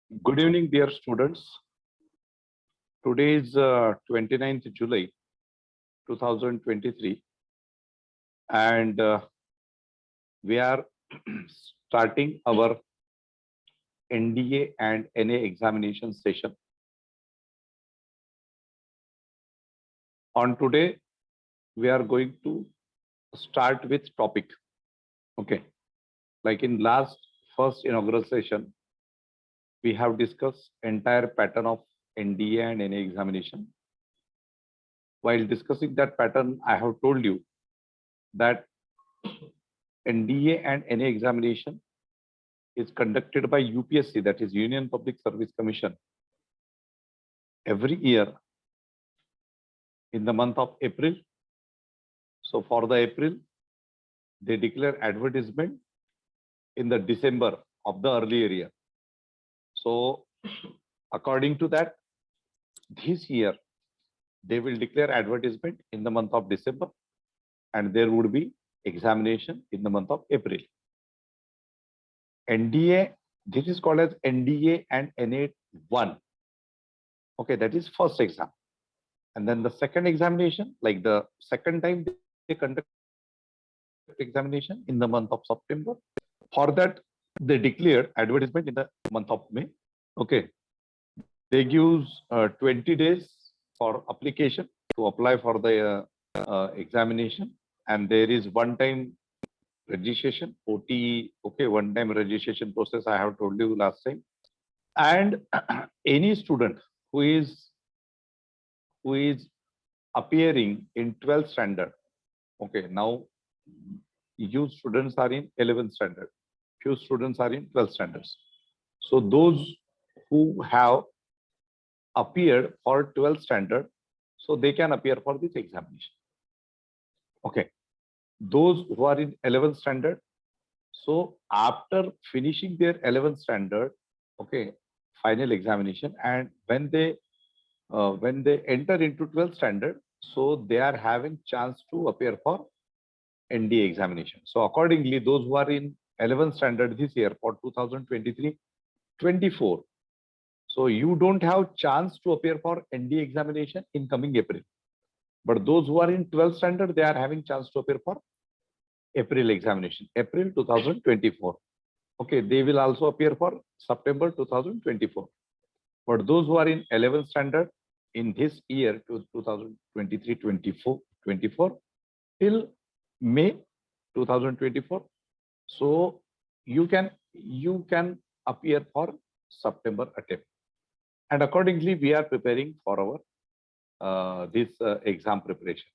Good evening, dear students. Today is 29th July 2023, and we are starting our NDA and NA examination session. On today, we are going to start with topic. Okay, like in first inaugural session, we have discussed entire pattern of NDA and NA examination. While discussing that pattern, I have told you that NDA and NA examination is conducted by UPSC, that is Union Public Service Commission, every year in the month of April. So for the April, they declare advertisement in the December of the earlier year. So according to that, this year, they will declare advertisement in the month of December, and there would be examination in the month of April. NDA, this is called as NDA and NA1. Okay, that is first exam. And then the second examination, like the second time they conduct examination in the month of September. For that, they declared advertisement in the month of May. Okay, they give 20 days for application to apply for the examination, and there is one-time registration, OT, okay, one-time registration process I have told you last time. And any student who is appearing in 12th standard, okay, now you students are in 11th standard, few students are in 12th standards. So those who have appeared for 12th standard, so they can appear for this examination. Okay, those who are in 11th standard, so after finishing their 11th standard, okay, final examination, and when they enter into 12th standard, so they are having chance to appear for NDA examination. So accordingly, those who are in 11th standard this year for 2023-24, so you don't have chance to appear for NDA examination in coming April. But those who are in 12th standard, they are having chance to appear for April examination, April 2024. Okay, they will also appear for September 2024. But those who are in 11th standard in this year, 2023-24 till May 2024, so you can appear for September attempt. And accordingly, we are preparing for our this exam preparation.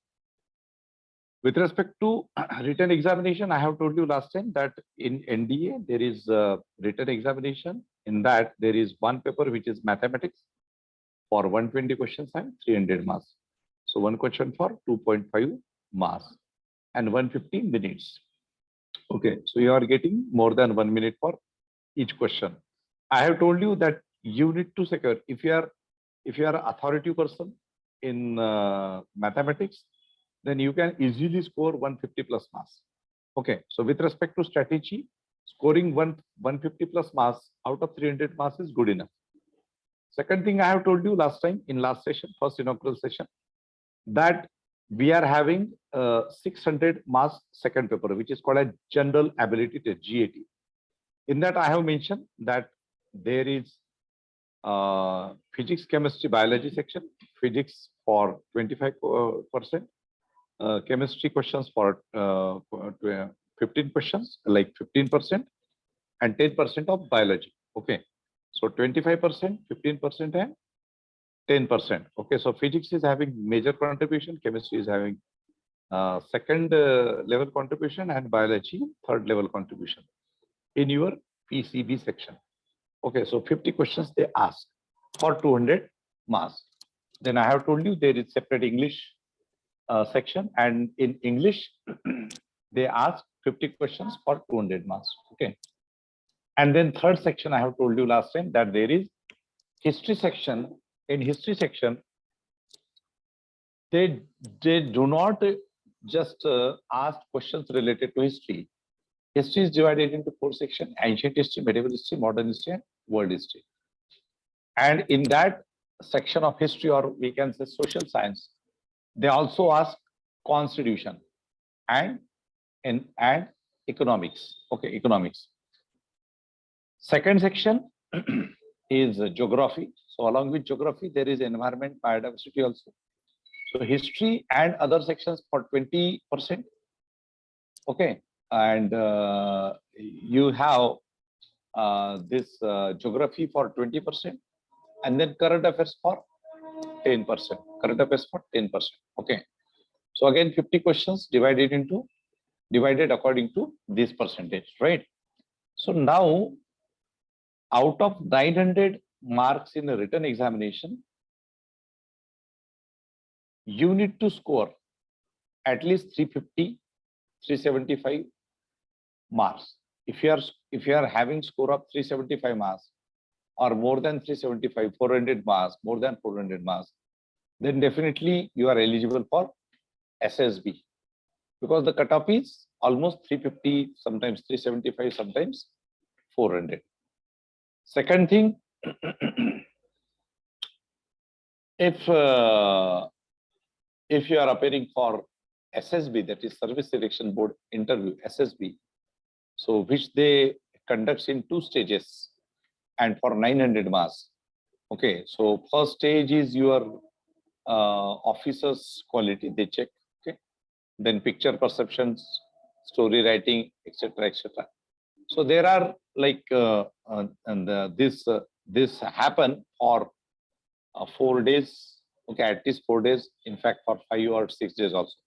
With respect to written examination, I have told you last time that in NDA, there is a written examination. In that, there is one paper which is mathematics for 120 questions and 300 marks. So one question for 2.5 marks and 150 minutes. Okay, so you are getting more than 1 minute for each question. I have told you that you need to secure, if you are an authoritative person in mathematics, then you can easily score 150 plus marks. Okay, so with respect to strategy, scoring 150 plus marks out of 300 marks is good enough. Second thing I have told you last time in last session, first inaugural session, that we are having 600 marks second paper, which is called a general ability test, GAT. In that, I have mentioned that there is physics, chemistry, biology section, physics for 25%, chemistry questions for 15 questions, like 15%, and 10% of biology. Okay, so 25%, 15%, and 10%. Okay, so physics is having major contribution, chemistry is having second level contribution, and biology third level contribution in your PCB section. Okay, so 50 questions they ask for 200 marks. Then I have told you there is separate English section, and in English they ask 50 questions for 200 marks. Okay, and then third section I have told you last time that there is history section. In history section, they do not just ask questions related to history. History is divided into 4 sections: ancient history, medieval history, modern history, and world history. And in that section of history, or we can say social science, they also ask constitution and and economics. Okay, economics. Second section is geography. So along with geography, there is environment, biodiversity also. So history and other sections for 20%. Okay, and you have this geography for 20%, and then current affairs for 10%. Current affairs for 10%. Okay. So again, 50 questions divided according to this percentage, right? So now, out of 900 marks in a written examination, you need to score at least 350, 375 marks. If you are having score of 375 marks or more than 375, 400 marks, more than 400 marks, then definitely you are eligible for SSB, because the cutoff is almost 350, sometimes 375, sometimes 400. Second thing, if you are appearing for SSB, that is Service Selection Board interview, SSB, so which they conducts in 2 stages and for 900 marks. Okay, so first stage is your officer's quality, they check. Okay, then picture perceptions, story writing, etc., etc. So there are like this happen for 4 days. Okay, at least 4 days. In fact, for 5 or 6 days also.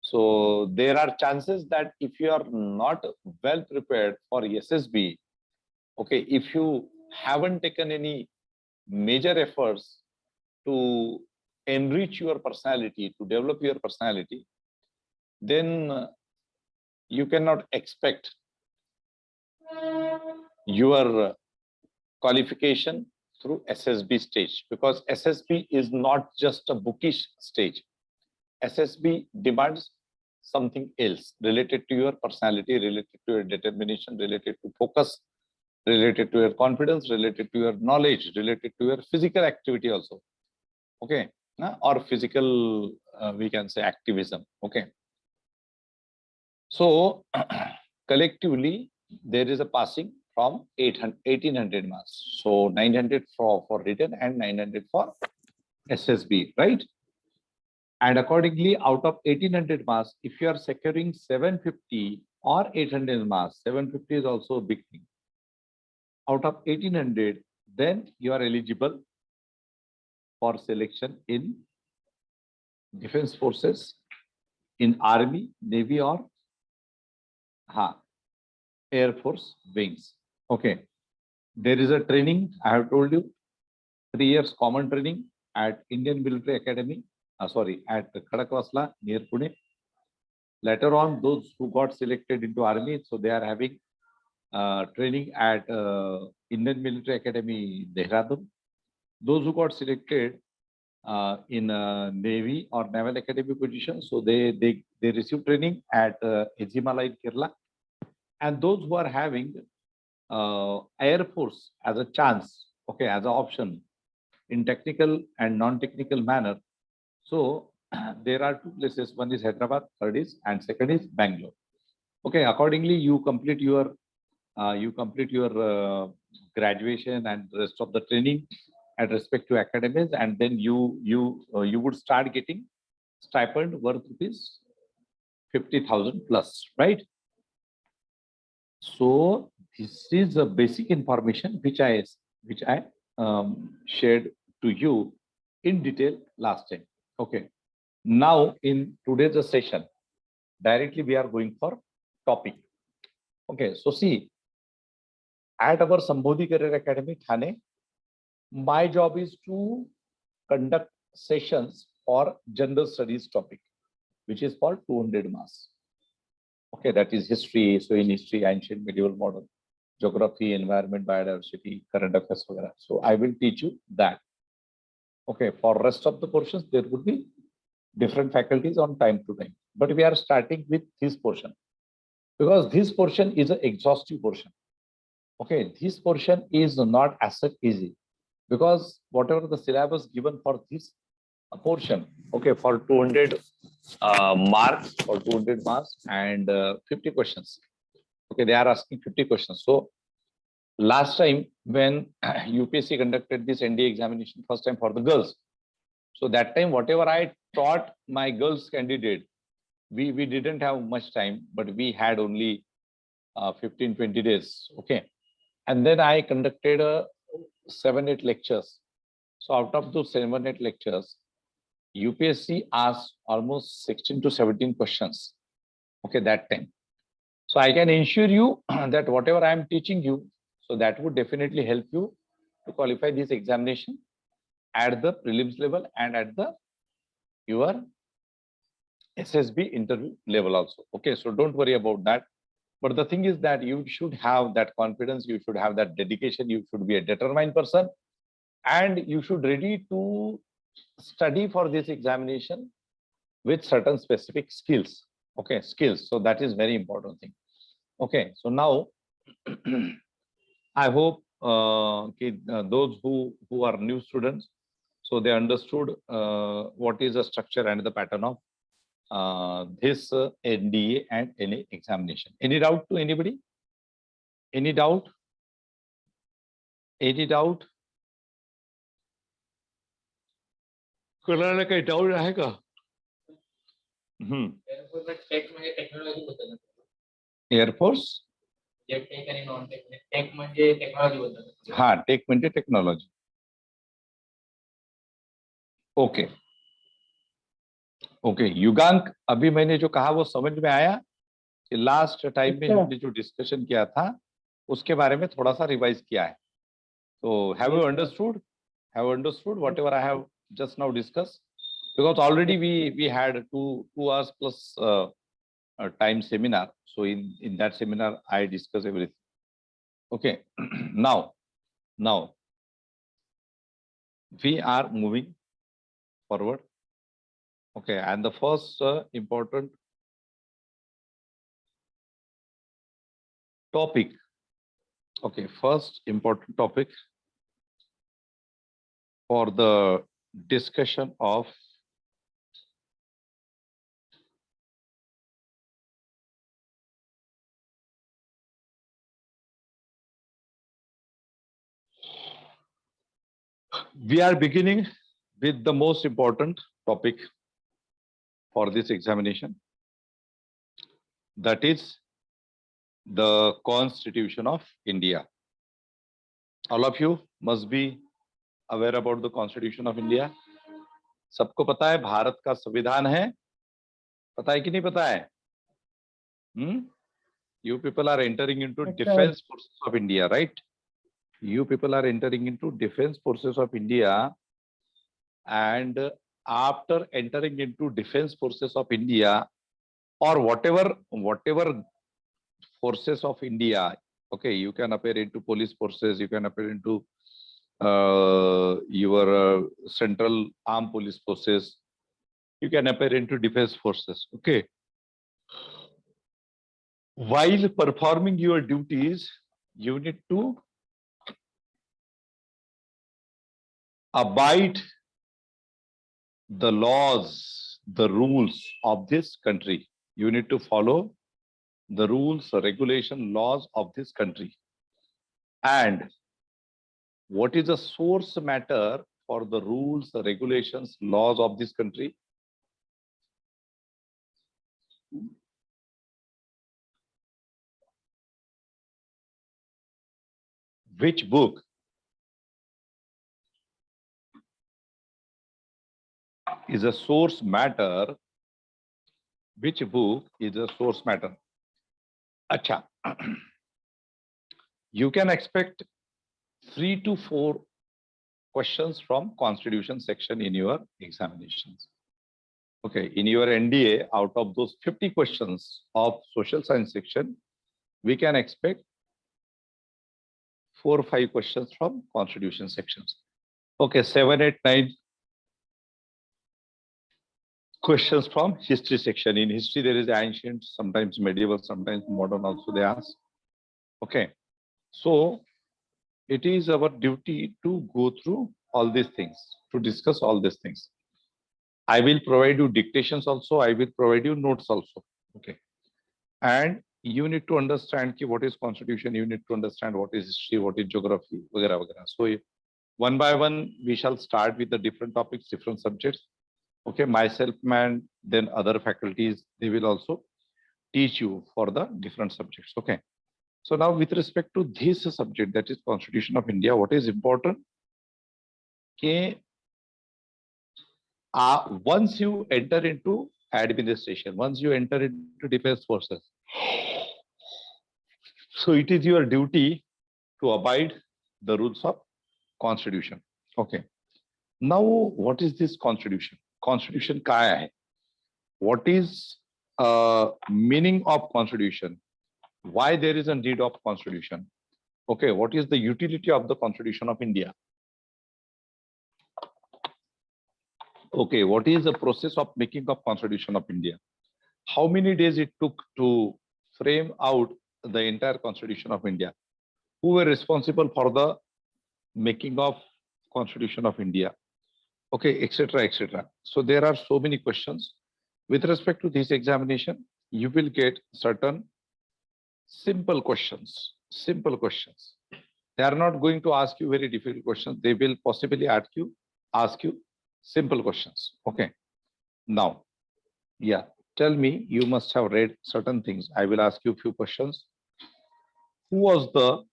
So there are chances that if you are not well prepared for SSB, okay, if you haven't taken any major efforts to enrich your personality, to develop your personality, then you cannot expect your qualification through SSB stage, because SSB is not just a bookish stage. SSB demands something else related to your personality, related to your determination, related to focus, related to your confidence, related to your knowledge, related to your physical activity also. Okay, or physical, we can say activism. Okay. So collectively, there is a passing from 1800 marks. So 900 for written and 900 for SSB, right? And accordingly, out of 1800 marks, if you are securing 750 or 800 marks, 750 is also a big thing. Out of 1800, then you are eligible for selection in Defense Forces, in Army, Navy, or Air Force wings. Okay. There is a training, I have told you, 3 years common training at Indian Military Academy, at Khadakwasla near Pune. Later on, those who got selected into Army, so they are having training at Indian Military Academy, Dehradun. Those who got selected in Navy or Naval Academy position, so they receive training at Ejimala in Kerala. And those who are having Air Force as a chance, okay, as an option in technical and non-technical manner. So there are 2 places. One is Hyderabad, and second is Bangalore. Okay, accordingly, you complete your graduation and rest of the training at respective academies, and then you would start getting stipend worth rupees 50,000 plus, right? So this is a basic information which I shared to you in detail last time. Okay. Now in today's session, directly we are going for topic. Okay. So see, at our Sambodhi Career Academy, Thane, my job is to conduct sessions for general studies topic, which is for 200 marks. Okay, that is history. So in history, ancient, medieval, modern, geography, environment, biodiversity, current affairs, etc. So I will teach you that. Okay, for rest of the portions, there would be different faculties on time to time. But we are starting with this portion because this portion is an exhaustive portion. Okay, this portion is not as such easy. because whatever the syllabus given for this portion, okay, for 200 marks, for 200 marks and 50 questions. Okay, they are asking 50 questions. So last time when UPSC conducted this NDA examination first time for the girls, so that time whatever I taught my girls candidate, we didn't have much time, but we had only 15-20 days. Okay, and then I conducted 7-8 lectures. So out of those 7-8 lectures, UPSC asked almost 16 to 17 questions. Okay, that time. So I can ensure you that whatever I am teaching you, so that would definitely help you to qualify this examination at the prelims level and at the your SSB interview level also. Okay, so don't worry about that. But the thing is that you should have that confidence, you should have that dedication, you should be a determined person, and you should ready to study for this examination with certain specific skills. Okay, skills. So that is very important thing. Okay, so now I hope those who are new students, so they understood what is the structure and the pattern of this NDA and NA examination. Any doubt to anybody? Any doubt? Any doubt? कोणाला काही doubt आहे का? Air force take म्हणजे technology. हाँ, take म्हणजे technology. Okay okay, Yugank, अभी मैंने जो कहा वो समझ में आया कि लास्ट टाइम में हमने जो डिस्कशन किया था उसके बारे में थोड़ा सा रिवाइज किया है. तो have you understood? Have understood whatever I have just now discussed? Because already we had 2 hours plus time seminar. So in that seminar I discussed everything. Okay. now we are moving forward. Okay, and the first important topic. Okay, first important topic for the discussion of we are beginning with the most important topic for this examination, that is the Constitution of India. All of you must be aware about the Constitution of India. सबको पता है भारत का संविधान है, पता है कि नहीं पता है? You people are entering into defense forces of India, right? You people are entering into defense forces of India, and after entering into defense forces of India or whatever forces of India, okay, you can appear into police forces, you can appear into your central armed police forces, you can appear into defense forces. Okay, while performing your duties, you need to abide the laws, the rules of this country. You need to follow the rules, the regulation, laws of this country. And what is the source matter for the rules, the regulations, laws of this country? Which book is a source matter? Which book is a source matter? Acha. You can expect 3 to 4 questions from Constitution section in your examinations. Okay, in your NDA, out of those 50 questions of social science section, we can expect 4 or 5 questions from Constitution sections. Okay, 7, 8, 9 questions from history section. In history, there is ancient, sometimes medieval, sometimes modern also they ask. Okay, so it is our duty to go through all these things, to discuss all these things. I will provide you dictations also. I will provide you notes also. Okay. And you need to understand ki what is constitution. You need to understand what is history, what is geography, वगैरह वगैरह. So one by one, we shall start with the different topics, different subjects. Okay, myself and then other faculties, they will also teach you for the different subjects. Okay. So now with respect to this subject, that is Constitution of India, what is important? Okay, once you enter into administration, once you enter into defense forces, so it is your duty to abide the rules of Constitution. Okay. Now, what is this Constitution? Constitution kya hai? What is meaning of Constitution? Why there is a need of Constitution? Okay, what is the utility of the Constitution of India? Okay, what is the process of making of Constitution of India? How many days it took to frame out the entire Constitution of India? Who were responsible for the making of Constitution of India? Okay, etc., etc. So there are so many questions. With respect to this examination, you will get certain simple questions. Simple questions. They are not going to ask you very difficult questions. They will possibly ask you simple questions. Okay. Now, yeah, tell me, you must have read certain things. I will ask you a few questions. Who was the,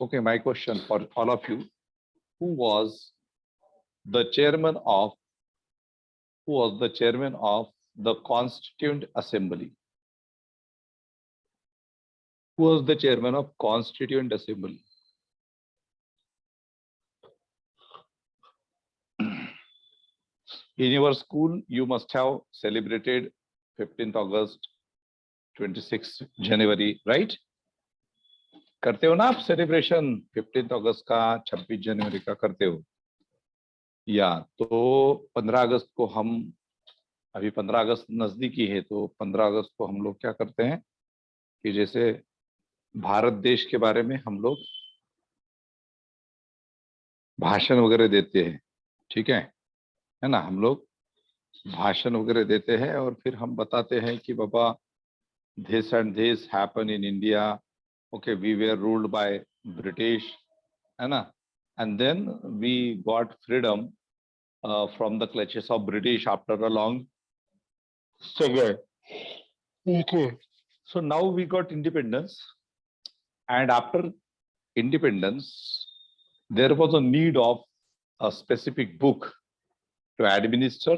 okay, my question for all of you, who was the chairman of the Constituent Assembly? Who was the chairman of Constituent Assembly? In your school, you must have celebrated 15th August, 26th January, right? करते हो ना आप celebration 15th अगस्त का, 26 जनवरी का करते हो या? तो 15 अगस्त को हम, अभी 15 अगस्त नजदीकी है, तो 15 अगस्त को हम लोग क्या करते हैं कि जैसे भारत देश के बारे में हम लोग भाषण वगैरह देते हैं, ठीक है ना? हम लोग भाषण वगैरह देते हैं और फिर हम बताते हैं कि बाबा this and this happened in India. Okay, we were ruled by British, है ना? And then we got freedom from the clutches of British after a long struggle. Okay. So now we got independence, and after independence, there was a need of a specific book to administer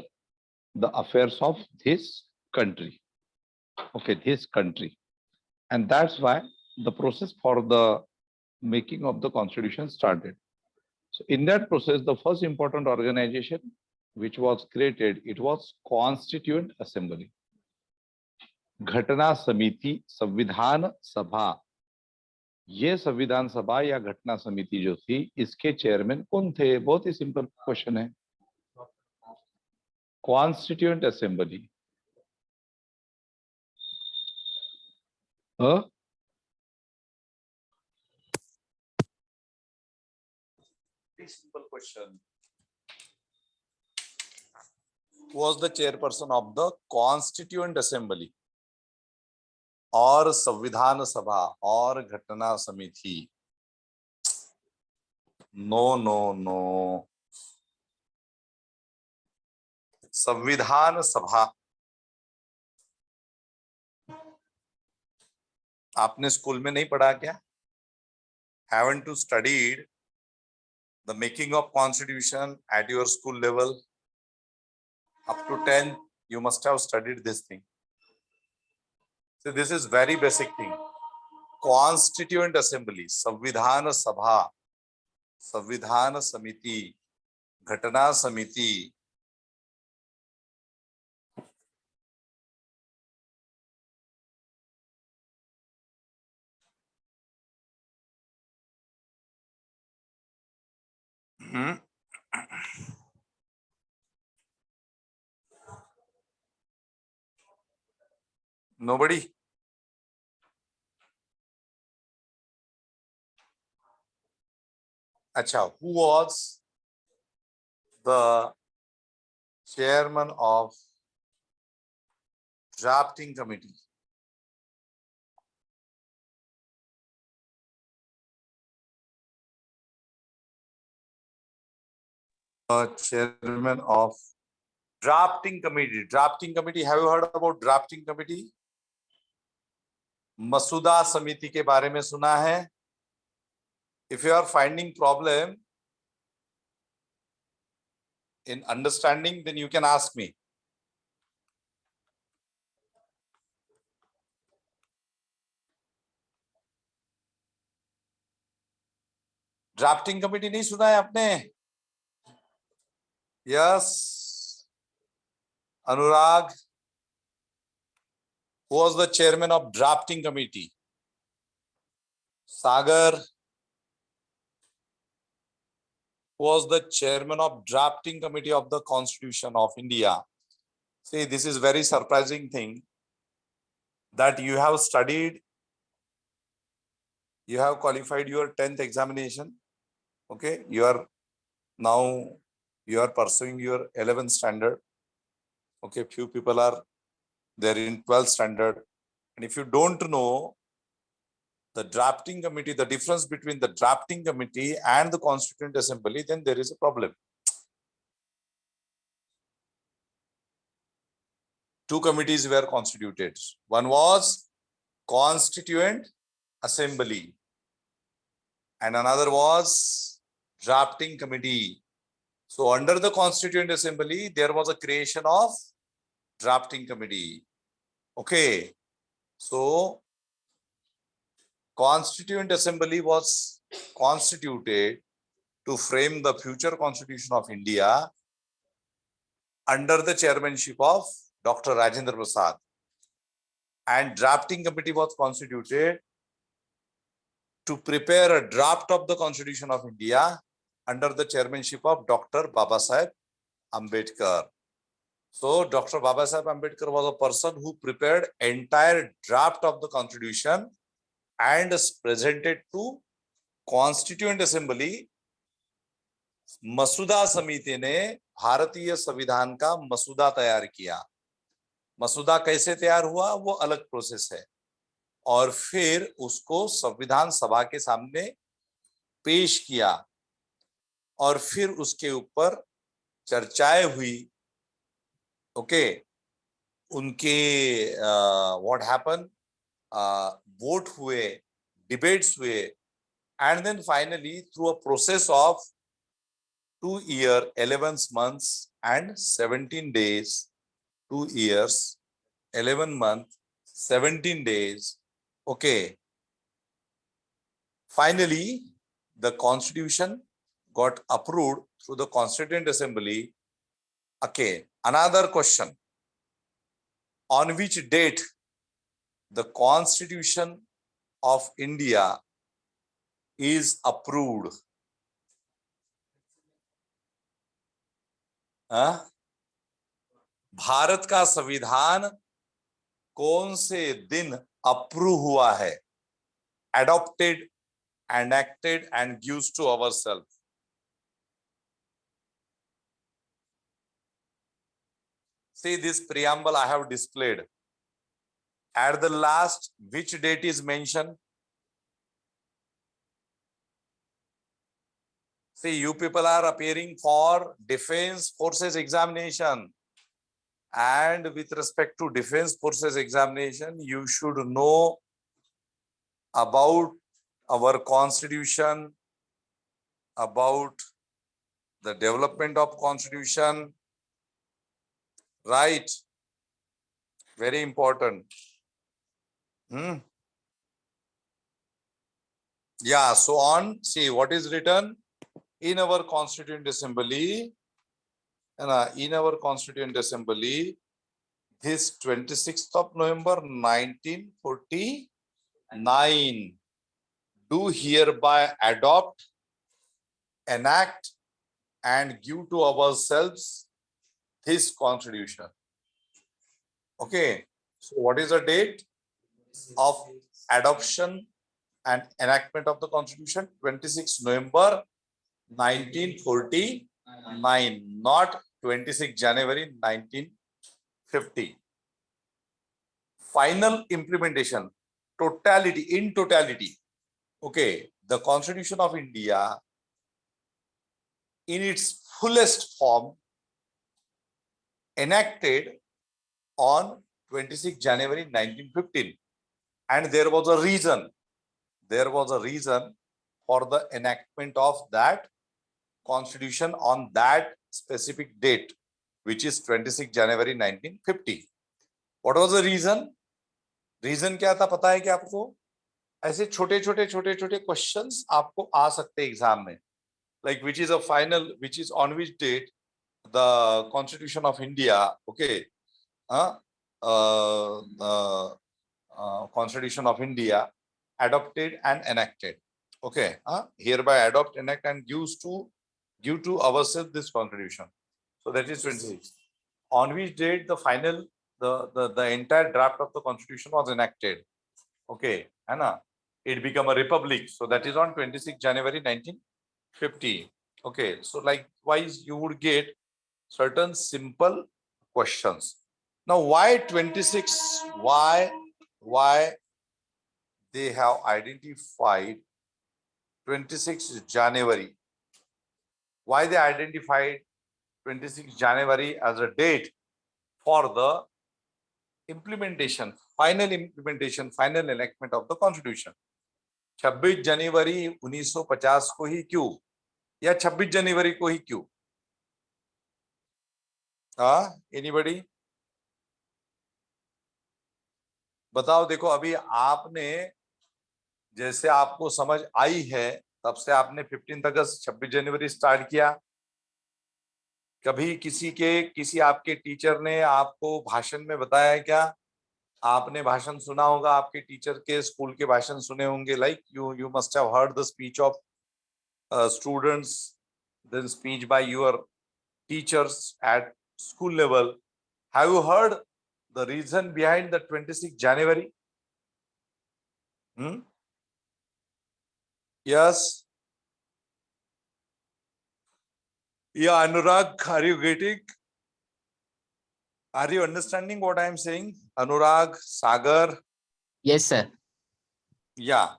the affairs of this country. Okay, this country. And that's why the process for the making of the constitution started. So in that process, the first important organization which was created, it was Constituent Assembly. घटना समिति, संविधान सभा, ये संविधान सभा या घटना समिति जो थी, इसके चेयरमैन कौन थे? बहुत ही सिंपल क्वेश्चन है. Constituent assembly. Simple question. Who was the chairperson of the Constituent Assembly और संविधान सभा और घटना समिति? नो नो नो, संविधान सभा. आपने स्कूल में नहीं पढ़ा क्या? Haven't you studied the making of constitution at your school level? Up to 10, you must have studied this thing. So this is very basic thing. Constituent Assembly, संविधान सभा, संविधान समिति, घटना समिति. Nobody? Acha, who was the chairman of drafting committee? Chairman of drafting committee. Drafting committee. Have you heard about drafting committee? मसूदा समिति के बारे में सुना है? If you are finding problem in understanding, then you can ask me. Drafting committee नहीं सुना है आपने? Yes, Anurag, who was the chairman of drafting committee? Sagar, who was the chairman of drafting committee of the Constitution of India? See, this is very surprising thing that you have studied, you have qualified your 10th examination. Okay, you are pursuing your 11th standard. Okay, few people are there in 12th standard. And if you don't know the drafting committee, the difference between the drafting committee and the Constituent Assembly, then there is a problem. Two committees were constituted. One was Constituent Assembly and another was drafting committee. So under the Constituent Assembly, there was a creation of drafting committee. Okay. So Constituent Assembly was constituted to frame the future Constitution of India under the chairmanship of Dr. Rajendra Prasad. And drafting committee was constituted to prepare a draft of the Constitution of India under the chairmanship of Dr. Babasaheb Ambedkar. So Dr. Babasaheb Ambedkar was a person who prepared entire draft of the Constitution and presented to Constituent Assembly. मसूदा समिति ने भारतीय संविधान का मसूदा तैयार किया. मसूदा कैसे तैयार हुआ वो अलग प्रोसेस है, और फिर उसको संविधान सभा के सामने पेश किया और फिर उसके ऊपर चर्चाएं हुई. ओके, उनके व्हाट हैपन, वोट हुए, डिबेट्स हुए, and then finally through a process of 2 years, 11 months and 17 days, 2 years, 11 months, 17 days. Okay. Finally, the Constitution got approved through the Constituent Assembly. Okay. Another question. On which date the Constitution of India is approved? Bharat का संविधान कौन से दिन approve हुआ है? Adopted, enacted and gives to ourselves. See this preamble I have displayed. At the last, which date is mentioned? See, you people are appearing for Defense Forces examination. And with respect to Defense Forces examination, you should know about our Constitution, about the development of Constitution, right? Very important. Yeah, so on, see what is written in our Constituent Assembly. In our Constituent Assembly, this 26th of November 1949, do hereby adopt, enact and give to ourselves this Constitution. Okay, so what is the date of adoption and enactment of the Constitution? 26 November 1949, not 26 January 1950. Final implementation, totality, in totality. Okay, the Constitution of India in its fullest form enacted on 26 January 1915, and there was a reason for the enactment of that constitution on that specific date, which is 26 January 1950. What was the reason? Reason क्या था पता है क्या आपको? ऐसे छोटे छोटे questions आपको आ सकते हैं एग्जाम में, like which is a final, which is on which date the Constitution of India, okay, Constitution of India adopted and enacted, okay, hereby adopt, enact, and give to ourselves this constitution. So that is 26. On which date the final, the entire draft of the constitution was enacted, okay, and it became a republic. So that is on 26 January 1950. Okay, so likewise you would get certain simple questions. Now why 26? Why they have identified 26 January? Why they identified 26 January as a date for the implementation, final enactment of the constitution? 26 जनवरी 1950 को ही क्यों, या 26 जनवरी को ही क्यों? Anybody बताओ. देखो अभी आपने, जैसे आपको समझ आई है तब से आपने 15 अगस्त 26 जनवरी स्टार्ट किया. कभी किसी आपके टीचर ने आपको भाषण में बताया क्या? आपने भाषण सुना होगा, आपके टीचर के स्कूल के भाषण सुने होंगे. Like you must have heard the speech of students, then speech by your teachers at school level. Have you heard the reason behind the 26 January? Yes. Yeah, Anurag, are you getting? Are you understanding what I am saying? Anurag, Sagar? Yes, sir. Yeah.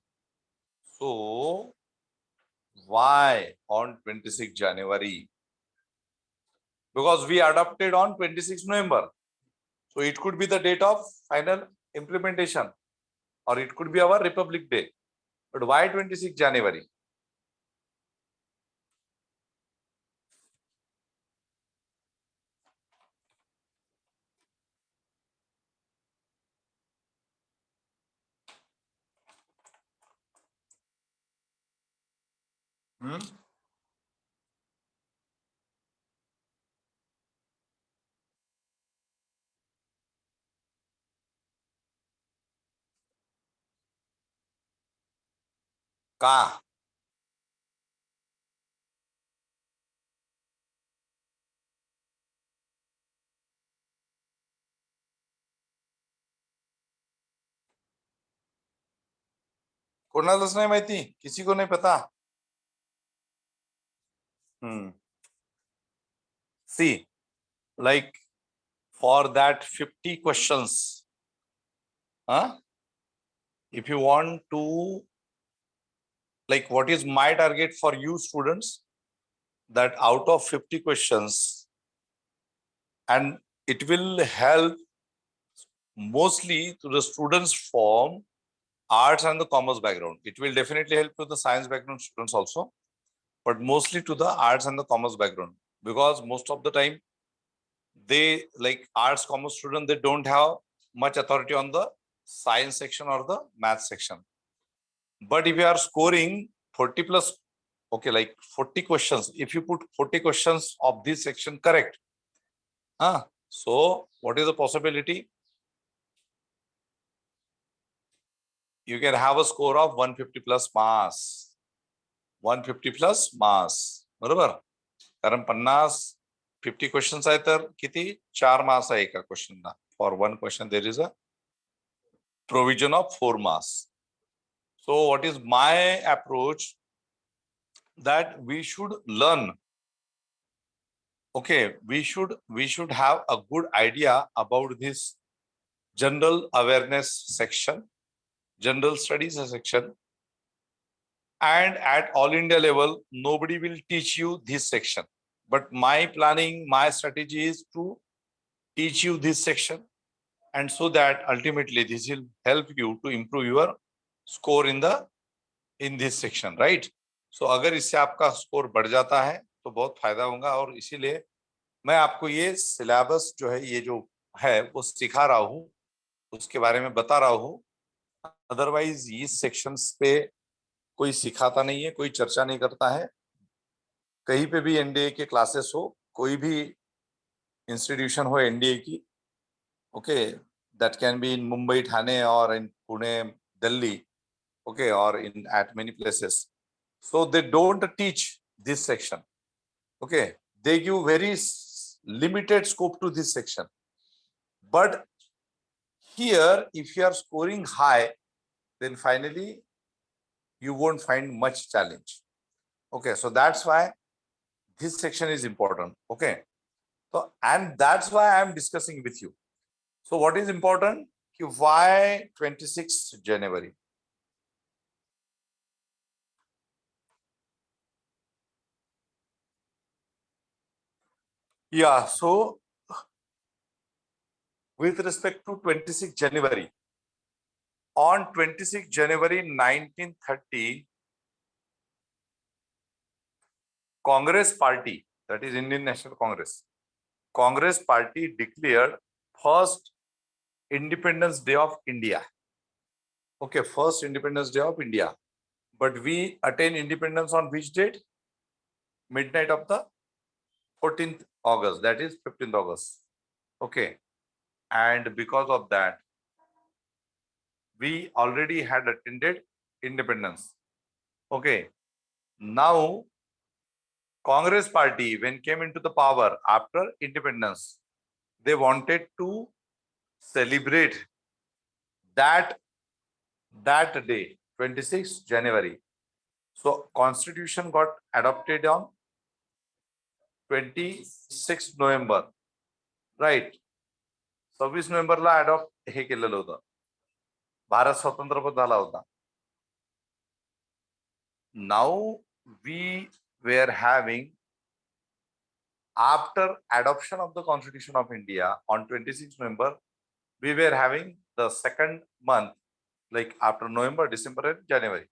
So, why on 26 January? Because we adopted on 26 November. So, it could be the date of final implementation, or it could be our Republic Day. But why 26 January? का कोणालाच नाही माहिती, किसी को नहीं पता. See, like for that 50 questions, if you want to, like, what is my target for you students, that out of 50 questions, and it will help mostly to the students from arts and the commerce background. It will definitely help to the science background students also, but mostly to the arts and the commerce background, because most of the time they, like arts commerce students, they don't have much authority on the science section or the math section. But if you are scoring 40 plus, okay, like 40 questions, if you put 40 questions of this section correct, so what is the possibility? You can have a score of 150 plus marks. 150 plus marks, बरोबर? कारण 50 questions आहे तर किती 4 marks आहे एका question La. For one question there is a provision of 4 marks. So what is my approach? that we should learn. Okay, we should have a good idea about this general awareness section, general studies section, and at all India level, nobody will teach you this section. But my planning, my strategy is to teach you this section, and so that ultimately this will help you to improve your score in this section, right? So अगर इससे आपका score बढ़ जाता है तो बहुत फायदा होगा, और इसीलिए मैं आपको ये सिलेबस जो है, ये जो है वो सिखा रहा हूँ, उसके बारे में बता रहा हूँ। अदरवाइज इस सेक्शंस पे कोई सिखाता नहीं है, कोई चर्चा नहीं करता है। कहीं पे भी एनडीए के क्लासेस हो, कोई भी इंस्टीट्यूशन हो एनडीए की, okay, that can be in Mumbai, Thane, और इन Pune, Delhi, okay, or in at many places. So they don't teach this section. Okay, they give very limited scope to this section. But here, if you are scoring high, then finally you won't find much challenge. Okay, so that's why this section is important. Okay, so and that's why I am discussing with you. So what is important? Why 26 January? Yeah, so with respect to 26 January, on 26 January 1930, Congress Party, that is Indian National Congress Party declared first Independence Day of India. Okay, first Independence Day of India. But we attain independence on which date? Midnight of the 14th August, that is 15th August. Okay, and because of that, we already had attended independence. Okay, now Congress Party, when came into the power after independence, they wanted to celebrate that day, 26 January. So Constitution got adopted on 26 November, right? 26 नोव्हेंबरला adopt हे केलेलं होतं, भारत स्वतंत्र झाला होता. Now we were having, after adoption of the Constitution of India on 26 November, we were having the second month, like after November, December and January,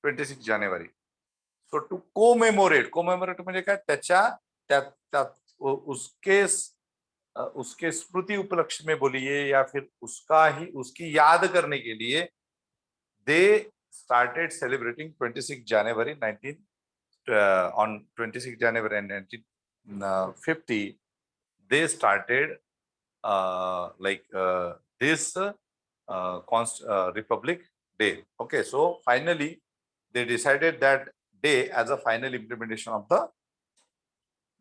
26 January. So to commemorate म्हणजे काय, त्याच्या उसके स्मृति उपलक्ष्य में बोलिए या फिर उसकी याद करने के लिए they started celebrating 26 January 19 on 26 January 1950 they started this Republic Day. Okay, so finally they decided that day as a final implementation of the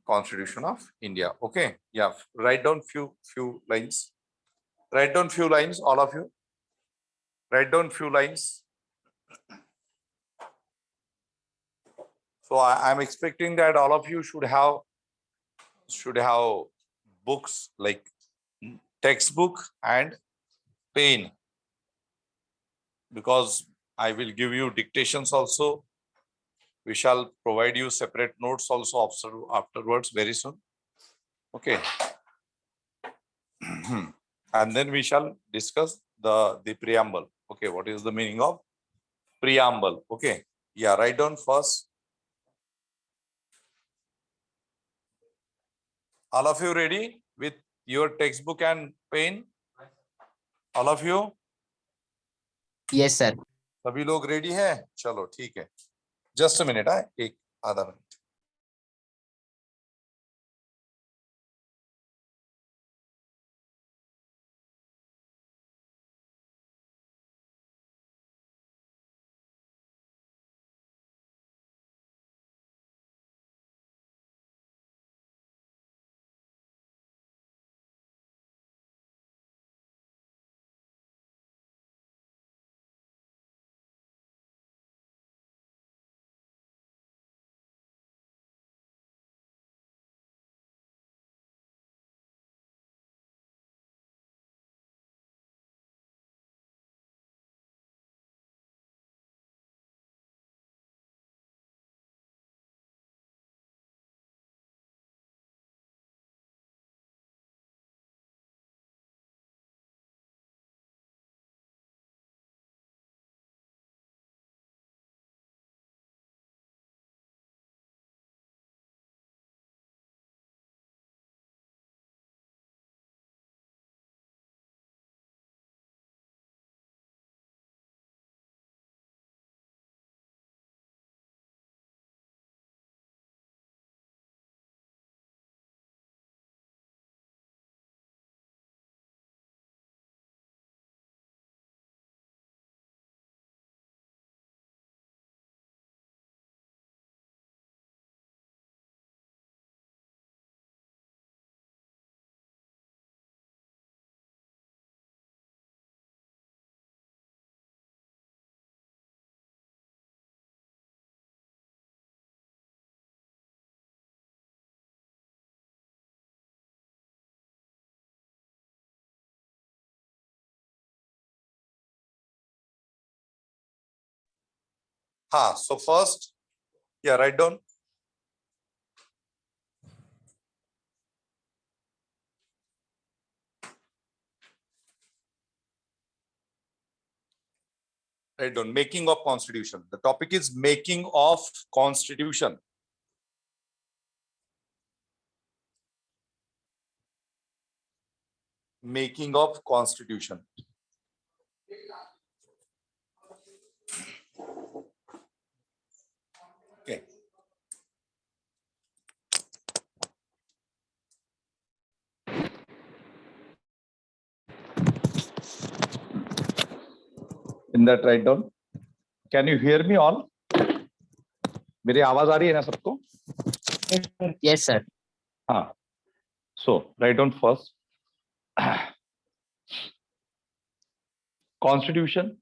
Constitution of India. Okay, yeah, write down few lines. Write down few lines, all of you. Write down few lines. So I'm expecting that all of you should have books like textbook and pen, because I will give you dictations also. We shall provide you separate notes also afterwards very soon. Okay. And then we shall discuss the preamble. Okay, what is the meaning of preamble? Okay, yeah, write down first. All of you ready with your textbook and pen? All of you? Yes, sir. सभी लोग ready हैं? चलो ठीक है, just a minute, एक आधा minute. हाँ, so first, yeah, write down. Write down making of constitution. The topic is making of constitution. Making of constitution. Okay. In that write down. Can you hear me all? मेरी आवाज आ रही है ना सबको? Yes, sir. हाँ. So write down first. Constitution.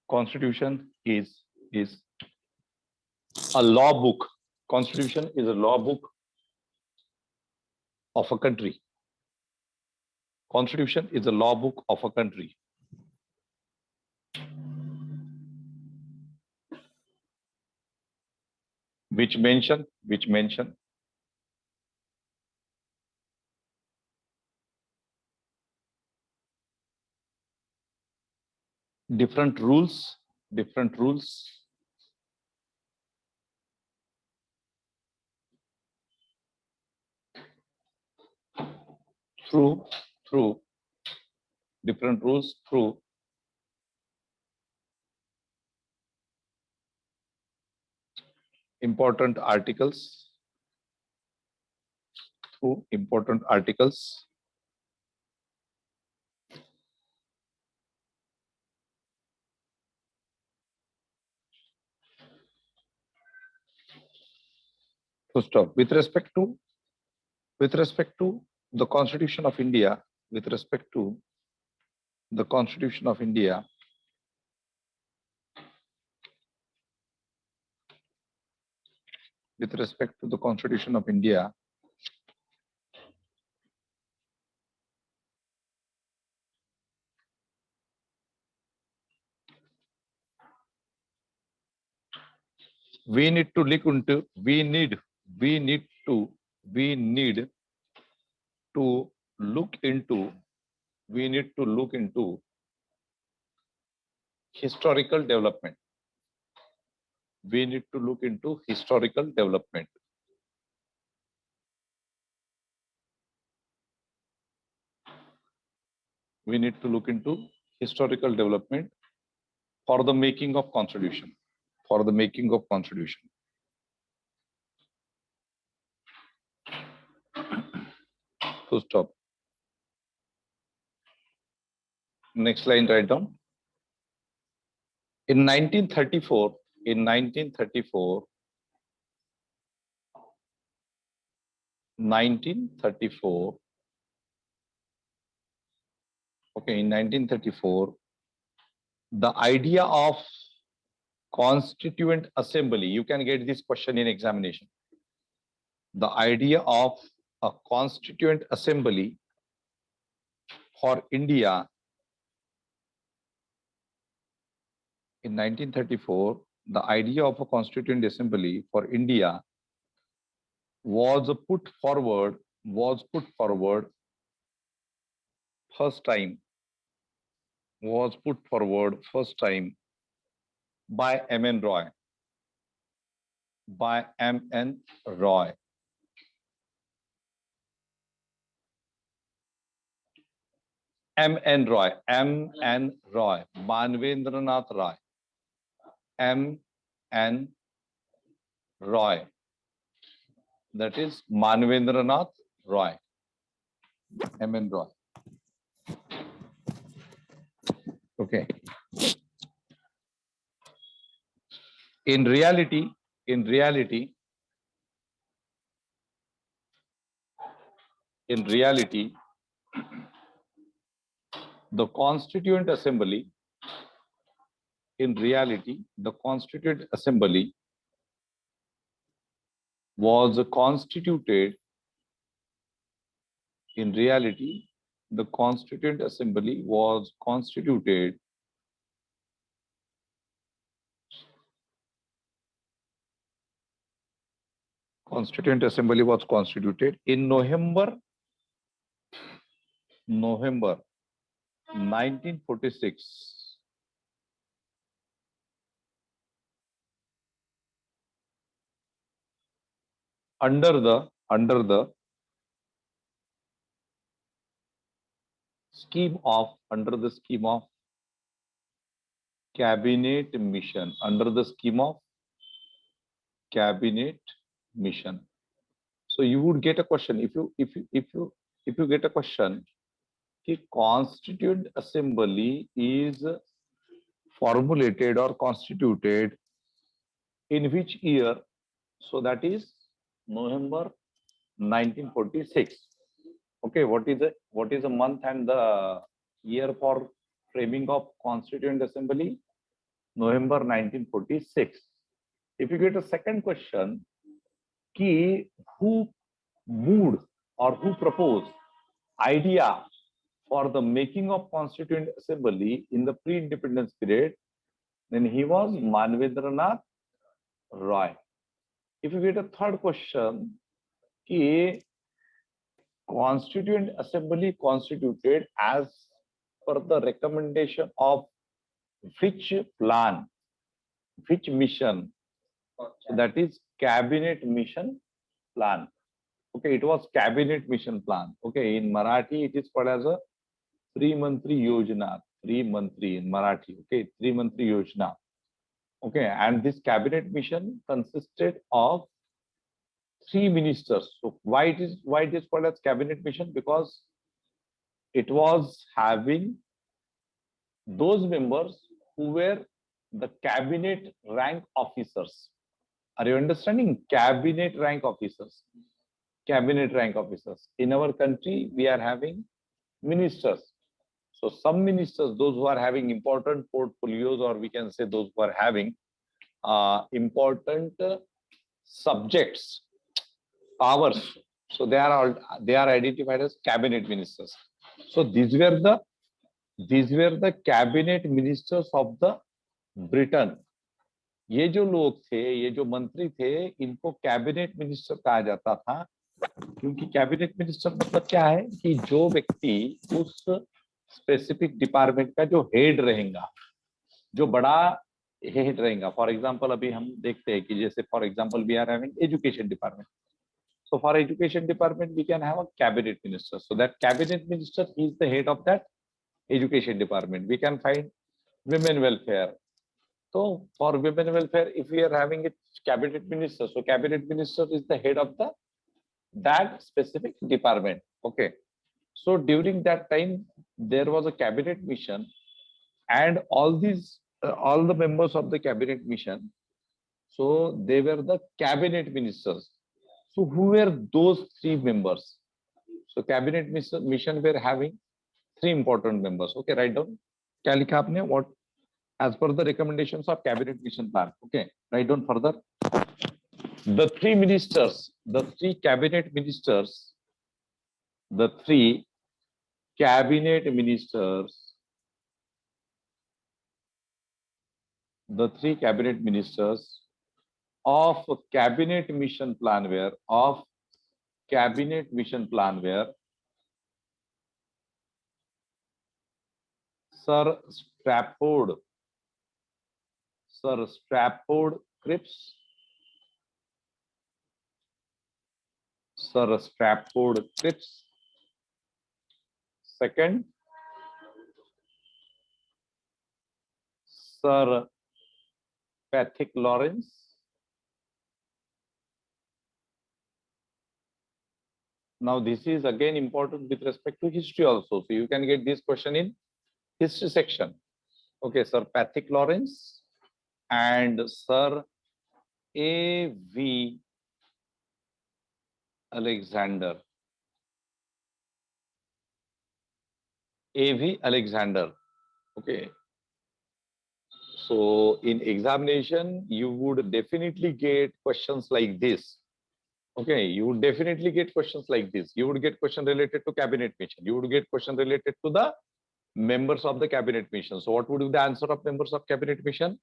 Constitution is a law book. Constitution is a law book of a country. Constitution is a law book of a country. Which mention different rules through different rules through important articles to stop with respect to the Constitution of India, with respect to the Constitution of India, with respect to the Constitution of India, we need to look into we need to look into historical development. We need to look into historical development. We need to look into historical development for the making of constitution. For the making of constitution. Full stop. Next line, write down. In 1934, okay, in 1934, the idea of Constituent Assembly, you can get this question in examination. The idea of a Constituent Assembly for India in 1934, the idea of a Constituent Assembly for India was put forward first time by M.N. Roy. By M.N. Roy. M.N. Roy. M.N. Roy. Manvendranath Roy. M.N. Roy. That is Manvendranath Roy. M.N. Roy. Okay. In reality, the Constituent Assembly, was constituted. In reality, the Constituent Assembly was constituted in November 1946 under the scheme of cabinet mission, So you would get a question if you get a question, the Constituent Assembly is formulated or constituted in which year? So that is November 1946. Okay, what is the month and the year for framing of Constituent Assembly? November 1946. If you get a second question, ki who moved or who proposed idea for the making of Constituent Assembly in the pre-independence period, then he was Manvendranath Roy. If you get a third question, ki Constituent Assembly constituted as per the recommendation of which plan, which mission? So that is Cabinet Mission Plan. Okay, it was Cabinet Mission Plan. Okay, in Marathi it is called as a Trimantri Yojana. Trimantri in Marathi. Okay, Trimantri Yojana. Okay, and this Cabinet Mission consisted of 3 ministers. So why it is called as Cabinet Mission? Because it was having those members who were the cabinet rank officers. Are you understanding? Cabinet rank officers. Cabinet rank officers. In our country, we are having ministers. So some ministers, those who are having important portfolios, or we can say those who are having important subjects, powers. So they are identified as cabinet ministers. So these were the cabinet ministers of the Britain. ये जो लोग थे, ये जो मंत्री थे, इनको cabinet minister कहा जाता था, क्योंकि कैबिनेट मिनिस्टर मतलब क्या है कि जो व्यक्ति उस स्पेसिफिक डिपार्टमेंट का जो हेड रहेगा, जो बड़ा हेड रहेगा. फॉर एग्जांपल अभी हम देखते हैं कि जैसे for example we are having education department. So for education department, we can have a cabinet minister. So that cabinet minister is the head of that education department. We can find women welfare. So for women welfare, if we are having a cabinet minister, so cabinet minister is the head of that specific department. Okay. So during that time, there was a cabinet mission, and all the members of the cabinet mission, so they were the cabinet ministers. So who were those 3 members? So cabinet mission were having 3 important members. Okay, write down. क्या लिखा आपने? What as per the recommendations of cabinet mission plan. Okay, write down further. The 3 ministers, the 3 cabinet ministers, the 3 cabinet ministers, the 3 cabinet ministers of cabinet mission plan were Sir Strafford Cripps, second, Sir Patrick Lawrence, now this is again important with respect to history also, so you can get this question in history section. Okay, Sir Patrick Lawrence and Sir A.V. Alexander. A.V. Alexander. Okay. So in examination, you would definitely get questions like this. Okay, you would definitely get questions like this. You would get question related to cabinet mission. You would get question related to the members of the cabinet mission. So what would be the answer of members of cabinet mission?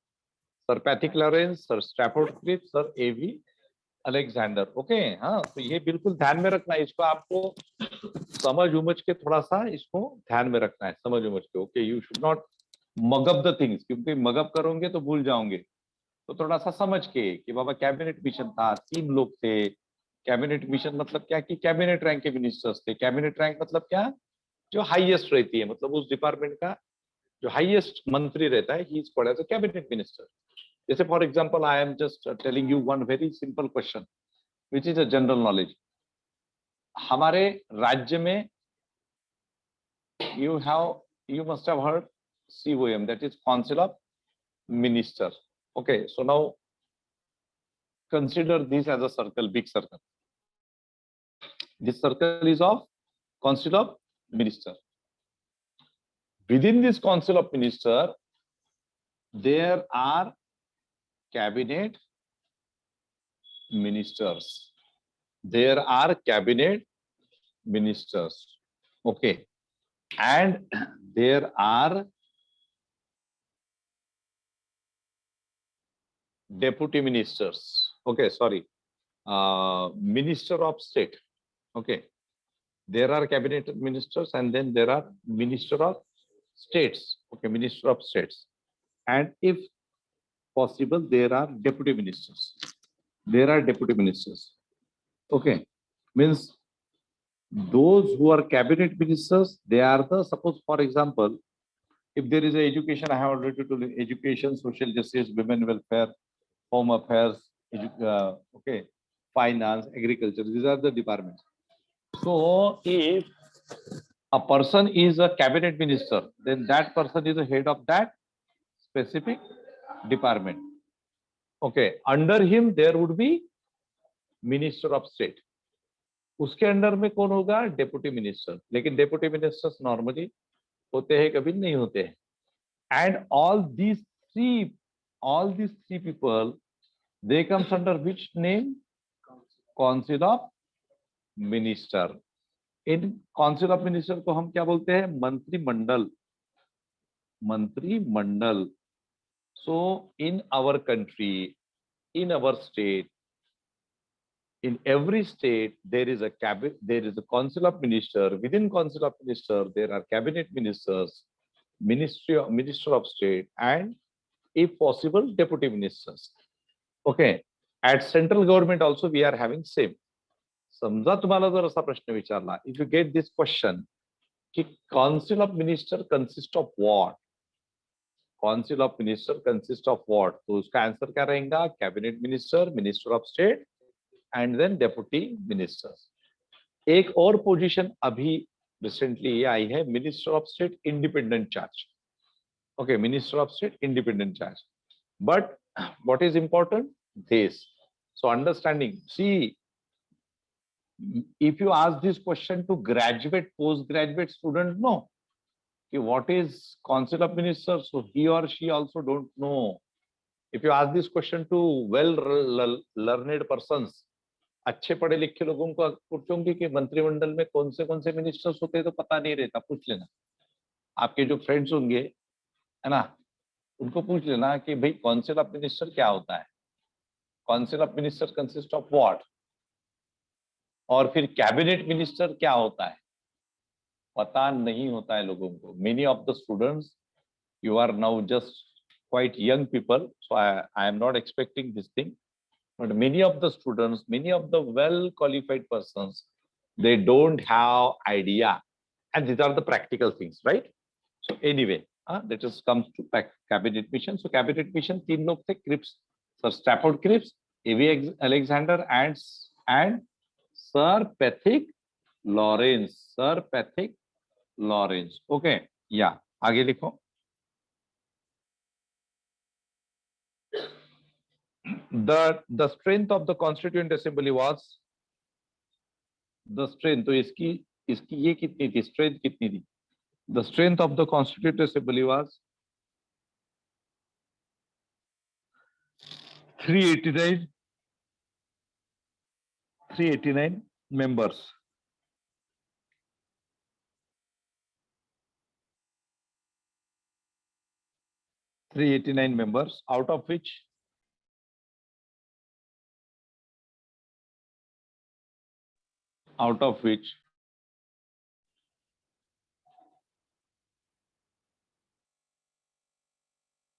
Sir Patrick Lawrence, Sir Stafford Cripps, Sir A.V. Alexander. Okay, हाँ, तो ये बिल्कुल ध्यान में रखना है. इसको आपको समझ उमझ के थोड़ा सा इसको ध्यान में रखना है, समझ उमझ के. Okay, you should not mug up the things, क्योंकि मगअप करोगे तो भूल जाओगे. तो थोड़ा सा समझ के कि बाबा कैबिनेट मिशन था, 3 लोग थे. कैबिनेट मिशन मतलब क्या कि कैबिनेट रैंक के मिनिस्टर्स थे. कैबिनेट रैंक मतलब क्या? जो हाईएस्ट रहती है, मतलब उस डिपार्टमेंट का जो हाईएस्ट मंत्री रहता है, he is called as a cabinet minister. जैसे for example, I am just telling you one very simple question which is a general knowledge. हमारे राज्य में you must have heard COM, that is Council of Minister. Okay, so now consider this as a circle, big circle. This circle is of Council of Minister. Within this Council of Minister, there are cabinet ministers. There are cabinet ministers. Okay, and there are deputy ministers. Okay, sorry, minister of state. Okay, there are cabinet ministers, and then there are minister of states. Okay, minister of states, and if possible, there are deputy ministers. There are deputy ministers. Okay, means those who are cabinet ministers, they are the, suppose for example, if there is a education, I have already told you, education, social justice, women welfare, home affairs, okay, finance, agriculture, these are the departments. So if a person is a cabinet minister, then that person is the head of that specific department. Okay, under him there would be minister of state. उसके under में कौन होगा? Deputy minister. लेकिन deputy ministers normally होते हैं, कभी नहीं होते हैं. And all these three people, they comes under which name? Council of Minister. इन काउंसिल ऑफ मिनिस्टर को हम क्या बोलते हैं? मंत्रिमंडल. मंत्रिमंडल. So in our country, in our state, in every state, there is a cabinet, there is a council of minister. Within council of minister, there are cabinet ministers, minister of state, and if possible, deputy ministers. Okay, at central government also we are having same. समजा तुम्हाला जर असा प्रश्न विचारला, if you get this question, कि council of minister consist of what? Council of Minister consist of what? तो उसका answer क्या रहेगा? Cabinet minister, minister of state, and then deputy ministers. एक और पोजीशन अभी रिसेंटली ये आई है, minister of state independent charge. Okay, minister of state independent charge. But what is important? This. So understanding, see, if you ask this question to graduate, postgraduate student, no, what is council of ministers, so he or she also don't know. If you ask this question to well learned persons, अच्छे पढ़े लिखे लोगों को पूछोगे कि मंत्रिमंडल में कौन से मिनिस्टर्स होते हैं, तो पता नहीं रहता. पूछ लेना, आपके जो फ्रेंड्स होंगे, है ना, उनको पूछ लेना कि भाई काउंसिल ऑफ मिनिस्टर क्या होता है, council of minister consist of what, और फिर कैबिनेट मिनिस्टर क्या होता है, पता नहीं होता है लोगों को. Many of the students, you are now just quite young people, so I am not expecting this thing, but many of the students, many of the well qualified persons, they don't have idea, and these are the practical things, right? So anyway, let us come to cabinet mission. So cabinet mission, 3 लोग थे, Cripps, Sir Stafford Cripps, A.V. Alexander, and Sir Patrick Lawrence. Sir Patrick Lawrence. Okay, yeah, आगे लिखो. The strength of the Constituent Assembly was the strength. तो इसकी ये कितनी थी, strength कितनी थी? The strength of the Constituent Assembly was 389. 389 members. 389 members, out of which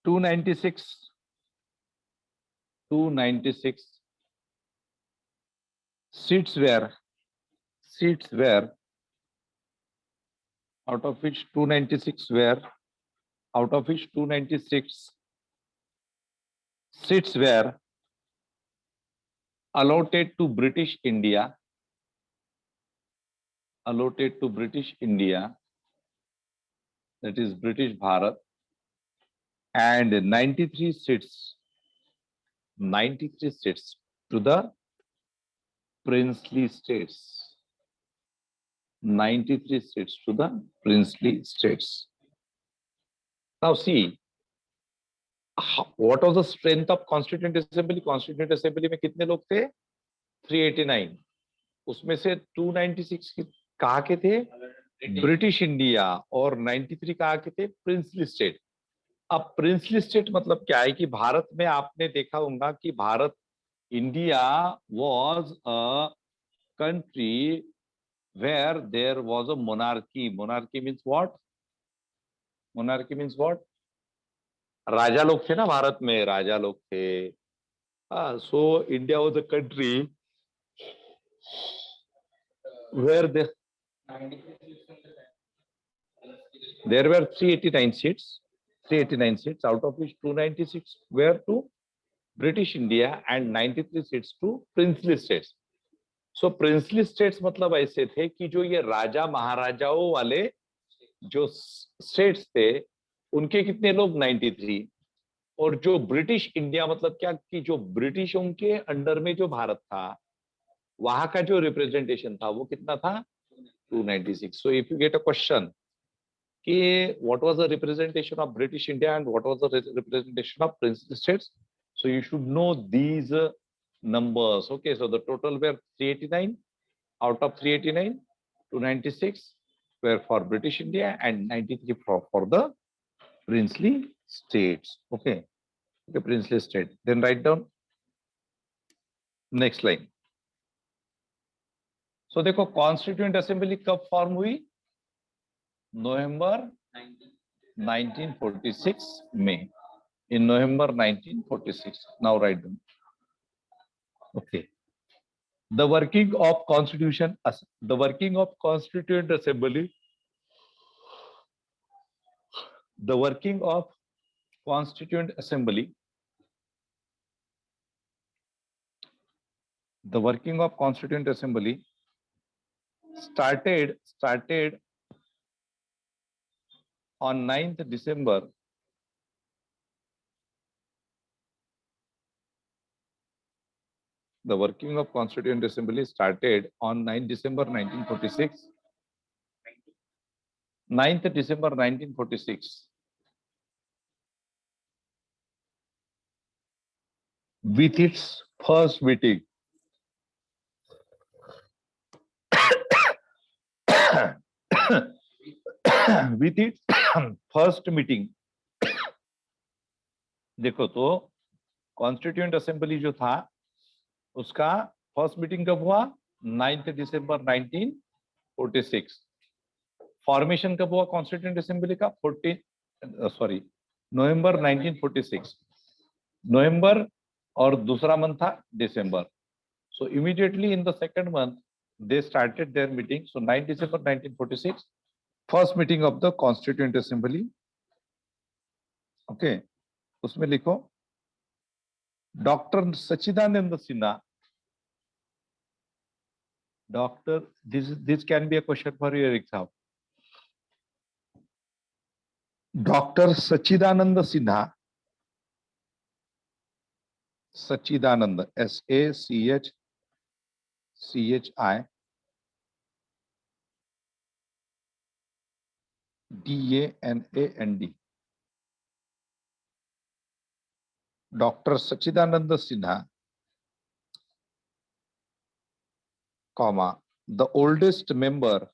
296 seats were out of which 296 seats were allotted to British India, that is British Bharat, and 93 seats to the princely states. 93 seats to the princely states. Now see, what was the strength of Constituent Assembly? Constituent Assembly में कितने लोग थे? 389. उसमें से 296 कहाँ के थे? British India, और 93 कहाँ के थे? Princely state. अब प्रिंसली स्टेट मतलब क्या है कि भारत में आपने देखा होगा कि Bharat, India was a country where there was a monarchy. Monarchy means what? राजा लोग थे ना भारत में, राजा लोग थे. So India was a country where there were 389 seats, out of which 296 were to British India and 93 seats to princely states. So princely states मतलब ऐसे थे कि जो ये राजा महाराजाओं वाले जो स्टेट्स थे उनके कितने लोग? 93. और जो ब्रिटिश इंडिया मतलब क्या कि जो ब्रिटिशों के अंडर में जो भारत था वहां का जो रिप्रेजेंटेशन था वो कितना था? 296. So if you get a question कि what was the representation of British India and what was the representation of princely states, so you should know these numbers. Okay, so the total were 389. Out of 389, 296 were for British India and 93 for the princely states. Okay, princely state. Then write down next line. So देखो constituent assembly कब form हुई? नवंबर 1946 में. In November 1946. Now write down. Okay. The working of Constituent Assembly. The working of Constituent Assembly. The working of Constituent Assembly started on 9th December. The working of Constituent Assembly started on 9th December 1946. 9th December 1946. With its first meeting. With its first meeting. देखो तो constituent assembly जो था उसका first meeting कब हुआ? 9th दिसंबर 1946. Formation कब हुआ constituent assembly का? नवंबर 1946. नवंबर और दूसरा मंथ था दिसंबर. So immediately in the second month they started their meeting. So 9 December 1946, first meeting of the Constituent Assembly. Okay, उसमें लिखो doctor Sachchidanand Sinha. Doctor, this can be a question for your exam. Doctor Sachchidanand Sinha. Sachchidanand, SACHIDANAND. Doctor Sachchidanand Sinha comma, the oldest member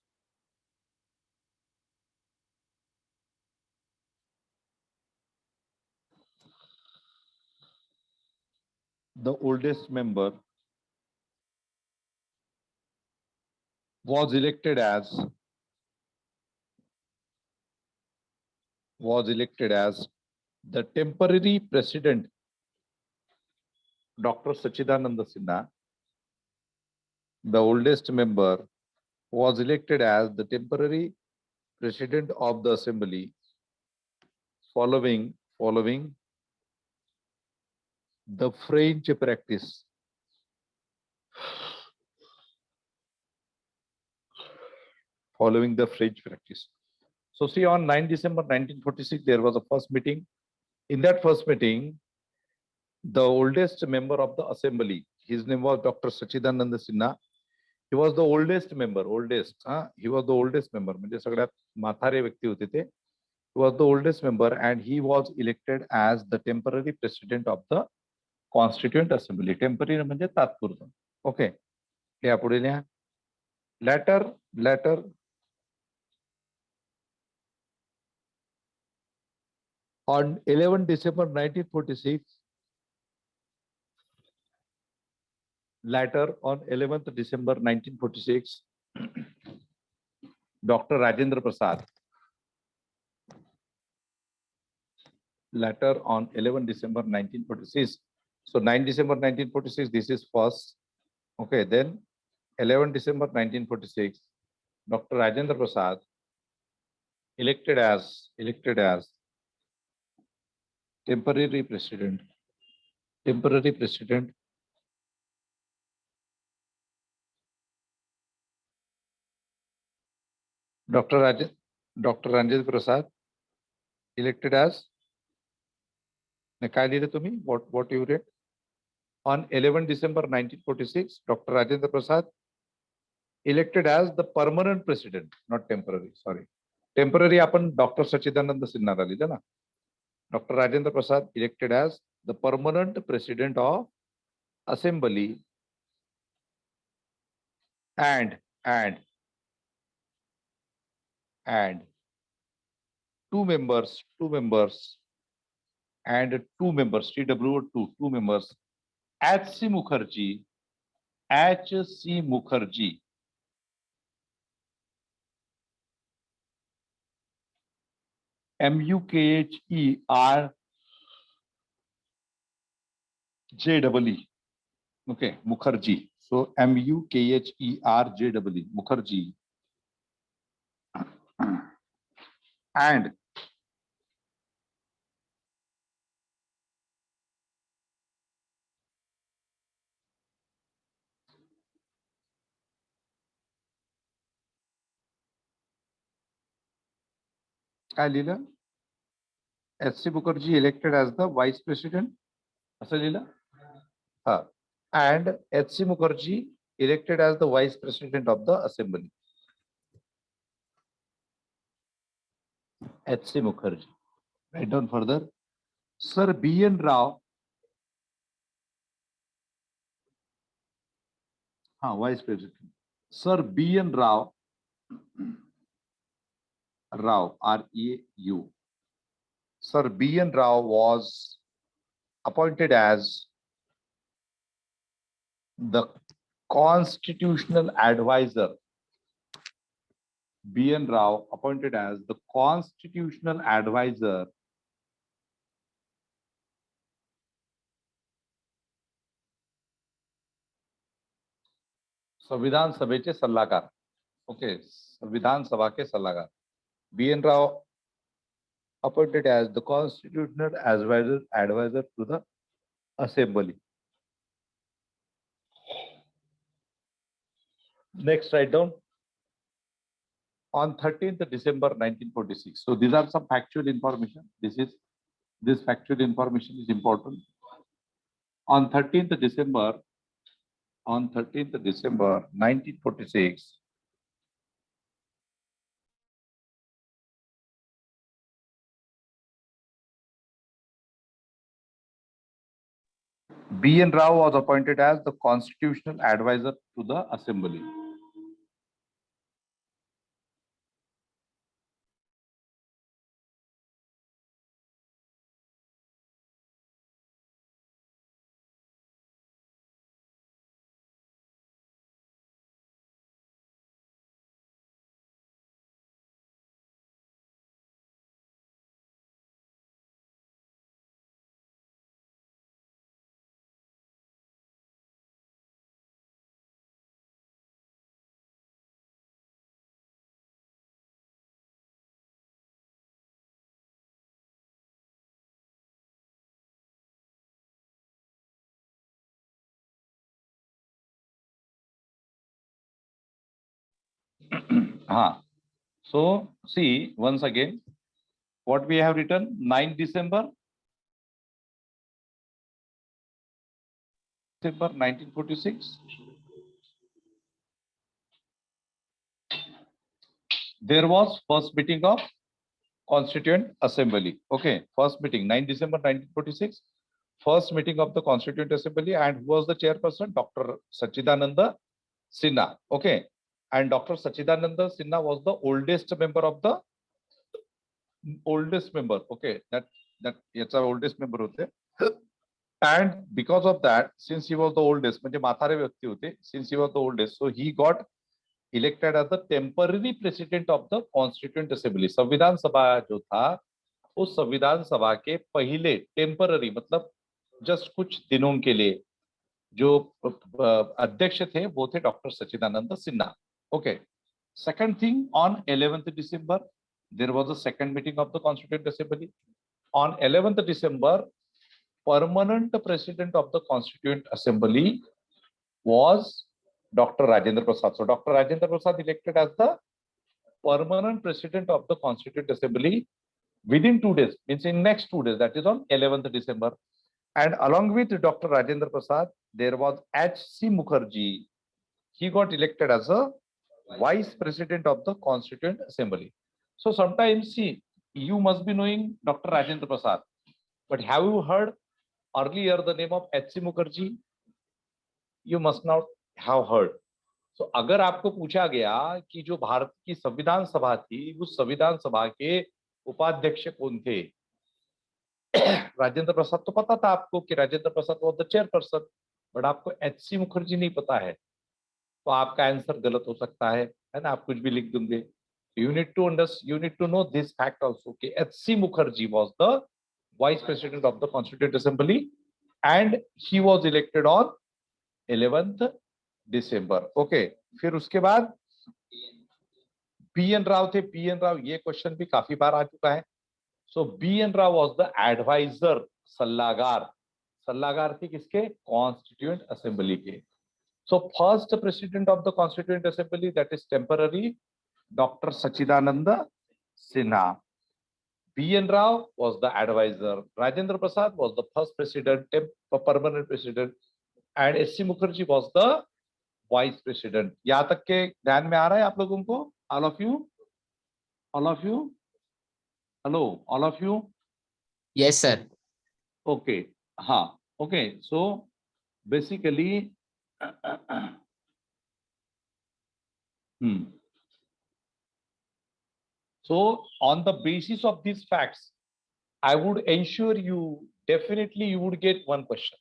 was elected as the temporary president, Dr. Sachidananda Sinha. The oldest member was elected as the temporary president of the assembly following the French practice. Following the French practice. So see, on 9 December 1946, there was a first meeting. In that first meeting, the oldest member of the assembly, his name was Dr. Sachidananda Sinha. He was the oldest member, he was the oldest member. म्हणजे सगळ्यात म्हातारे व्यक्ती होते ते. He was the oldest member and he was elected as the temporary president of the Constituent Assembly. Temporary म्हणजे तात्पुरतं. Okay. या पुढे लिहा. Later on 11 December 1946, later on 11th December 1946, Dr. Rajendra Prasad, later on 11 December 1946. So 9 December 1946, this is first. Okay, then 11 December 1946, Dr. Rajendra Prasad elected as temporary president Dr. Rajendra Prasad elected as what you read? On 11 December 1946, Dr. Rajendra Prasad elected as the permanent president, not temporary, sorry. Temporary upon Dr. Sachidananda Sinha लिहिलं ना. Dr. Rajendra Prasad elected as the permanent president of assembly and two members, TW2, two members, H.C. Mukherjee, Mukherjee, okay, Mukherjee. So Mukherjee, Mukherjee, and काय लिहिलं? H.C. Mukherjee elected as the vice president. असं लिहिलं? हा. And H.C. Mukherjee elected as the vice president of the assembly. H.C. Mukherjee. Write down further. Sir B.N. Rao. Vice president. Sir B.N. Rao. R-E-U. Sir B.N. Rao was appointed as the constitutional advisor. B.N. Rao appointed as the constitutional advisor संविधान सभेचे सल्लागार. Okay, संविधान सभा के सल्लागार. B.N. Rao appointed as the constitutional advisor to the assembly. Next, write down on 13th December 1946. So these are some factual information. This factual information is important. On 13th December 1946, B.N. Rao was appointed as the constitutional advisor to the assembly. So see once again what we have written 9 December 1946. There was first meeting of Constituent Assembly. Okay, first meeting 9 December 1946. First meeting of the Constituent Assembly, and who was the chairperson? Dr. Sachidananda Sinha. Okay, and Dr. Sachidananda Sinha was the oldest member of the Okay, that it's our oldest member होते. And because of that, since he was the oldest, म्हणजे म्हातारे व्यक्ती होते, since he was the oldest, so he got elected as the temporary president of the Constituent Assembly. संविधान सभा जो था, उस संविधान सभा के पहले टेम्पररी मतलब जस्ट कुछ दिनों के लिए जो अध्यक्ष थे वो थे doctor Sachchidanand Sinha. Okay. Second thing, on 11th December, there was a second meeting of the Constituent Assembly. On 11th December, permanent president of the Constituent Assembly was Dr. Rajendra Prasad. So Dr. Rajendra Prasad elected as the permanent president of the Constituent Assembly within 2 days, means in next 2 days, that is on 11th December. And along with Dr. Rajendra Prasad, there was H.C. Mukherjee. He got elected as a vice president of the Constituent Assembly. So sometimes, see, you must be knowing Dr. Rajendra Prasad, but have you heard earlier the name of H.C. Mukherjee? You must not have heard. So अगर आपको पूछा गया कि जो भारत की संविधान सभा थी, उस संविधान सभा के उपाध्यक्ष कौन थे? राजेंद्र प्रसाद तो पता था आपको कि Rajendra Prasad was the chairperson, but आपको H.C. मुखर्जी नहीं पता है, तो आपका आंसर गलत हो सकता है ना? आप कुछ भी लिख देंगे. You need to know this fact also कि H.C. Mukherjee was the vice president of the Constituent Assembly and he was elected on 11th December. Okay. फिर उसके बाद B.N. राव थे. B.N. राव, ये क्वेश्चन भी काफी बार आ चुका है. So B.N. Rao was the advisor, सल्लागार थे किसके? Constituent Assembly के. So first president of the Constituent Assembly, that is temporary, Dr. Sachidananda Sinha. B.N. Rao was the advisor. Rajendra Prasad was the first president, permanent president, and H.C. Mukherjee was the vice president. यहाँ तक के ध्यान में आ रहा है आप लोगों को? All of you? Hello, all of you? Yes, sir. Okay. हाँ. Okay. So basically, So on the basis of these facts, I would ensure you definitely you would get one question.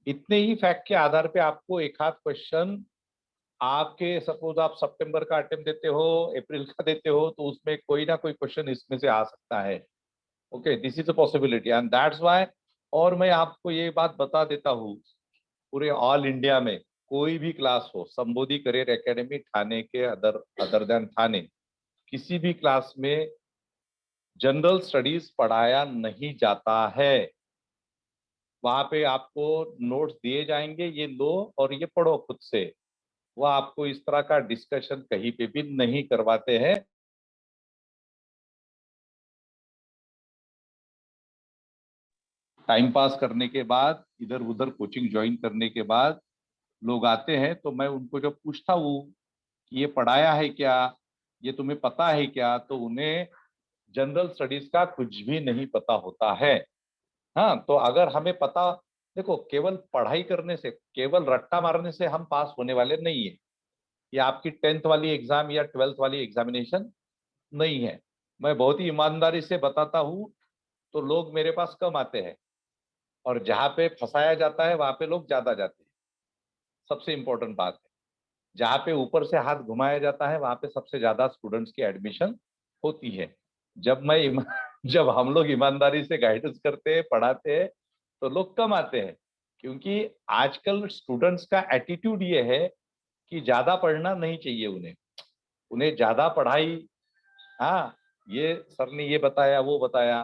इतने ही फैक्ट के आधार पे आपको एक आध question आपके, suppose आप सितंबर का अटेम्प्ट देते हो, अप्रैल का देते हो, तो उसमें कोई ना कोई क्वेश्चन इसमें से आ सकता है. Okay, this is a possibility and that's why. और मैं आपको ये बात बता देता हूँ, पूरे ऑल इंडिया में कोई भी क्लास हो, संबोधि करियर एकेडमी ठाणे के अदर देन ठाणे, किसी भी क्लास में जनरल स्टडीज पढ़ाया नहीं जाता है. वहां पे आपको नोट्स दिए जाएंगे, ये लो और ये पढ़ो खुद से. वह आपको इस तरह का डिस्कशन कहीं पे भी नहीं करवाते हैं. टाइम पास करने के बाद, इधर उधर कोचिंग ज्वाइन करने के बाद लोग आते हैं, तो मैं उनको जब पूछता हूँ ये पढ़ाया है क्या, ये तुम्हें पता है क्या, तो उन्हें जनरल स्टडीज का कुछ भी नहीं पता होता है. हाँ, तो अगर हमें पता देखो, केवल पढ़ाई करने से, केवल रट्टा मारने से हम पास होने वाले नहीं है। ये आपकी 10th वाली एग्जाम या 12th वाली एग्जामिनेशन नहीं है। मैं बहुत ही ईमानदारी से बताता हूँ, तो लोग मेरे पास कम आते हैं, और जहाँ पे फंसाया जाता है वहां पे लोग ज्यादा जाते हैं। सबसे इंपॉर्टेंट बात है, जहाँ पे ऊपर से हाथ घुमाया जाता है वहां पे सबसे ज्यादा स्टूडेंट्स की एडमिशन होती है। जब मैं जब हम लोग ईमानदारी से गाइडेंस करते हैं, पढ़ाते हैं, तो लोग कम आते हैं। क्योंकि आजकल स्टूडेंट्स का एटीट्यूड ये है कि ज्यादा पढ़ना नहीं चाहिए उन्हें। उन्हें ज्यादा पढ़ाई, हाँ, ये सर ने ये बताया, वो बताया,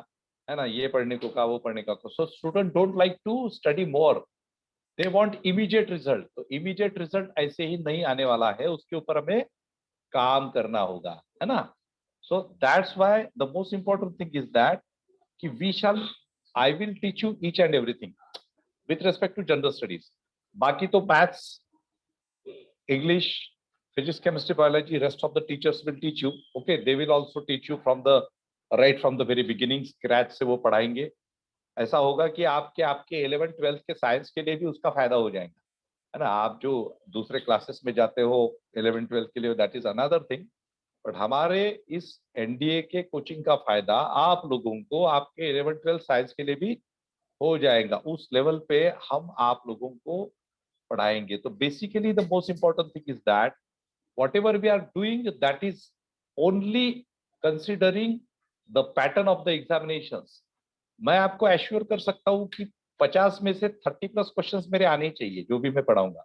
है ना, ये पढ़ने को कहा, वो पढ़ने का। So student don't like to study more, they want immediate result. तो इमीडिएट रिजल्ट ऐसे ही नहीं आने वाला है, उसके ऊपर हमें काम करना होगा, है ना। So that's why the most important thing is that कि we shall, I will teach you each and everything with respect to general studies. बाकी तो maths, English, physics, chemistry, biology, rest of the teachers will teach you. Okay, they will also teach you from the right from the very beginning, scratch से वो पढ़ाएंगे। ऐसा होगा कि आपके आपके 11th 12th के साइंस के लिए भी उसका फायदा हो जाएगा, है ना। आप जो दूसरे क्लासेस में जाते हो 11th 12th के लिए, that is another thing. But हमारे इस एनडीए के कोचिंग का फायदा आप लोगों को आपके 11th 12th साइंस के लिए भी हो जाएगा। उस लेवल पे हम आप लोगों को पढ़ाएंगे। तो basically the most important thing is that whatever we are doing, that is only considering the pattern of the examinations. मैं आपको एश्योर कर सकता हूँ कि 50 में से 30+ क्वेश्चंस मेरे आने ही चाहिए, जो भी मैं पढ़ाऊंगा।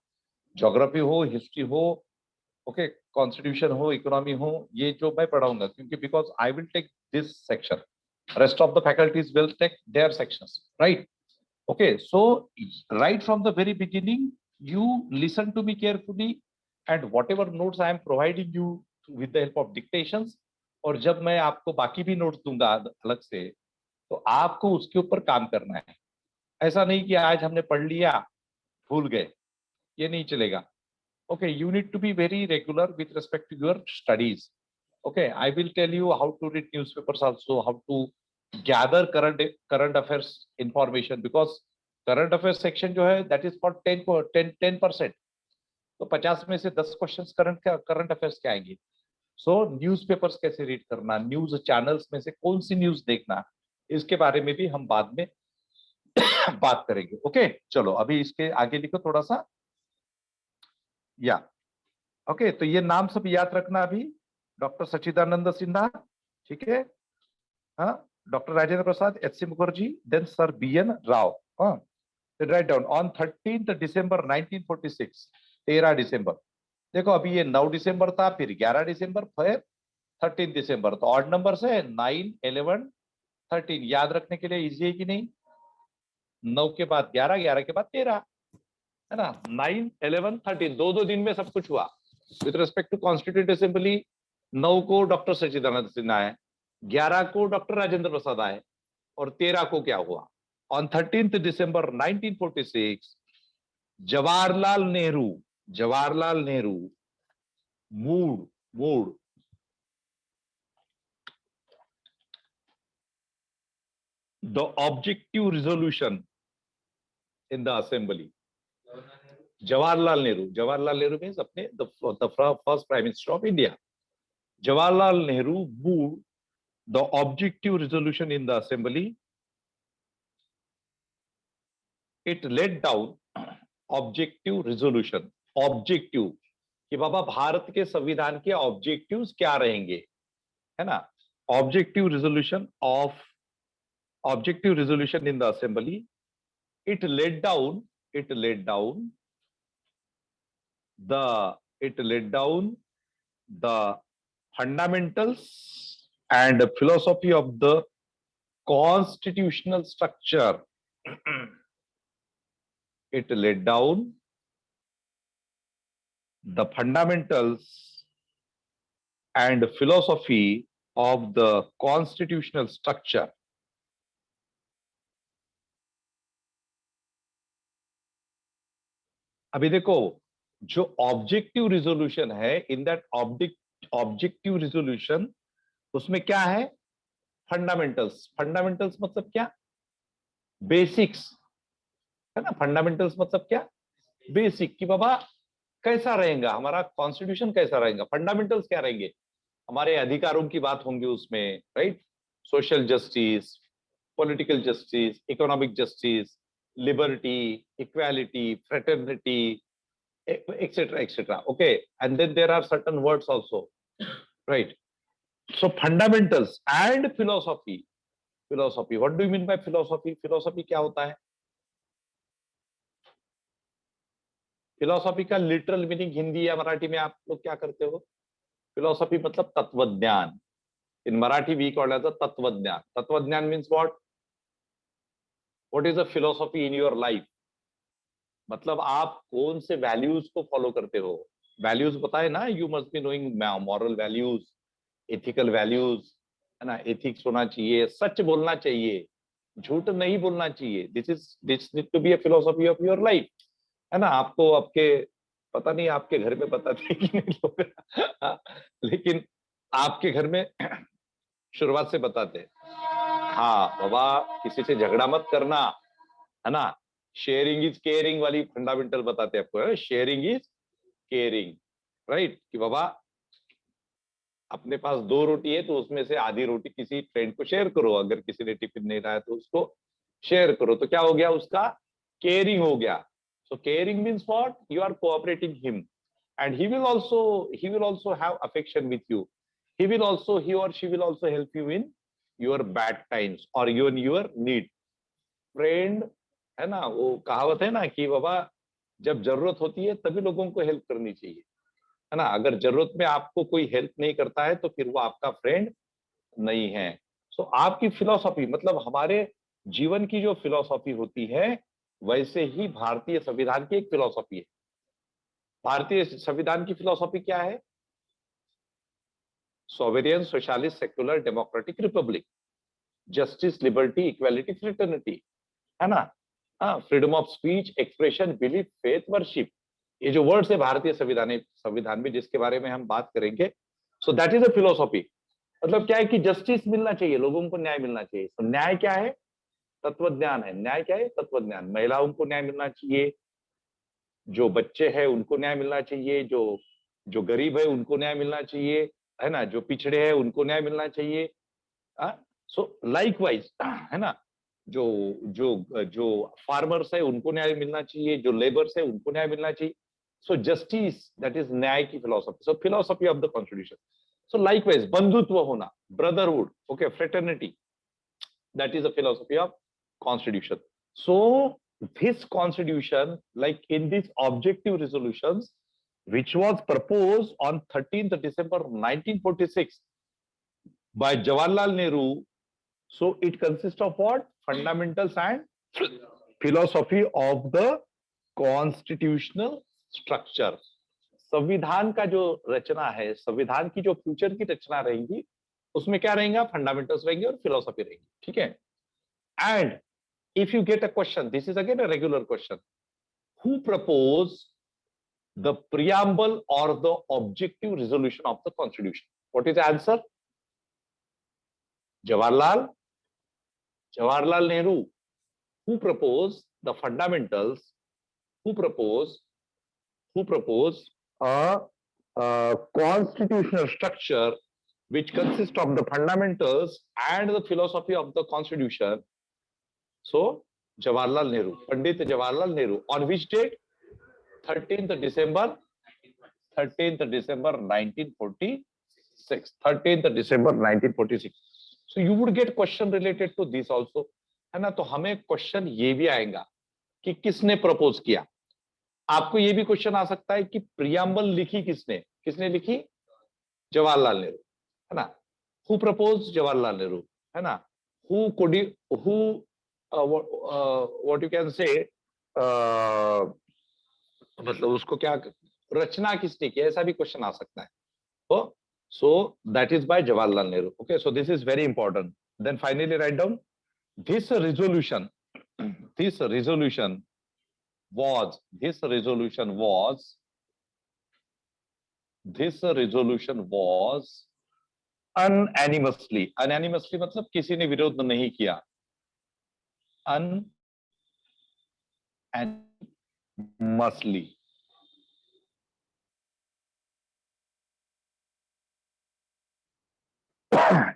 ज्योग्राफी हो, हिस्ट्री हो, ओके, कॉन्स्टिट्यूशन हो, इकोनॉमी हो, ये जो मैं पढ़ाऊंगा, क्योंकि because I will take this section, rest of the faculties will take their sections, right. Okay, so right from the very beginning, you listen to me carefully, and whatever notes I am providing you with the help of dictations, और जब मैं आपको बाकी भी notes दूंगा अलग से, तो आपको उसके ऊपर काम करना है। ऐसा नहीं कि आज हमने पढ़ लिया, भूल गए, ये नहीं चलेगा। Okay, you need to be very regular with respect to your studies. Okay, I will tell you how to read newspapers also, how to gather current affairs information, because current affairs section जो है that is for 10%। तो 50 में से 10 questions current affairs के आएंगे। सो newspapers कैसे read करना, news channels में से कौन सी न्यूज देखना, इसके बारे में भी हम बाद में बात करेंगे। ओके, चलो अभी इसके आगे लिखो थोड़ा सा, या ओके। तो ये नाम सब याद रखना अभी। डॉक्टर सच्चिदानंद सिन्हा, ठीक है, हाँ, doctor Rajendra Prasad, HC. Mukherjee, then sir BN. Rao. हाँ, right down on 13 December 1946, 13 December. देखो अभी ये 9 दिसंबर था, फिर 11 दिसंबर, फिर 13 दिसंबर। तो ऑड नंबर से 9, 11, 13 याद रखने के लिए इजी है कि नहीं। 9 के बाद 11, 11 के बाद 13, है ना। 9, 11, 13, दो दिन में सब कुछ हुआ। With respect to constituent assembly, 9 को डॉक्टर सच्चिदानंद सिन्हा आए, 11 को डॉक्टर राजेंद्र प्रसाद आए, और 13 को क्या हुआ, on 13 December 1946, Jawaharlal Nehru, Jawaharlal Nehru moved moved the objective resolution in the assembly. Jawaharlal Nehru means अपने the first prime minister of India. Jawaharlal Nehru moved the objective resolution in the assembly. It laid down objective resolution, objective, कि बाबा भारत के संविधान के objectives क्या रहेंगे, है ना। Objective resolution in the assembly. It laid down the fundamentals and philosophy of the constitutional structure. It laid down the fundamentals and philosophy of the constitutional structure. अभी देखो, जो ऑब्जेक्टिव रिजोल्यूशन है, इन दैट ऑब्जेक्टिव रिजोल्यूशन, उसमें क्या है, fundamentals. Fundamentals मतलब क्या, basics, है ना। फंडामेंटल्स मतलब क्या, बेसिक, कि बाबा कैसा रहेगा हमारा कॉन्स्टिट्यूशन, कैसा रहेगा, फंडामेंटल्स क्या रहेंगे, हमारे अधिकारों की बात होंगी उसमें, right, social justice, political justice, economic justice, liberty, equality, fraternity, etc. Okay, and then there are certain words also, right? So fundamentals and philosophy. Philosophy, what do you mean by philosophy? Philosophy क्या होता है? Philosophy का literal meaning Hindi या मराठी में आप लोग क्या करते हो? फिलोसॉफी मतलब तत्वज्ञान. In Marathi we call as a तत्वज्ञान. तत्वज्ञान means what is a philosophy in your life. मतलब आप कौन से वैल्यूज को फॉलो करते हो. वैल्यूज बताए ना, you must be knowing moral values, ethical values, है ना. एथिक्स होना चाहिए, सच बोलना चाहिए, झूठ नहीं बोलना चाहिए. This need to be a philosophy of your life, है ना. आपको आपके, पता नहीं आपके घर में बताते हैं कि नहीं लोग, लेकिन आपके घर में शुरुआत से बताते हैं, हाँ बाबा किसी से झगड़ा मत करना, है ना. शेयरिंग इज केयरिंग वाली फंडामेंटल बताते हैं आपको, शेयरिंग इज केयरिंग, राइट. कि बाबा अपने पास 2 रोटी है तो उसमें से आधी रोटी किसी फ्रेंड को शेयर करो, अगर किसी ने टिफिन नहीं लाया तो उसको शेयर करो. तो क्या हो गया उसका, केयरिंग हो गया. So caring means what, you are cooperating him, and he will also have affection with you. He or she will also help you in your bad times or in your need. Friend, है ना, वो कहावत है ना कि बाबा जब जरूरत होती है तभी लोगों को हेल्प करनी चाहिए, है ना. अगर जरूरत में आपको कोई हेल्प नहीं करता है तो फिर वो आपका फ्रेंड नहीं है. सो आपकी फिलॉसफी मतलब हमारे जीवन की जो फिलॉसफी होती है, वैसे ही भारतीय संविधान की एक फिलॉसफी है. भारतीय संविधान की फिलॉसफी क्या है? Sovereign, socialist, secular, democratic, Republic, justice, liberty, equality, fraternity, है ना. हाँ, freedom of speech, expression, belief, faith, worship, ये जो वर्ड्स है भारतीय संविधान में जिसके बारे में हम बात करेंगे. सो दैट इज अ फिलोसॉफी. मतलब क्या है कि जस्टिस मिलना चाहिए, लोगों को न्याय मिलना चाहिए. तो न्याय क्या है? तत्वज्ञान है. न्याय क्या है? तत्वज्ञान. महिलाओं को न्याय मिलना चाहिए, जो बच्चे हैं उनको न्याय मिलना चाहिए, जो जो गरीब है उनको न्याय मिलना चाहिए, है ना, जो पिछड़े हैं उनको न्याय मिलना चाहिए. सो लाइकवाइज, है ना, जो जो जो फार्मर्स है उनको न्याय मिलना चाहिए, जो लेबर्स है उनको न्याय मिलना चाहिए. सो जस्टिस, दैट इज न्याय की philosophy. So philosophy of the constitution. So likewise बंधुत्व होना, brotherhood, okay, fraternity, that is the philosophy of constitution. So this constitution, like in these objective resolutions which was proposed on 13th December 1946 by Jawaharlal Nehru, so it consists of what? Fundamentals and philosophy of the constitutional structure. संविधान का जो रचना है, संविधान की जो future की रचना रहेगी, उसमें क्या रहेगा? फंडामेंटल्स रहेंगे और फिलोसफी रहेगी. ठीक है. And if you get a question, this is again a regular question. Who proposed the preamble or the objective resolution of the Constitution? What is the answer? Jawaharlal Nehru. Who proposed the fundamentals? Who proposed a constitutional structure which consists of the fundamentals and the philosophy of the Constitution? So Jawaharlal Nehru, Pandit Jawaharlal Nehru. On which date? 13th December 1946. 13th December 1946. So you would get question related to this also, है ना. तो हमें question ये भी आएगा कि किसने propose किया. आपको ये भी क्वेश्चन आ सकता है कि प्रियम्बल लिखी किसने लिखी? जवाहरलाल नेहरू, है ना. Who propose? जवाहरलाल नेहरू, है ना. Who what you can say, मतलब उसको क्या रचना किसने किया, ऐसा भी क्वेश्चन आ सकता है. तो so that is by Jawaharlal Nehru. Okay, so this is very important. Then finally write down this resolution. This resolution was unanimously. Unanimously मतलब किसी ने विरोध नहीं किया. and mustly.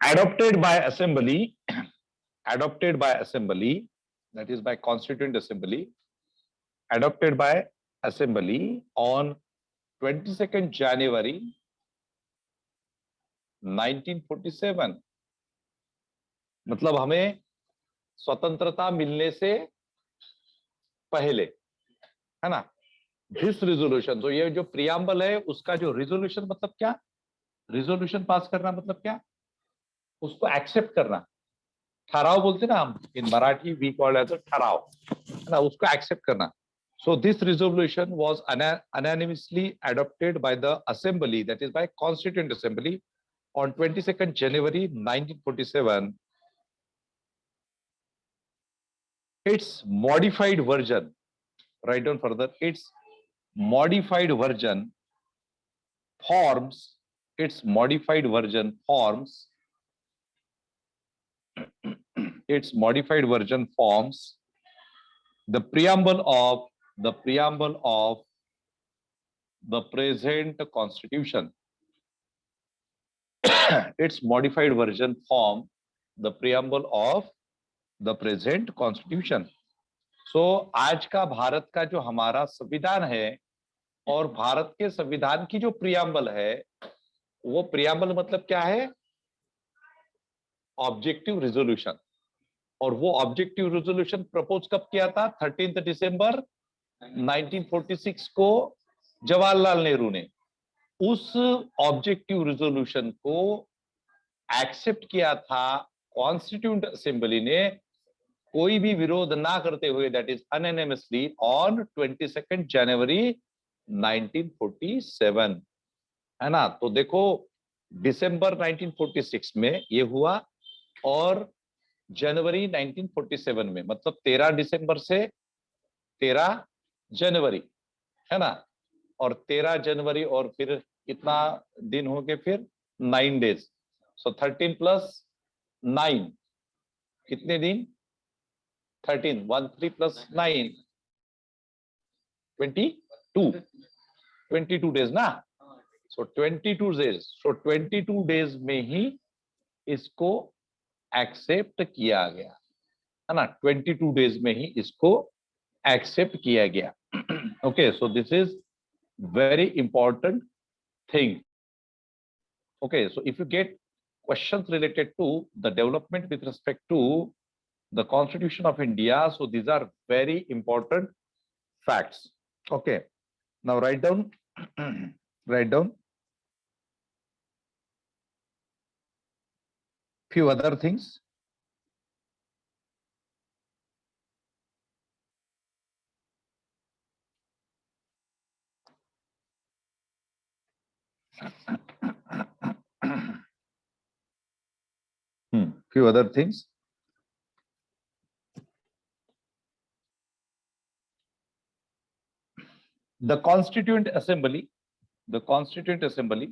Adopted by assembly, adopted by assembly, that is by constituent assembly, adopted by assembly on 22nd January 1947. मतलब हमें स्वतंत्रता मिलने से पहले, है ना? दिस रिजोल्यूशन, तो ये जो प्रियम्बल है उसका जो रिजोल्यूशन मतलब क्या, रिजोल्यूशन पास करना मतलब क्या, उसको एक्सेप्ट करना, ठहराव बोलते ना हम in Marathi, we called as a ठहराव, है ना, उसको एक्सेप्ट करना. So this resolution was unanimously adopted by the assembly, that is by constituent assembly, on 22nd January 1947. Its modified version, write down further, its modified version forms, its modified version forms, its modified version forms the preamble of the present constitution. Its modified version form the preamble of the present constitution. So आज का भारत का जो हमारा संविधान है और भारत के संविधान की जो प्रियम्बल है, वो प्रियम्बल मतलब क्या है, ऑब्जेक्टिव रिजोल्यूशन. और वो ऑब्जेक्टिव रिजोल्यूशन प्रपोज कब किया था, 13 दिसंबर 1946 को जवाहरलाल नेहरू ने. उस ऑब्जेक्टिव रिजोल्यूशन को एक्सेप्ट किया था कॉन्स्टिट्यूएंट असेंबली ने, कोई भी विरोध ना करते हुए, दैट इज अनएनिमसली, ऑन 22 जनवरी 1947, है ना. तो देखो दिसंबर 1946 में ये हुआ और जनवरी 1947 में, मतलब 13 दिसंबर से 13 जनवरी, है ना. और 13 जनवरी और फिर कितना दिन हो गए, फिर 9 डेज. सो 13 प्लस 9 कितने दिन, 13, 13 प्लस 9 22 डेज ना. सो 22 डेज, सो 22 डेज में ही इसको एक्सेप्ट किया गया, है ना. 22 डेज में ही इसको एक्सेप्ट किया गया. Okay, so this is very important thing. Okay, so if you get questions related to the development with respect to the Constitution of India, so these are very important facts. Okay, now write down write down few other things. Few other things. The Constituent Assembly, the Constituent Assembly,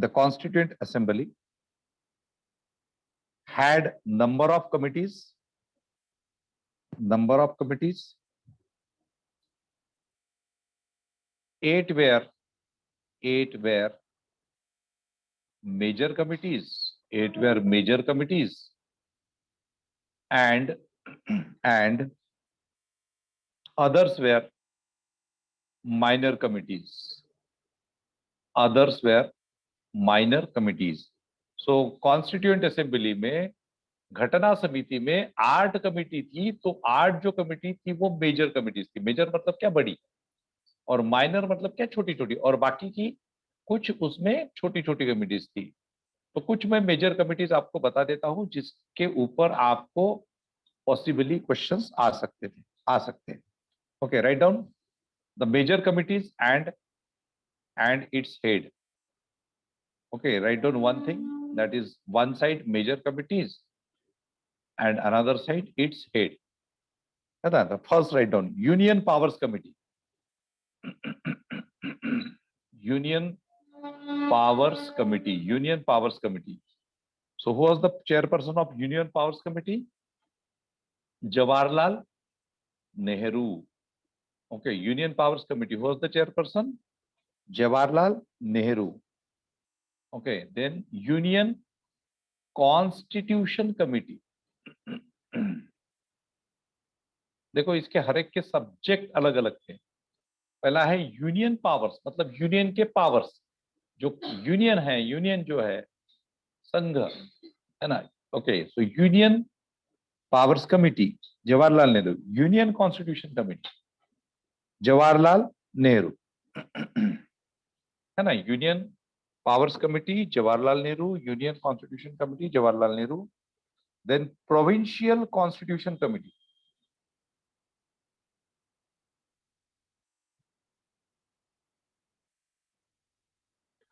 the Constituent Assembly had number of committees, 8 were major committees, 8 were major committees, and others were minor committees. Others were minor committees. So Constituent Assembly में, घटना समिति में 8 committee थी, तो 8 जो committee थी वो major committees थी. मेजर मतलब क्या, बड़ी, और माइनर मतलब क्या, छोटी छोटी, और बाकी की कुछ उसमें छोटी छोटी कमिटीज थी. तो कुछ मैं मेजर कमिटीज आपको बता देता हूं जिसके ऊपर आपको पॉसिबली क्वेश्चंस आ सकते हैं. Okay, write down the major committees and its head. Okay, write down one thing, that is one side major committees and another side its head. The first, write down Union Powers Committee. Union Powers Committee. Union Powers Committee. So who was the chairperson of Union Powers Committee? Jawaharlal Nehru. Okay, Union Powers Committee. Who was the chairperson? Jawaharlal Nehru. Okay, then Union Constitution Committee. देखो इसके हर एक के subject अलग अलग थे. पहला है union powers, मतलब यूनियन के पावर्स. जो यूनियन है, यूनियन जो है संघ है ना. Okay, so union powers committee Jawaharlal Nehru. Union constitution committee Jawaharlal Nehru है ना. Union powers committee Jawaharlal Nehru, union constitution committee Jawaharlal Nehru. Then provincial constitution committee,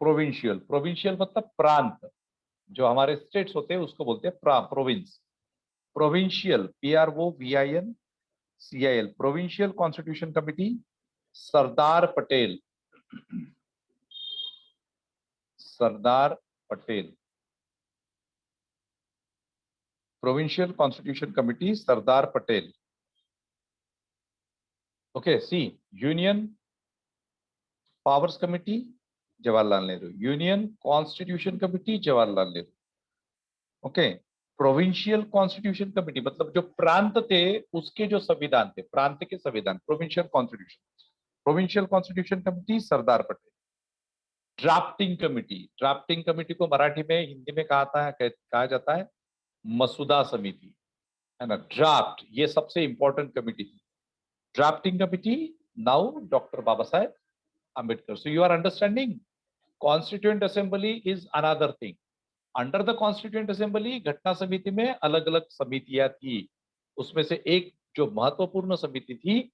provincial. Provincial मतलब प्रांत. जो हमारे स्टेट्स होते हैं उसको बोलते हैं province. Provincial, PROVINCIL, provincial constitution committee Sardar Patel. Sardar Patel. Provincial constitution committee Sardar Patel. Okay, C. Union powers committee Jawaharlal Nehru, union constitution committee Jawaharlal Nehru. Okay, provincial constitution committee मतलब जो प्रांत थे उसके जो संविधान थे, प्रांत के संविधान, provincial constitution. Provincial constitution committee Sardar Patel. Drafting committee, drafting committee को मराठी में, हिंदी में कहा जाता है मसुदा समिति, है ना. ड्राफ्ट, ये सबसे इंपॉर्टेंट कमिटी थी. Drafting committee now doctor Baba Saheb Ambedkar. So you are understanding, constituent assembly is another thing. Under the constituent assembly घटना समिति में अलग अलग समितियां थी. उसमें से एक जो महत्वपूर्ण समिति थी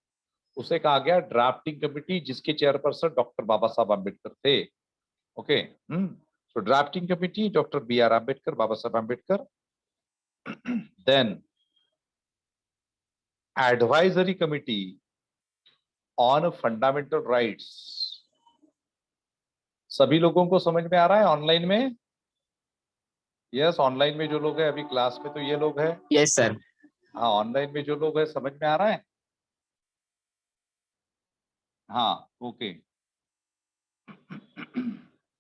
उसे कहा गया ड्राफ्टिंग कमिटी, जिसके चेयरपर्सन डॉक्टर बाबा साहब आंबेडकर थे. Okay, so drafting committee doctor BR Ambedkar, Baba Saheb Ambedkar. Then advisory committee on fundamental rights. सभी लोगों को समझ में आ रहा है ऑनलाइन में? यस, ऑनलाइन में जो लोग हैं, अभी क्लास में तो ये लोग हैं. Yes sir. हाँ, ऑनलाइन में जो लोग हैं समझ में आ रहा है? हाँ, ओके.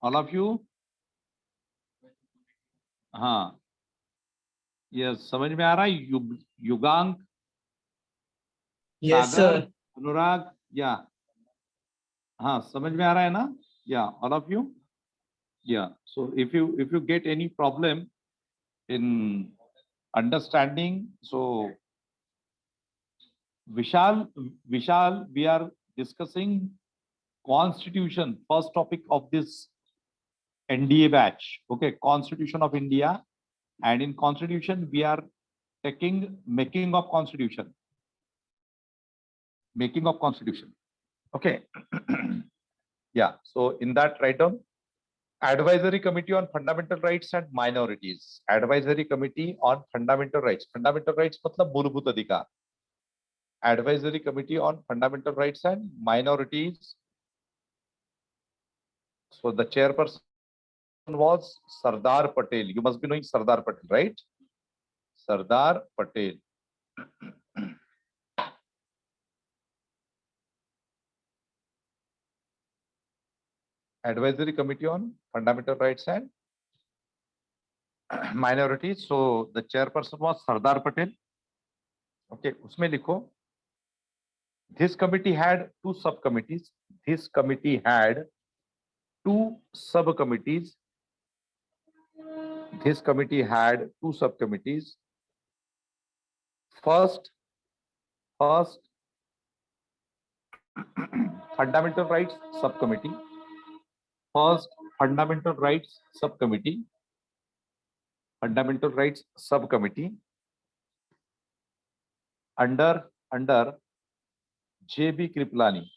All of you? हाँ, यस, समझ में आ रहा है. युगांक, यस सागर, सर. अनुराग, या हाँ, समझ में आ रहा है ना? या ऑल ऑफ यू? या so if you get any problem in understanding, so Vishal, we are discussing constitution, first topic of this NDA batch. Okay, Constitution of India, and in constitution we are taking making of constitution. Okay. Yeah, so in that, write down Advisory Committee on Fundamental Rights and Minorities. Advisory Committee on Fundamental Rights. Fundamental Rights मतलब मूलभूत अधिकार. Advisory Committee on Fundamental Rights and Minorities. So the chairperson was Sardar Patel. You must be knowing Sardar Patel, right? Sardar Patel. Advisory Committee on Fundamental Rights and Minorities. So the chairperson was Sardar Patel. Okay, उसमें लिखो. This committee had two subcommittees. This committee had two subcommittees. This committee had two subcommittees. First, Fundamental Rights Subcommittee. First, Fundamental Rights Subcommittee. Fundamental Rights Subcommittee under JB Kriplani.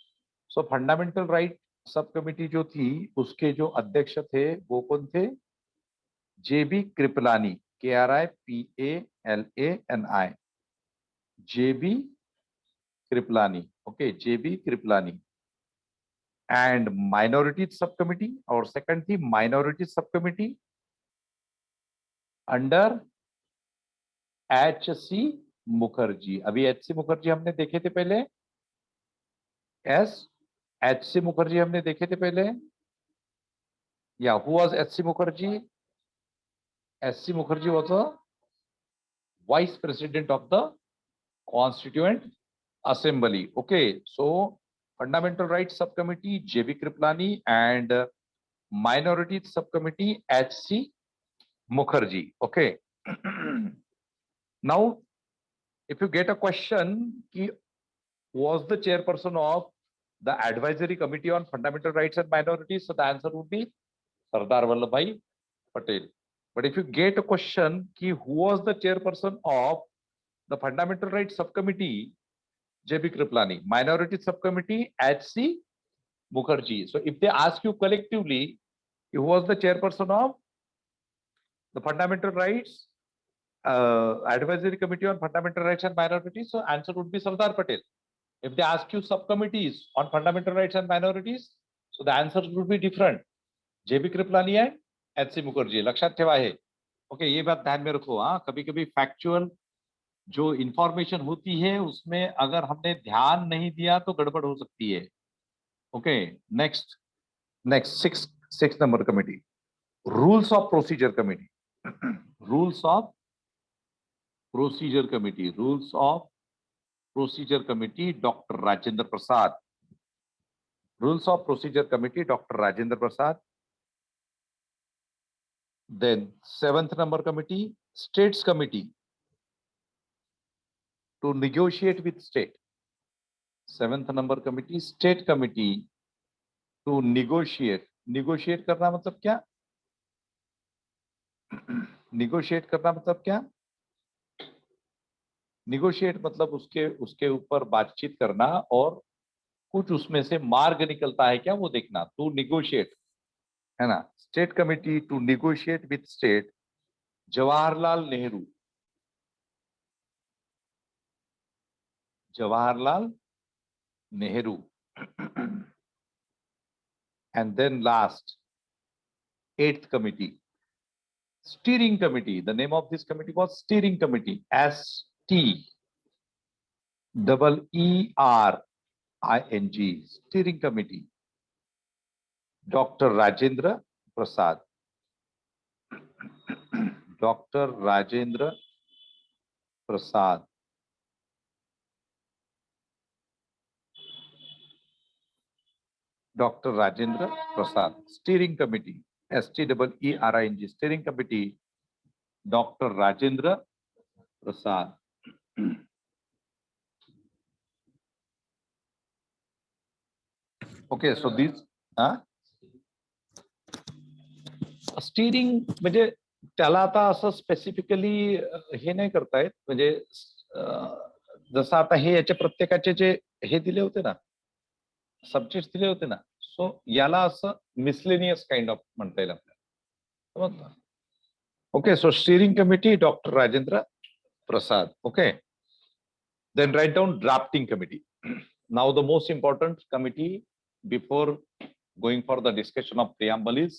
So Fundamental Right Subcommittee जो थी उसके जो अध्यक्ष थे वो कौन थे? JB Kriplani. KRIPALANI. JB Kriplani. Okay, JB Kriplani. And Minorities Subcommittee, or second thing, Minorities Subcommittee under HC Mukherjee. अभी एच सी मुखर्जी हमने देखे थे पहले. एस एच सी मुखर्जी हमने देखे थे पहले. या who was H C Mukherjee? H C Mukherjee was a vice president of the Constituent Assembly. Okay, so Fundamental Rights Subcommittee JB Kriplani and Minorities Subcommittee HC Mukherjee. Okay. Now, if you get a question, who was the chairperson of the Advisory Committee on Fundamental Rights and Minorities? So the answer would be Sardar Vallabhbhai Patel. But if you get a question, who was the chairperson of the Fundamental Rights Subcommittee, JB Kriplani, Minority Subcommittee, HC Mukherjee. So if they ask you collectively, who was the chairperson of the Fundamental Rights Advisory Committee on Fundamental Rights and Minorities, so answer would be Sardar Patel. If they ask you subcommittees on fundamental rights and minorities, so the answers would be different. JB Kriplani and HC Mukherjee. लक्षात ठेवा है. Okay, ये बात ध्यान में रखो. हाँ, कभी कभी फैक्चुअल जो इंफॉर्मेशन होती है उसमें अगर हमने ध्यान नहीं दिया तो गड़बड़ हो सकती है. Okay, next six number committee, rules of procedure committee. Rules of procedure committee, rules of procedure committee, doctor Rajendra Prasad. Rules of procedure committee, doctor Rajendra Prasad. Then 7th number committee, states committee to negotiate with state. 7th number committee, state committee to negotiate. Negotiate करना मतलब क्या? Negotiate करना मतलब क्या? Negotiate मतलब उसके ऊपर बातचीत करना और कुछ उसमें से मार्ग निकलता है क्या वो देखना. To negotiate है ना. State committee to negotiate with state, Jawaharlal Nehru. Jawaharlal Nehru. And then last, 8th committee, steering committee. The name of this committee was steering committee, STEERING, steering committee, Dr. Rajendra Prasad. Dr. Rajendra Prasad. Dr. Rajendra Prasad, steering committee, STEERING, steering committee, Dr. Rajendra Prasad. Okay, so these steering म्हणजे त्याला आता असं specifically हे नाही करतायत. म्हणजे जसं आता हे याचे प्रत्येकाचे जे हे दिले होते ना, सब्जेक्ट दिले होते ना, सो याला असं मिसलेनियस काइंड ऑफ म्हणता येईल आपल्याला. समजलं? Okay, so steering committee doctor Rajendra Prasad. Okay, then write down drafting committee. Now the most important committee before going for the discussion of preamble is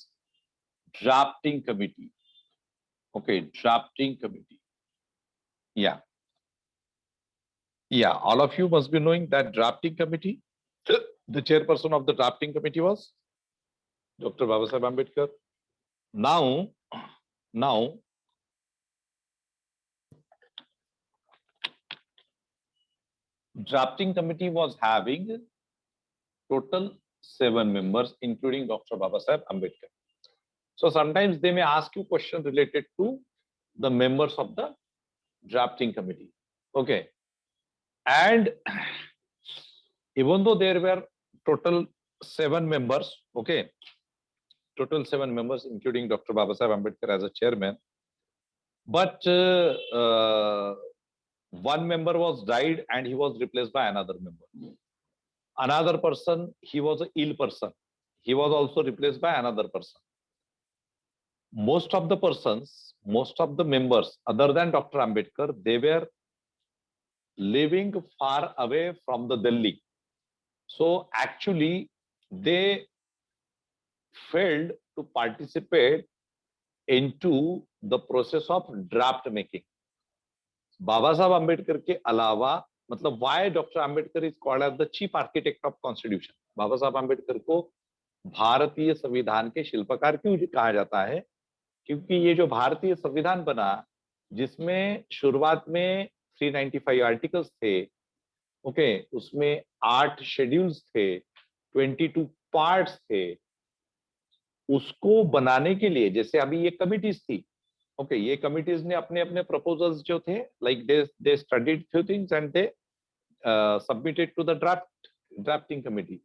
drafting committee. Okay, drafting committee. Yeah, all of you must be knowing that drafting committee, the chairperson of the drafting committee was Dr. Babasaheb Ambedkar. Now drafting committee was having total 7 members, including Dr. Babasaheb Ambedkar. So sometimes they may ask you question related to the members of the drafting committee. Okay, and even though there were total 7 members, okay, total 7 members, including Dr. Babasaheb Ambedkar as a chairman, but one member was died and he was replaced by another member. Another person, he was an ill person, he was also replaced by another person. Most of the members other than Dr. Ambedkar, they were living far away from the Delhi. So actually they failed to participate into the process of draft making. Baba Saheb Ambedkar के अलावा, मतलब why doctor Ambedkar is called as the chief architect of constitution, Baba Saheb Ambedkar को भारतीय संविधान के शिल्पकार क्यों कहा जाता है? क्योंकि ये जो भारतीय संविधान बना, जिसमें शुरुआत में 395 आर्टिकल्स थे, ओके, उसमें 8 शेड्यूल्स थे, 22 पार्ट्स थे, उसको बनाने के लिए जैसे अभी ये कमिटीज थी, ओके, ये कमिटीज ने अपने अपने प्रपोजल्स जो थे, like they studied few things and they submitted to the drafting committee.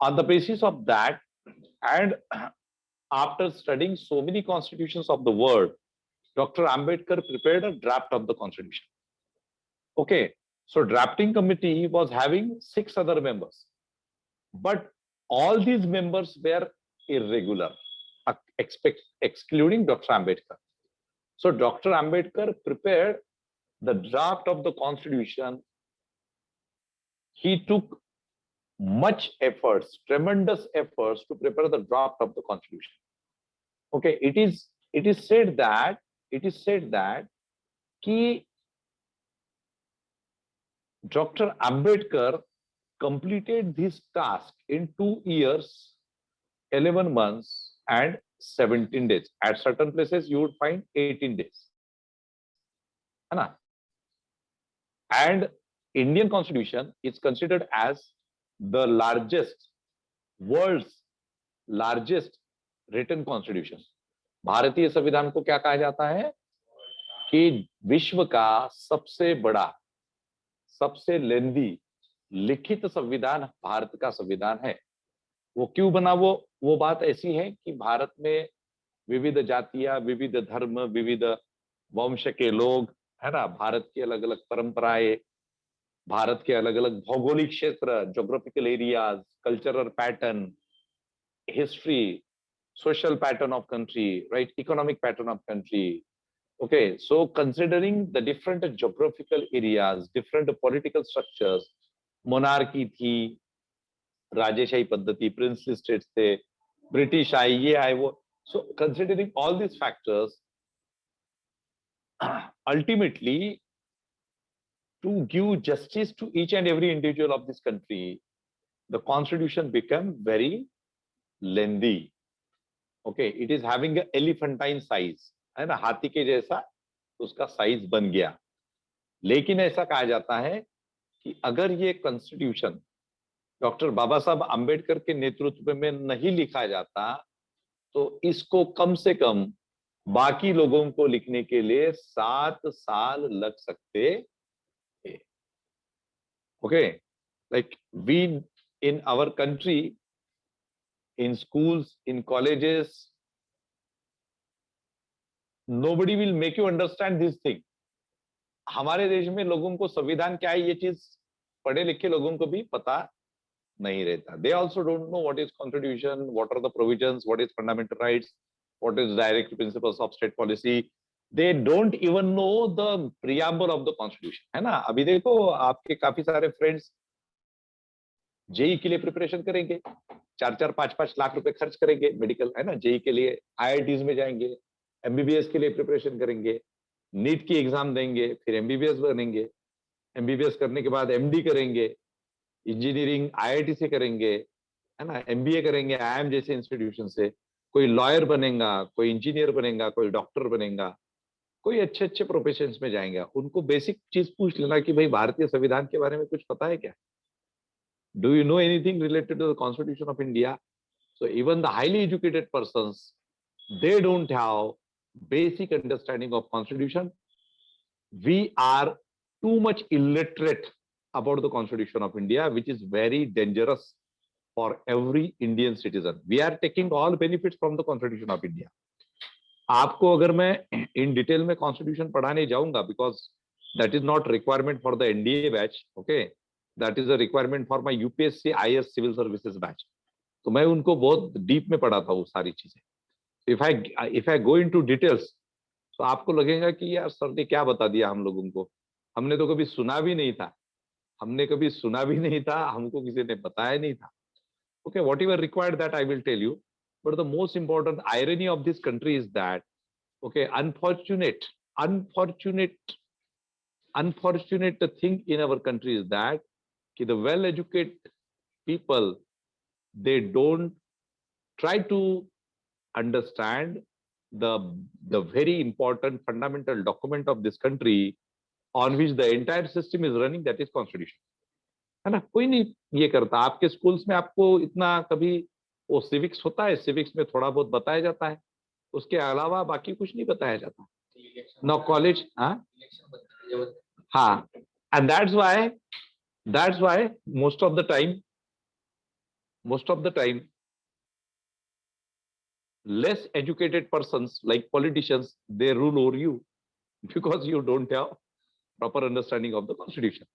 On the basis of that, and after studying so many constitutions of the world, Dr. Ambedkar prepared a draft of the constitution. Okay, so drafting committee was having 6 other members, but all these members were irregular, excluding Dr. Ambedkar. So Dr. Ambedkar prepared the draft of the constitution. He took much efforts, tremendous efforts to prepare the draft of the constitution. Okay, it is said that कि Dr. Ambedkar completed this task in 2 years, 11 months and 17 days. At certain places you would find 18 days, है ना? And Indian constitution is considered as the world's largest written constitution. भारतीय संविधान को क्या कहा जाता है कि विश्व का सबसे बड़ा, सबसे लेंदी लिखित संविधान भारत का संविधान है। वो क्यों बना? वो बात ऐसी है कि भारत में विविध जातियां, विविध धर्म, विविध वंश के लोग, है ना, भारत की अलग अलग परंपराएं, भारत के अलग अलग भौगोलिक क्षेत्र, geographical areas, cultural pattern, history, social pattern of country, right, economic pattern of country. Okay, so considering the different geographical areas, different political structures, monarchy थी, राजेशाही पद्धति, princely states थे, British आए, ये आए वो, so considering all these factors, ultimately to give justice to each and every individual of this country, the constitution became very lengthy. Okay, it is having an elephantine size, है ना, हाथी के जैसा उसका साइज बन गया। लेकिन ऐसा कहा जाता है कि अगर ये कॉन्स्टिट्यूशन डॉक्टर बाबा साहब आम्बेडकर के नेतृत्व में नहीं लिखा जाता, तो इसको कम से कम बाकी लोगों को लिखने के लिए 7 साल लग सकते थे। Okay, like we in our country, in schools, in colleges, nobody will make you understand this thing. हमारे देश में लोगों को संविधान क्या है ये चीज पढ़े लिखे लोगों को भी पता नहीं रहता. They also don't know what is constitution, what are the provisions, what is fundamental rights, what is direct principles of state policy. They don't even know the preamble of the constitution, है ना. अभी देखो आपके काफी सारे friends JEE के लिए preparation करेंगे, 4-4, 5-5 लाख रुपए खर्च करेंगे मेडिकल, है ना, जेई के लिए, आईआईटीज में जाएंगे, एमबीबीएस के लिए प्रिपरेशन करेंगे, नीट की एग्जाम देंगे, फिर एमबीबीएस बनेंगे, एमबीबीएस करने के बाद एमडी करेंगे, इंजीनियरिंग आईआईटी से करेंगे, है ना, एमबीए करेंगे आईआईएम जैसे इंस्टीट्यूशन से, कोई लॉयर बनेगा, कोई इंजीनियर बनेगा, कोई डॉक्टर बनेगा, कोई अच्छे अच्छे प्रोफेशन में जाएंगे. उनको बेसिक चीज पूछ लेना कि भाई भारतीय संविधान के बारे में कुछ पता है क्या? Do you know anything related to the Constitution of India? So even the highly educated persons, they don't have basic understanding of Constitution. We are too much illiterate about the Constitution of India, which is very dangerous for every Indian citizen. We are taking all benefits from the Constitution of India. आपको अगर मैं in detail में Constitution पढ़ाने जाऊंगा, because that is not requirement for the NDA batch, okay? That is a requirement for my UPSC IS civil services batch. तो मैं उनको बहुत डीप में पढ़ाता हूँ सारी चीजें. If I go into details, तो आपको लगेगा कि यार सर ने क्या बता दिया हम लोगों को, हमने तो कभी सुना भी नहीं था, हमको किसी ने बताया नहीं था. Okay, whatever required that I will tell you, but the most important irony of this country is that, okay, unfortunate unfortunate thing in our country is that the well-educated people, they don't try to understand the very important fundamental document of this country on which the entire system is running, that is constitution. है ना? कोई नहीं ये करता. आपके schools में आपको इतना कभी वो सिविक्स होता है, सिविक्स में थोड़ा बहुत बताया जाता है, उसके अलावा बाकी कुछ नहीं बताया जाता. No college. हाँ, and that's why most of the time less educated persons like politicians, they rule over you because you don't have proper understanding of the constitution.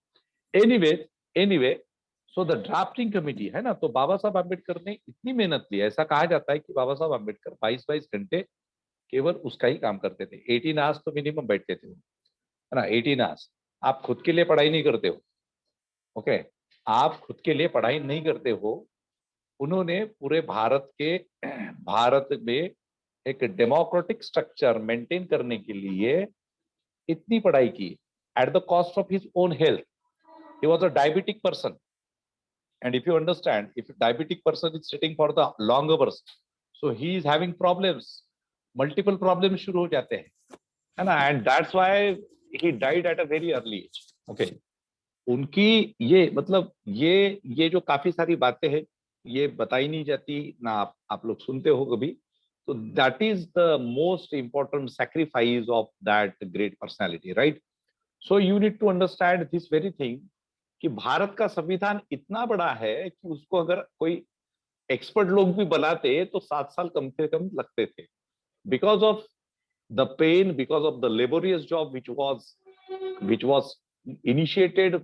Anyway, so the drafting committee है ना, तो बाबा साहब आम्बेडकर ने इतनी मेहनत ली. ऐसा कहा जाता है कि बाबा साहब आम्बेडकर 22 घंटे केवल उसका ही काम करते थे. 18 आवर्स तो मिनिमम बैठते थे, है ना. 18 आवर्स. आप खुद के लिए पढ़ाई नहीं करते हो. ओके, आप खुद के लिए पढ़ाई नहीं करते हो. उन्होंने पूरे भारत में एक डेमोक्रेटिक स्ट्रक्चर मेंटेन करने के लिए इतनी पढ़ाई की at the cost of his own health. He was a diabetic person, and if you understand, if diabetic person is sitting for the long hours, so he is having problems, multiple problems शुरू हो जाते हैं, है ना. And that's why he died at a very early age. Okay, उनकी ये मतलब ये जो काफी सारी बातें हैं, ये बताई नहीं जाती ना, आप लोग सुनते हो कभी. तो that is the most important sacrifice of that great personality, right. So you need to understand this very thing कि भारत का संविधान इतना बड़ा है कि उसको अगर कोई एक्सपर्ट लोग भी बनाते तो 7 साल कम से कम लगते थे, because of the pain, because of the laborious job which was initiated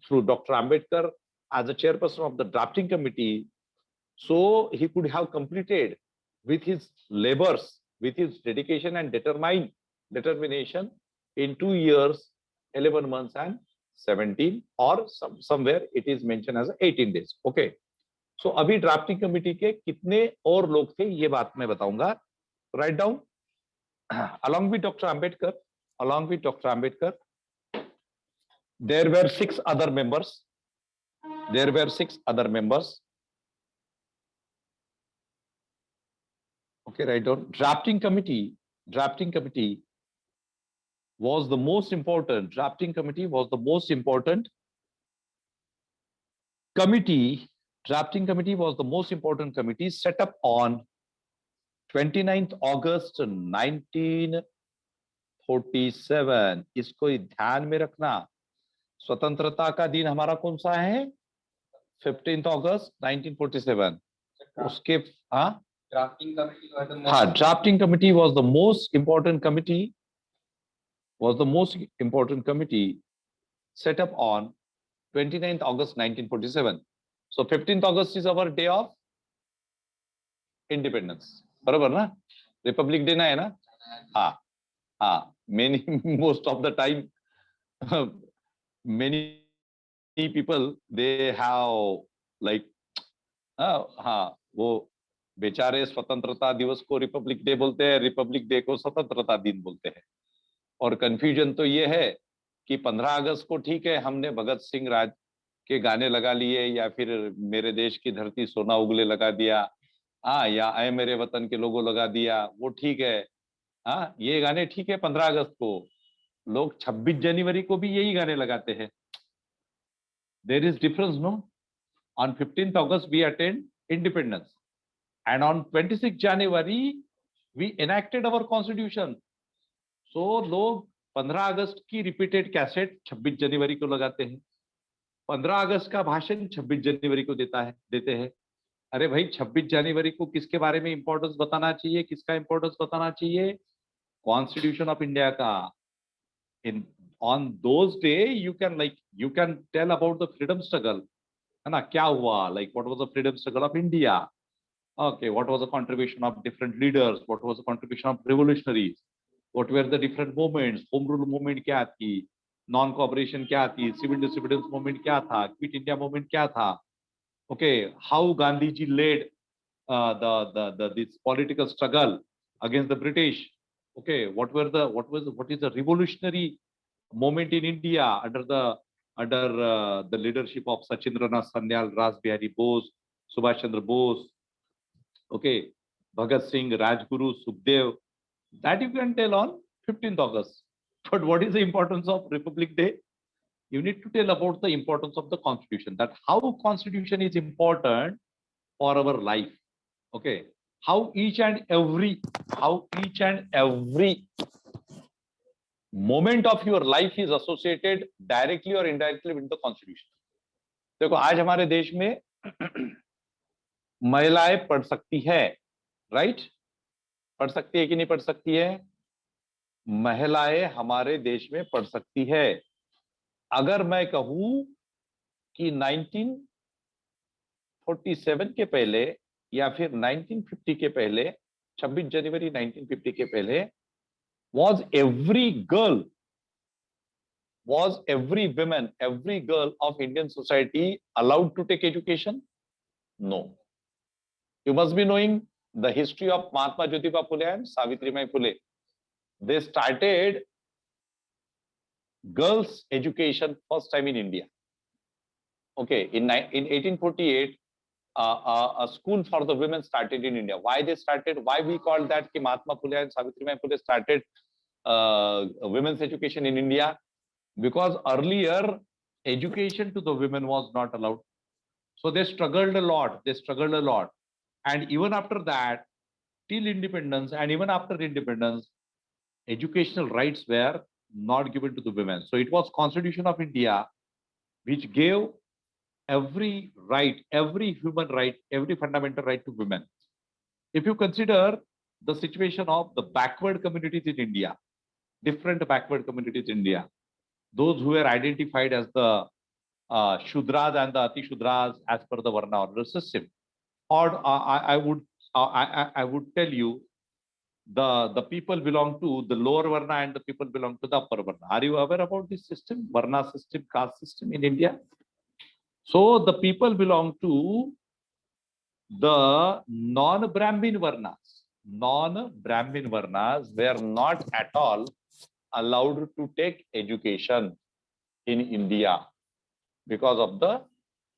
through Dr. Ambedkar as a chairperson of the drafting committee. So he could have completed with his labors, with his dedication and determination in 2 years, 11 months and 17, or somewhere it is mentioned as 18 days. Okay. So अभी drafting committee के कितने और लोग थे ये बात मैं बताऊंगा. Write down. along with Dr. Ambedkar, there were 6 other members. Okay, write down. Drafting committee was the most important. Drafting committee was the most important committee. Drafting committee was the most important committee set up on 29th August 1947. इसको ध्यान में रखना. स्वतंत्रता का दिन हमारा कौन सा है? 15th August 1947. उसके drafting committee was the most important committee set up on 29th August 1947. So 15th August is our day of independence. बराबर ना? रिपब्लिक डे ना है ना? हाँ, most of the time many people they have like वो बेचारे स्वतंत्रता दिवस को रिपब्लिक डे बोलते हैं, रिपब्लिक डे को स्वतंत्रता दिन बोलते हैं. और कंफ्यूजन तो ये है कि 15 अगस्त को ठीक है हमने भगत सिंह राज के गाने लगा लिए, या फिर मेरे देश की धरती सोना उगले लगा दिया, या आए मेरे वतन के लोगो लगा दिया, वो ठीक है. ये गाने ठीक है 15 अगस्त को. लोग 26 जनवरी को भी यही गाने लगाते हैं. There is difference, no? On 15th August we attained independence, and on 26th January we enacted our constitution. So लोग 15 अगस्त की रिपीटेड कैसेट 26 जनवरी को लगाते हैं. 15 अगस्त का भाषण 26 जनवरी को देते हैं. अरे भाई 26 जनवरी को किसके बारे में इंपॉर्टेंस बताना चाहिए? किसका इंपॉर्टेंस बताना चाहिए? कॉन्स्टिट्यूशन ऑफ इंडिया का. on those day you can tell about the freedom struggle, है ना? क्या हुआ? Like what was the freedom struggle of India? Okay, what was the contribution of different leaders? What was the contribution of revolutionaries? What were the different movements? Home rule movement क्या थी? Non cooperation क्या थी? Civil disobedience movement क्या था? Quit India movement क्या था? Okay, how Gandhiji led this political struggle against the British. Okay, what is the revolutionary moment in India under the leadership of Sachindranath Sanyal, Ras Bihari Bose, Subhash Chandra Bose, okay, Bhagat Singh, Rajguru, Sukhdev. That you can tell on 15th August. But what is the importance of Republic Day? You need to tell about the importance of the Constitution. That how Constitution is important for our life. Okay, how each and every moment of your life is associated directly or indirectly with the Constitution. देखो आज हमारे देश में महिलाएं पढ़ सकती है, right? पढ़ सकती है कि नहीं पढ़ सकती है? महिलाएं हमारे देश में पढ़ सकती है। अगर मैं कहूं कि 1947 के पहले या फिर 1950 के पहले, 26 जनवरी 1950 के पहले, was every woman, every girl of Indian society allowed to take education? No. You must be knowing the history of Mahatma Jyotiba Phule and Savitribai Phule. They started girls' education first time in India. Okay, in 1848, a school for the women started in India. Why they started? Why we call that कि Mahatma Phule and Savitribai Phule started women's education in India? Because earlier education to the women was not allowed. So they struggled a lot. And even after that, till independence and even after independence, educational rights were not given to the women. So it was Constitution of India which gave every right, every human right, every fundamental right to women. If you consider the situation of the backward communities in India, different backward communities in India, those who were identified as the Shudras and the Ati Shudras as per the Varna order system, or I would tell you the people belong to the lower Varna and the people belong to the upper Varna. Are you aware about this system, Varna system, caste system in India? So the people belong to the non-Brahmin Varnas. Non-Brahmin Varnas were not at all allowed to take education in India because of the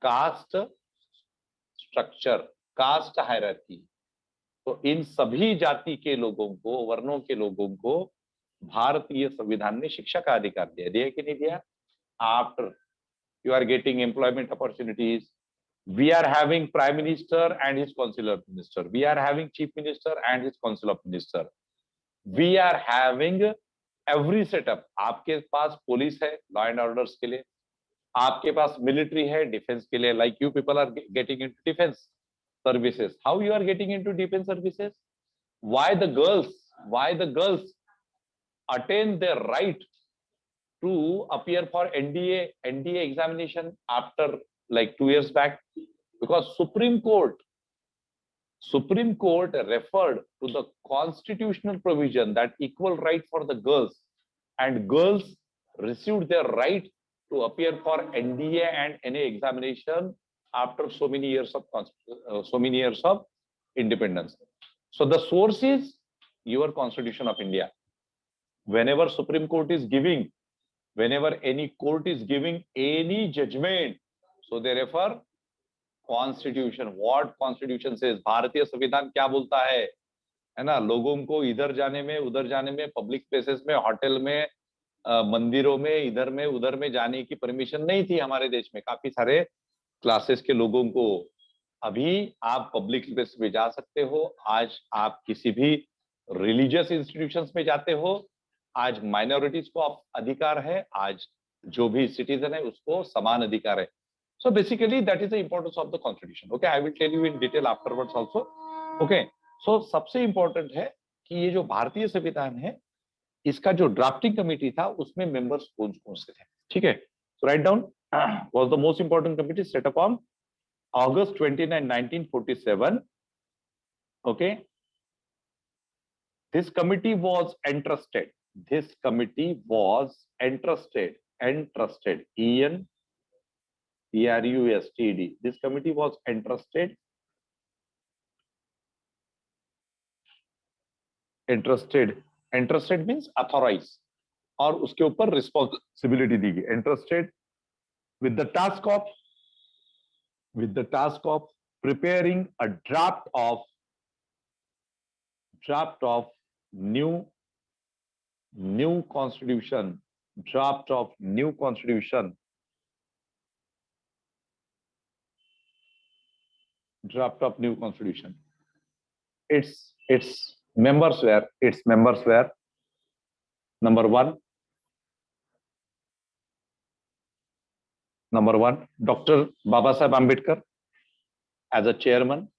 caste structure, caste hierarchy. तो इन सभी जाति के लोगों को, वर्णों के लोगों को भारतीय संविधान ने शिक्षा का अधिकार दिया कि नहीं दिया? After you are getting employment opportunities, we are having prime minister and his council of minister, we are having chief minister and his council of minister, we are having every setup. आपके पास police है law and orders के लिए, आपके पास military है defence के लिए, like you people are getting into defense services. How you are getting into defense services? Why the girls attain their right to appear for NDA examination after like 2 years back? Because Supreme Court referred to the constitutional provision that equal right for the girls, and girls received their right to appear for NDA and NA examination after so many years of independence. So the source is your Constitution of India. Whenever Supreme Court is giving, whenever any court is giving any judgment, so they refer Constitution. What Constitution says? भारतीय संविधान क्या बोलता है ना? लोगों को इधर जाने में, उधर जाने में, पब्लिक प्लेसेस में, होटल में, मंदिरों में, इधर में, उधर में जाने की परमिशन नहीं थी हमारे देश में। काफी सारे क्लासेस के लोगों को अभी आप पब्लिक प्लेस में जा सकते हो। आज आप किसी भी रिलीजियस इंस्टीट्यूशंस में जाते हो, आज माइनॉरिटीज को अधिकार है, आज जो भी सिटीजन है उसको समान अधिकार है। So basically that is the importance of the Constitution. Okay, I will tell you in detail afterwards also. Okay, so सबसे important है कि ये जो भारतीय संविधान है, इसका जो ड्राफ्टिंग कमेटी था उसमें मेंबर्स कौन कौन से थे? ठीक है, so write down was the most important committee set up on August 29, 1947. Okay, this committee was entrusted. ENTRUSTED. This committee was entrusted. Entrusted means authorized. और उसके ऊपर रिस्पॉन्सिबिलिटी दी गई, entrusted with the task of preparing a draft of new constitution, draft of new constitution, its members were number one, Dr. Babasaheb Ambedkar as a chairman.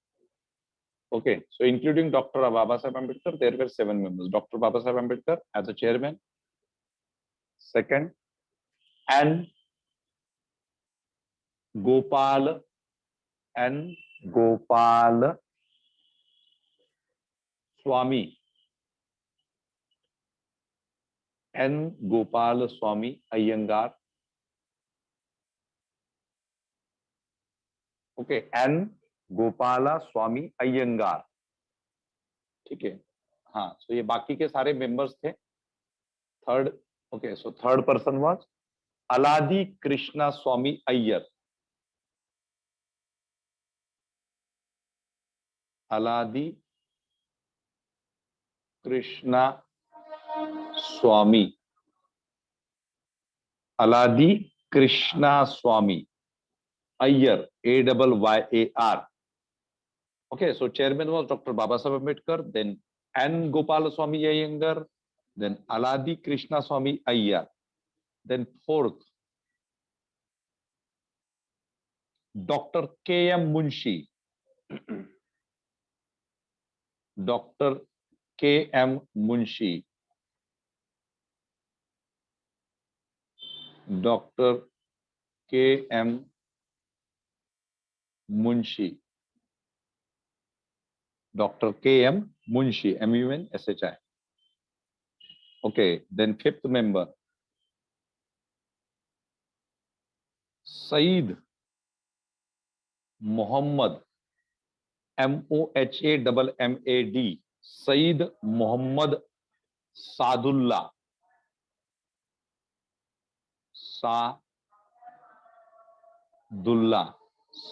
Okay, so including Dr. Babasaheb Ambedkar, there were 7 members. Dr. Babasaheb Ambedkar as a chairman. Second, N. Gopal Swamy. N. Gopal Swamy Iyengar. Okay, N. Gopala स्वामी अय्यंगार. ठीक है, हाँ. सो ये बाकी के सारे members थे. Third, okay, so third person was अलादी Krishna Swami Iyer. अलादी Krishna Swami. अलादी Krishna Swami Iyer, AYYAR. Okay, so chairman was Dr. Babasaheb Ambedkar, then N. Gopal Swamy Iyengar, then Aladi Krishna Swamy Iyer. Then fourth, Dr. K.M. Munshi. Dr. K.M. Munshi. Dr. K.M. Munshi. Dr. K.M. Munshi, MUNSHI. Okay, then fifth member, Saeed Muhammad, MOHAMMAD, Saeed Muhammad Sadullah.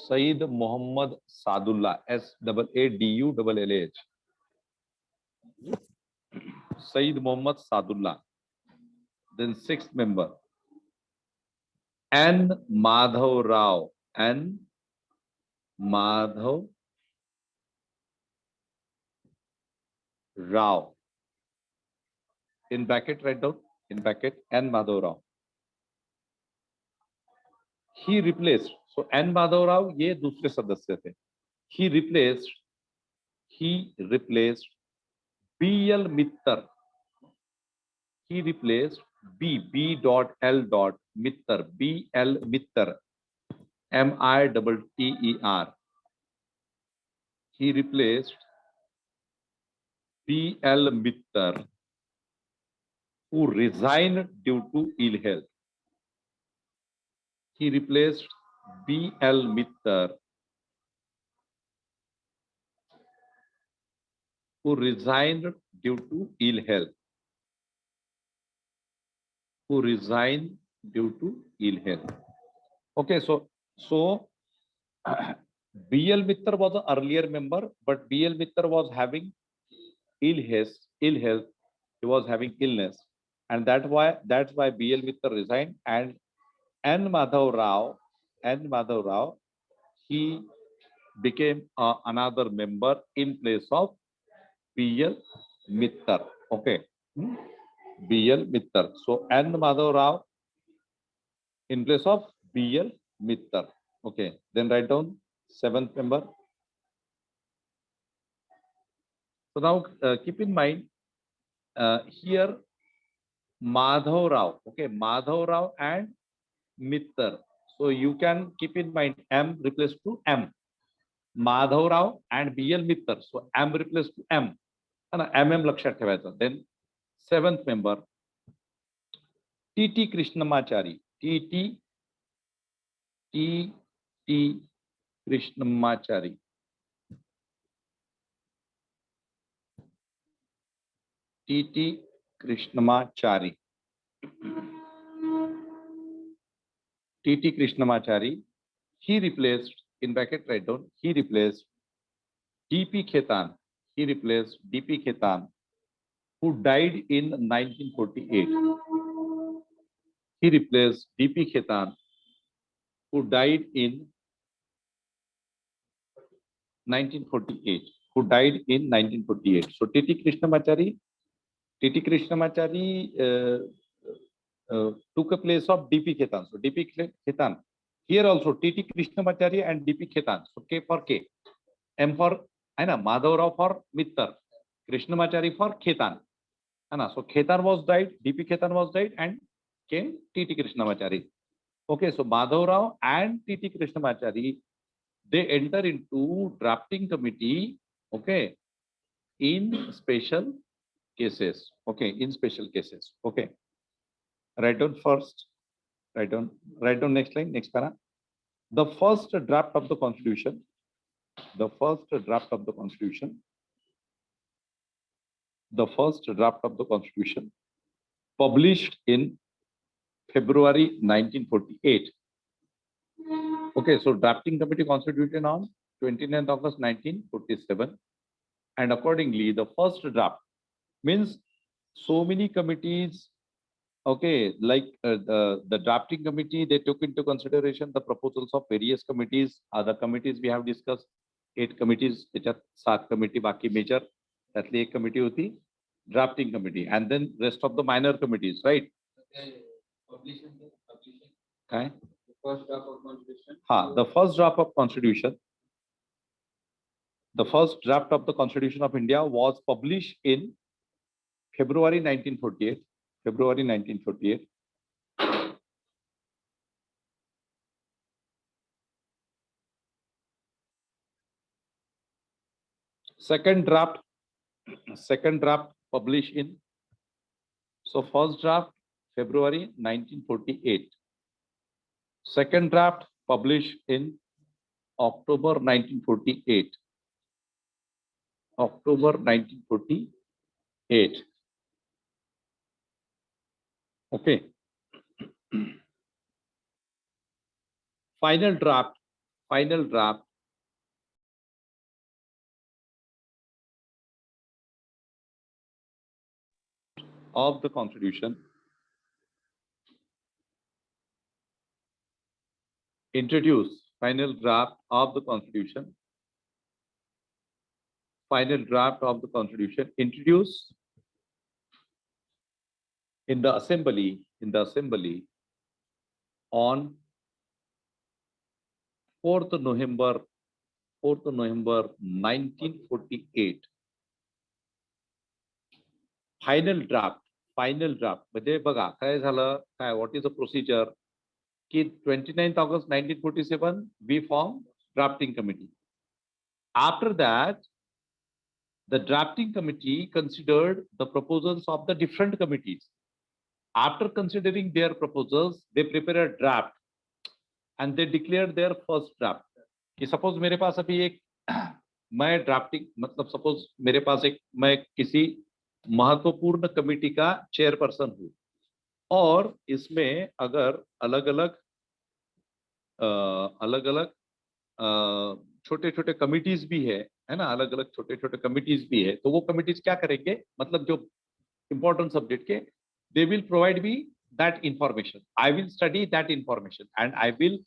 Saeed Muhammad Sadullah, SAADULLAH. Saeed Muhammad Sadullah. Then sixth member, N. Madhav Rao. N. Madhav Rao. In bracket, write down, in bracket, N. Madhav Rao. He replaced, so N. Madhav Rao, ये दूसरे सदस्य थे. He replaced B.L. Mittar. He replaced B.L. Mittar, B.L. Mittar, MITTER. He replaced B.L. Mittar, who resigned due to ill health. He replaced B.L. Mittar, who resigned due to ill health. Who resigned due to ill health. Okay, so B.L. Mittar was an earlier member, but B.L. Mittar was having ill health. He was having illness, and that's why B.L. Mittar resigned, and N. Madhav Rao, he became another member in place of B.L. Mittar. Okay, B.L. Mittar. So N. Madhav Rao in place of B.L. Mittar. Okay, then write down seventh member. So now keep in mind here Madhav Rao. Okay, Madhav Rao and Mittar. So you can keep in mind M replaced to M. Madhav Rao and B.L. Mittar. So M replaced to M. And MM लक्षात ठेवायचं. Then seventh member T.T. Krishnamachari. T.T. Krishnamachari. T.T. Krishnamachari. T.T. Krishnamachari, he replaced, in bracket write down, he replaced D.P. Khetan, he replaced D.P. Khetan, who died in 1948. He replaced D.P. Khetan, who died in 1948. Who died in 1948. So T.T. Krishnamachari took a place of D.P. Khetan. So D.P. Khetan. Here also T.T. Krishnamachari and D.P. Khetan. So K for K. M for Madhav Rao for Mittar. Krishnamachari for Khetan. So Khetan was died, D.P. Khetan was died, and came T.T. Krishnamachari. Okay, so Madhav Rao and T.T. Krishnamachari, they enter into drafting committee, okay, in special cases. Okay, in special cases. Okay. Write down first. Write down next line, next para. The first draft of the constitution. The first draft of the constitution. The first draft of the constitution published in February 1948. Okay, so drafting committee constituted on 29th August 1947, and accordingly the first draft means so many committees, okay, like the drafting committee, they took into consideration the proposals of various committees. Other committees we have discussed 8 committees, which are 7 committee baki major, त्यातली एक committee होती drafting committee, and then rest of the minor committees, right? Okay. First draft of constitution. The first draft of constitution. The first draft of the Constitution of India was published in February 1948. February 1948. Second draft published in, so first draft February 1948. Second draft published in October 1948. October 1948. Okay. Final draft of the Constitution introduced. Final draft of the Constitution. Final draft of the Constitution introduced in the assembly on 4th November 1948. Final draft म्हणजे बघा काय झालं, काय what is the procedure की 29th August 1947 we formed drafting committee. After that, the drafting committee considered the proposals of the different committees. After considering their proposals, they prepare a draft and they declare their first draft. कि suppose मेरे पास अभी एक मैं drafting मतलब suppose मेरे पास एक मैं किसी महत्वपूर्ण कमेटी का चेयरपर्सन हूँ और इसमें अगर अलग अलग छोटे छोटे कमिटीज भी है ना, अलग अलग छोटे छोटे कमिटीज भी है, तो वो कमिटीज क्या करेंगे, मतलब जो इंपॉर्टेंट सब्जेक्ट के, they will provide me that information. I will study that information and I will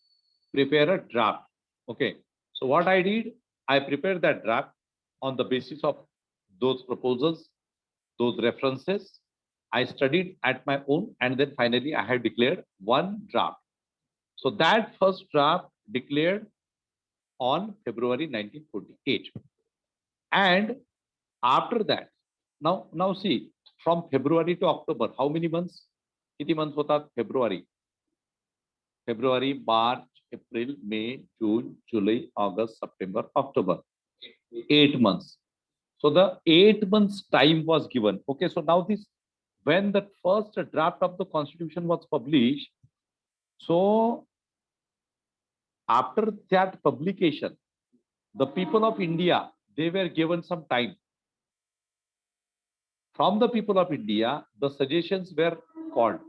prepare a draft. Okay, so what I did, I prepared that draft on the basis of those proposals, those references. I studied at my own, and then finally I have declared one draft. So that first draft declared on February 1948. And after that, now see, from February to October, how many months? किती months होतात? February, March, April, May, June, July, August, September, October. 8 months. So the 8 months time was given. Okay, so now this, when the first draft of the constitution was published, so after that publication, the people of India, they were given some time. From the people of India, the suggestions were called.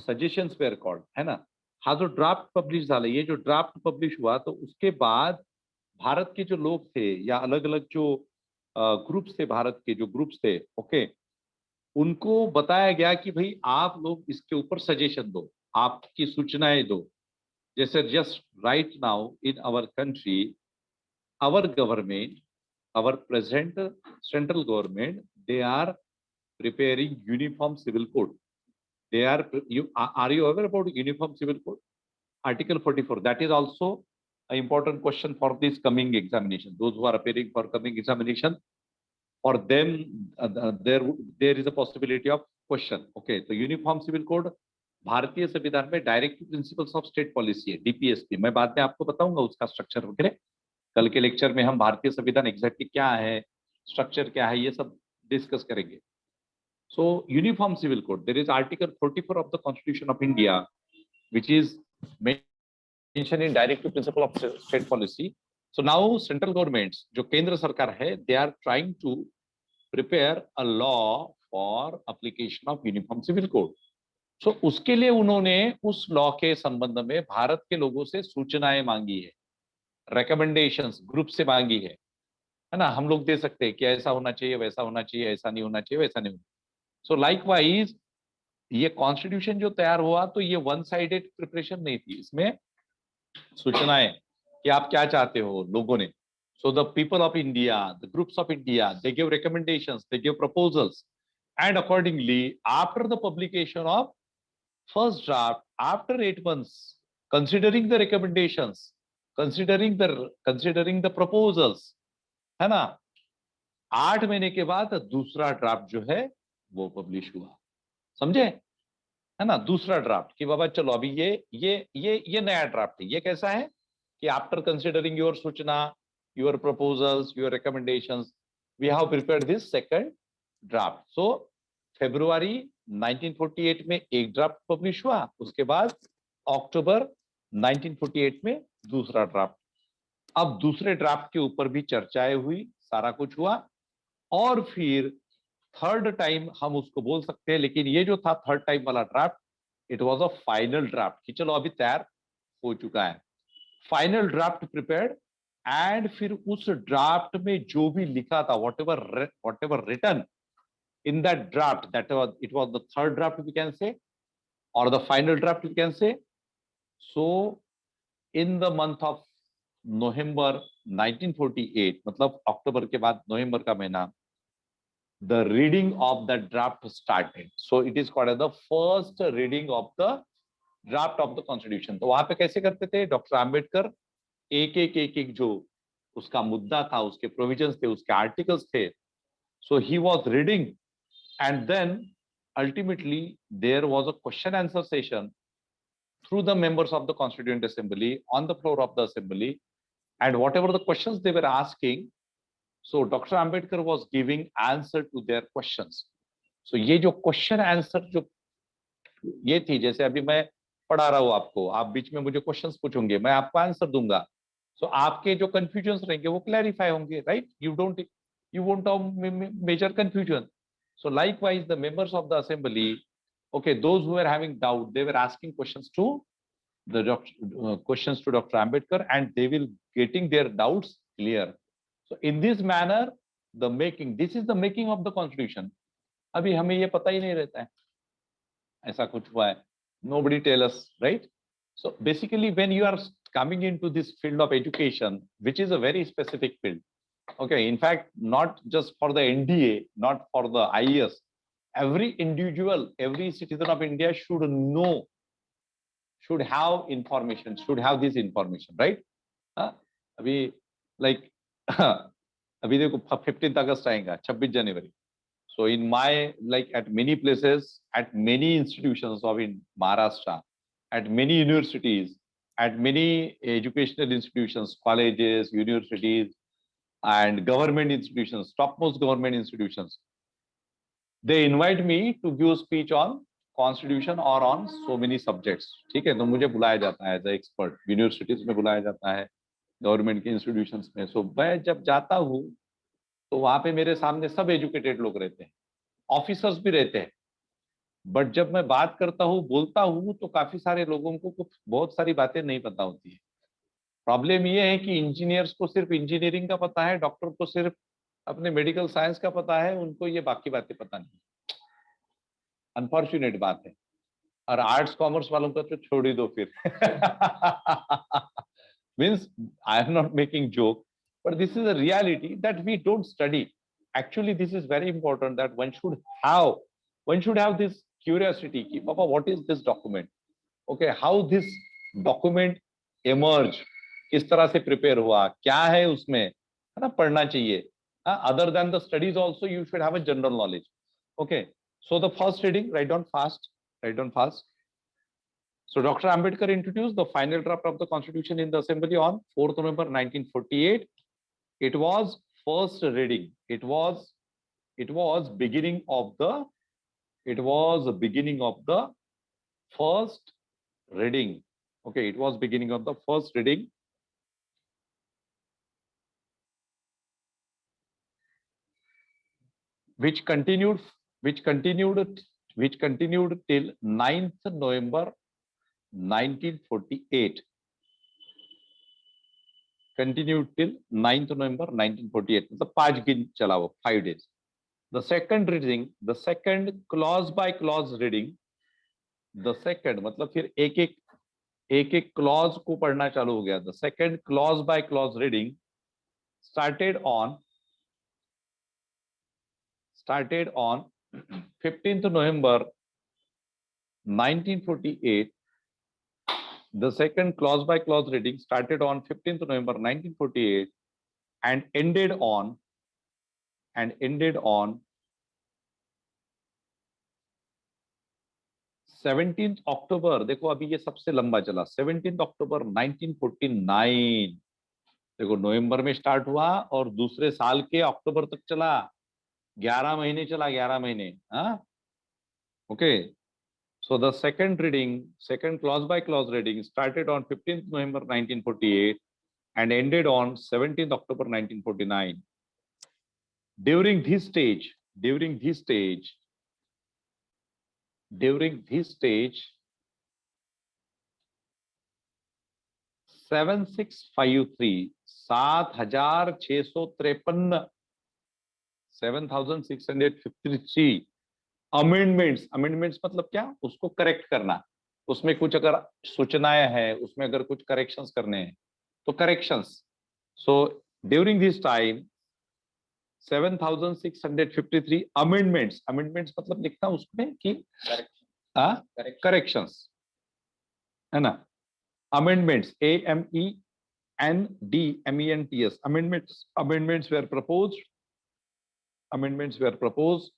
Suggestions पे record है ना. हा जो draft publish झाला, ये जो draft publish हुआ, तो उसके बाद भारत के जो लोग थे या अलग अलग जो ग्रुप्स थे, भारत के जो ग्रुप्स थे, ओके, उनको बताया गया कि भाई आप लोग इसके ऊपर सजेशन दो, आपकी सूचनाएं दो. जैसे just right now in our country, our government, our present central government, they are preparing uniform civil code. They are, are you aware about uniform civil code? Article 44. That is also an important question for this coming examination. Those who are appearing for coming examination, for them, there is a possibility of question. Okay, so uniform civil code भारतीय संविधान में directive principles of state policy है, DPSP. मैं बाद में आपको बताऊंगा उसका स्ट्रक्चर वगैरह. कल के लेक्चर में हम भारतीय संविधान एग्जैक्टली क्या है, स्ट्रक्चर क्या है, ये सब डिस्कस करेंगे. So uniform civil code, there is article 44 of the constitution of India which is mention in directive principle of state policy. So now central governments, जो केंद्र सरकार है, they are trying to prepare a law for application of uniform civil code. So उसके लिए उन्होंने उस law के संबंध में भारत के लोगों से सूचनाएं मांगी है, रिकमेंडेशंस ग्रुप से मांगी है ना. हम लोग दे सकते हैं कि ऐसा होना चाहिए, वैसा होना चाहिए, ऐसा नहीं होना चाहिए, वैसा नहीं होना. सो लाइकवाइज ये कॉन्स्टिट्यूशन जो तैयार हुआ, तो ये वन साइडेड प्रिपरेशन नहीं थी. इसमें सूचनाएं कि आप क्या चाहते हो लोगों ने. So the people of India, the groups of India, they give recommendations, they give proposals, and accordingly after the publication of first draft, after 8 months, considering the recommendations, considering the proposals, है ना, 8 महीने के बाद दूसरा draft जो है वो publish हुआ. समझे, है ना. दूसरा ड्राफ्ट कि बाबा चलो अभी ये नया ड्राफ्ट है. ये कैसा है कि आफ्टर कंसिडरिंग योर सूचना, your proposals, your recommendations, we have prepared this second draft. So फरवरी 1948 में एक ड्राफ्ट पब्लिश हुआ, उसके बाद अक्टूबर 1948 में दूसरा ड्राफ्ट. अब दूसरे ड्राफ्ट के ऊपर भी चर्चाएं हुई, सारा कुछ हुआ, और फिर थर्ड टाइम हम उसको बोल सकते हैं, लेकिन ये जो था थर्ड टाइम वाला draft, it was a final draft कि चलो अभी तैयार हो चुका है. फाइनल ड्राफ्ट प्रिपेयर्ड, एंड फिर उस ड्राफ्ट में जो भी लिखा था, whatever written in that draft, it was the third draft we can say, or the final draft we can say. So in the month of November 1948, मतलब अक्टूबर के बाद नवंबर का महीना, the reading of the draft started. So it is called as the first reading of the draft of the constitution. तो वहां पे कैसे करते थे डॉक्टर आम्बेडकर, एक जो उसका मुद्दा था, उसके प्रोविजंस थे, उसके आर्टिकल्स थे, so he was reading. And then ultimately there was a question answer session through the members of the Constituent Assembly on the floor of the Assembly, and whatever the questions they were asking, so Dr. Ambedkar was giving answer to their questions. So ये जो question answer जो ये थी, जैसे अभी मैं पढ़ा रहा हूँ आपको, आप बीच में मुझे क्वेश्चंस पूछोगे, मैं आपको आंसर दूंगा. सो आपके जो कंफ्यूजन रहेंगे वो क्लैरिफाई होंगे, right. You won't have major confusion. So likewise, the members of the assembly, okay, those who were having doubt, they were asking questions to Dr. Ambedkar, and they will getting their doubts clear. So in this manner, this is the making of the constitution. अभी हमें ये पता ही नहीं रहता है ऐसा कुछ हुआ है. Nobody tell us, right? So basically, when you are coming into this field of education, which is a very specific field, okay, in fact, not just for the NDA, not for the IAS, every individual, every citizen of India should know, should have information, should have this information, right? अभी like अभी देखो 15th अगस्त आएगा, 26 जनवरी. So in my, like at many places, at many institutions of in Maharashtra, at many universities, at many educational institutions, colleges, universities, and government institutions, topmost government institutions, they invite me to give speech on constitution or on so many subjects. ठीक है, तो मुझे बुलाया जाता है as a expert, universities में बुलाया जाता है, गवर्नमेंट के इंस्टीट्यूशंस में. सो मैं जब जाता हूँ तो वहां पे मेरे सामने सब एजुकेटेड लोग रहते हैं, ऑफिसर्स भी रहते हैं, बट जब मैं बात करता हूँ, बोलता हूँ, तो काफी सारे लोगों को कुछ बहुत सारी बातें नहीं पता होती है। प्रॉब्लम ये है कि इंजीनियर्स को सिर्फ इंजीनियरिंग का पता है, डॉक्टर को सिर्फ अपने मेडिकल साइंस का पता है, उनको ये बाकी बातें पता नहीं। अनफॉर्चुनेट बात है। और आर्ट्स कॉमर्स वालों का तो छोड़ ही दो फिर। Means I am not making joke, but this is a reality that we don't study. Actually, this is very important that one should have this curiosity ki papa what is this document, okay, how this document emerge, किस तरह से prepare हुआ, क्या है उसमें, है ना, पढ़ना चाहिए। Other than the studies also you should have a general knowledge. Okay, so the first reading, write down fast. So Dr. Ambedkar introduced the final draft of the Constitution in the Assembly on 4th November 1948. It was first reading. It was beginning of the first reading. Okay, it was beginning of the first reading, which continued till 9th November 1948. Continued till 9th November 1948. मतलब 5 दिन चला वो, 5 days. The second reading, the second clause by clause reading, the second मतलब फिर एक clause को पढ़ना चालू हो गया। The second clause by clause reading started on 15th November 1948. The second clause by clause reading started on 15th November 1948 and ended on 17th October, देखो अभी ये सबसे लंबा चला, 17th October 1949। देखो नवंबर में स्टार्ट हुआ और दूसरे साल के अक्टूबर तक चला, 11 महीने चला, 11 महीने। हाँ, okay. So the second clause by clause reading started on 15th November 1948 and ended on 17th October 1949. During this stage, 7653 7653 7653 amendments मतलब क्या, उसको करेक्ट करना, उसमें कुछ अगर सूचनाएं हैं, उसमें अगर कुछ करेक्शंस करने हैं तो corrections. So during this time 7653 amendments मतलब लिखना उसमें कि करेक्शंस, है ना। Amendments AMENDMENTS amendments were proposed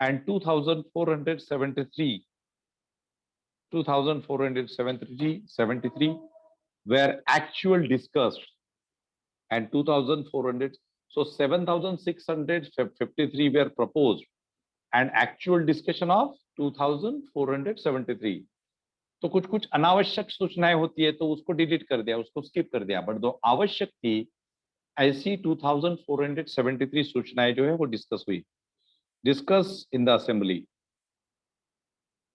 and 2473 were actual discussed and 2400, so 7653 were proposed and actual discussion of 2473। तो कुछ कुछ अनावश्यक सूचनाएं होती है तो उसको डिलीट कर दिया, उसको स्किप कर दिया, बट जो आवश्यक थी ऐसी 2473 सूचनाएं जो है वो डिस्कस हुई, discuss in the assembly.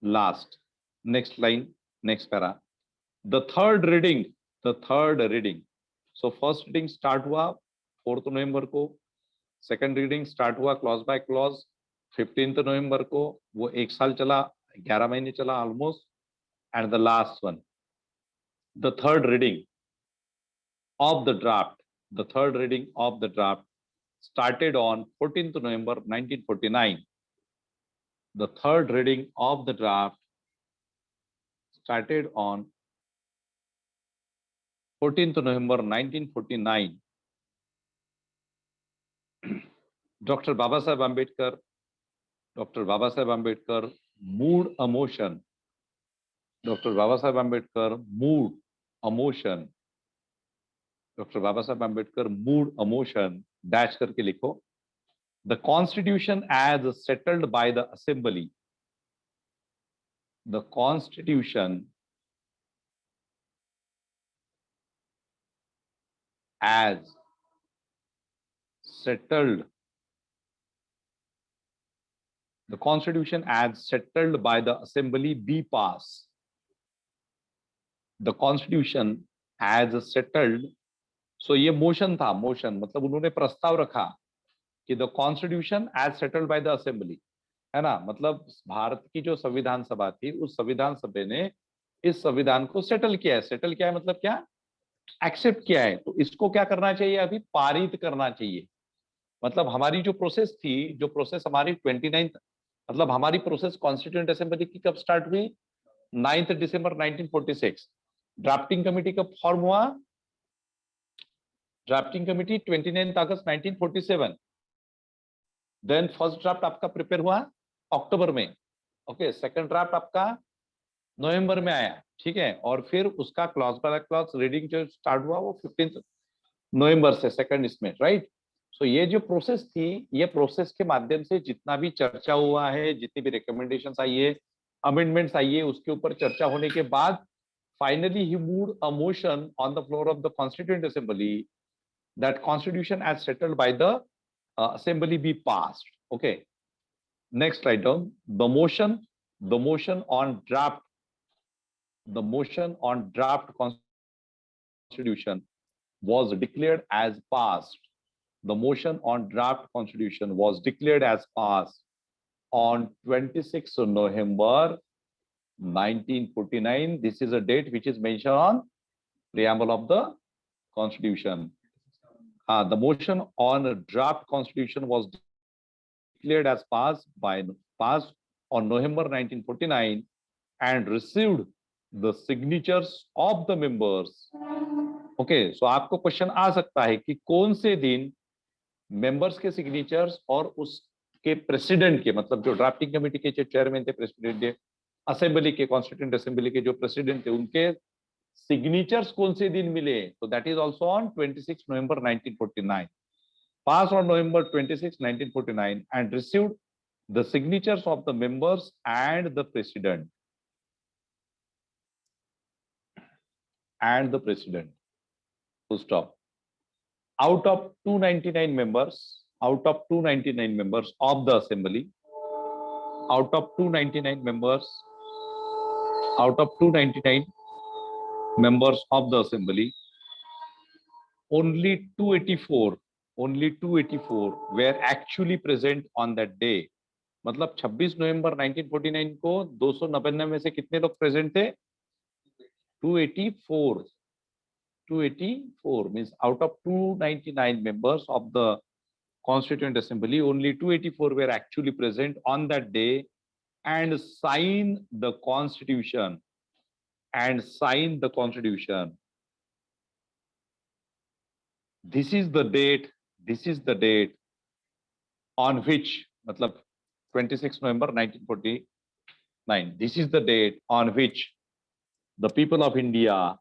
Last, next line, next para, the third reading. So first reading start हुआ 4th नवंबर को, सेकंड रीडिंग स्टार्ट हुआ क्लॉज बाय क्लॉज 15th नवंबर को, वो एक साल चला, 11 महीने चला almost. And the last one, the third reading of the draft started on 14th November 1949. The third reading of the draft started on 14th November 1949. Dr. Babasaheb Ambedkar moved a motion. Dr. Babasaheb Ambedkar moved a motion. Dr. Babasaheb Ambedkar moved a motion, dash करके लिखो, the constitution as settled by the assembly. The constitution as settled the constitution as settled by the assembly be passed. The constitution as settled, so ये motion था, motion मतलब उन्होंने प्रस्ताव रखा कि the constitution as settled by the assembly, है ना, मतलब भारत की जो संविधान सभा थी उस संविधान सभा ने इस संविधान को सेटल किया है। सेटल किया है मतलब क्या, एक्सेप्ट किया है। तो इसको क्या करना चाहिए, अभी पारित करना चाहिए। मतलब हमारी जो प्रोसेस थी, जो प्रोसेस हमारी 29, मतलब हमारी प्रोसेस कॉन्स्टिट्यूएंट असेंबली की कब स्टार्ट हुई, 9 दिसंबर 1946। ड्राफ्टिंग कमेटी कब फॉर्म हुआ, ड्राफ्टिंग कमेटी 29 अगस्त 1947। देन फर्स्ट ड्राफ्ट आपका प्रिपेयर हुआ अक्टूबर में, ओके। सेकंड ड्राफ्ट आपका नवंबर में आया, ठीक है। और फिर उसका क्लॉज बाय क्लॉज रीडिंग जो स्टार्ट हुआ वो 15 नवंबर से सेकंड इसमें, राइट। सो ये जो प्रोसेस थी, ये प्रोसेस के माध्यम से जितना भी चर्चा हुआ है, जितनी भी रिकमेंडेशंस आई है, अमेंडमेंट्स आई है, उसके ऊपर चर्चा होने के बाद finally he moved a motion on the floor of the constituent assembly that constitution as settled by the assembly be passed, okay. Next write down the motion on draft, the motion on draft constitution was declared as passed. The motion on draft constitution was declared as passed on 26th November 1949. This is a date which is mentioned on preamble of the constitution. The motion on a draft constitution was declared as passed on November 1949 and received the signatures of the members. Okay, so आपको question आ सकता है कि कौन से दिन members के signatures और उसके प्रेसिडेंट के, मतलब जो ड्राफ्टिंग कमेटी के चेयरमैन थे, प्रेसिडेंट थे, असेंबली के, कॉन्स्टिट्यूएंट असेंबली के जो प्रेसिडेंट थे, उनके सिग्नेचर्स कौन से दिन मिले, तो that is also on 26 November 1949, passed on November 26 1949 and received the signatures of the members and the president full stop. Out of 299 members, out of 299 members of the assembly, out of 299 members, out of 299 members of the assembly, only 284 were actually present on that day. मतलब 26 नवंबर 1949 को 299 में से कितने लोग present थे, 284 means out of 299 members of the constituent assembly, only 284 were actually present on that day and signed the constitution, This is the date on which, मतलब 26 November 1949, this is the date on which the people of India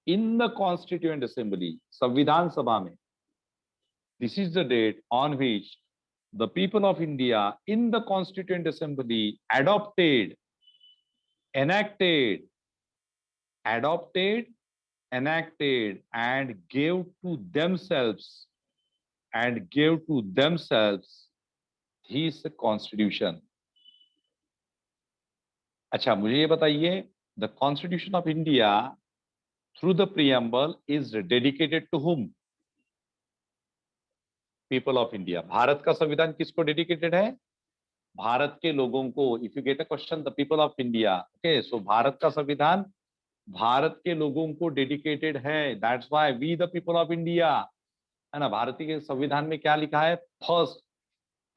in the Constituent Assembly, Samvidhan Sabha में, this is the date on which the people of India in the Constituent Assembly adopted, enacted and gave to themselves his constitution. अच्छा, मुझे ये बताइए, the Constitution of India through the preamble is dedicated to whom? People of India. Bharat का संविधान किसको dedicated है? भारत के लोगों को. If you get a question, the people of India. Okay, so Bharat का संविधान भारत के लोगों को डेडिकेटेड है. That's why we the people of India, है ना. भारतीय संविधान में क्या लिखा है? फर्स्ट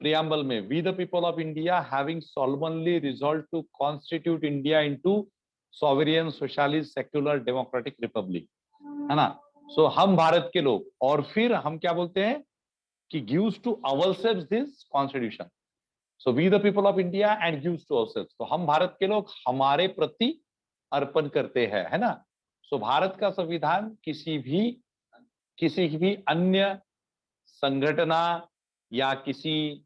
preamble में, we the people of India having solemnly resolved to constitute India into sovereign, socialist, secular, democratic republic, है ना. So हम भारत के लोग, और फिर हम क्या बोलते हैं कि gives to ourselves this constitution. So we the people of India and gives to ourselves. तो हम भारत के लोग हमारे प्रति अर्पण करते हैं, है ना. So भारत का संविधान किसी भी अन्य संगठना या किसी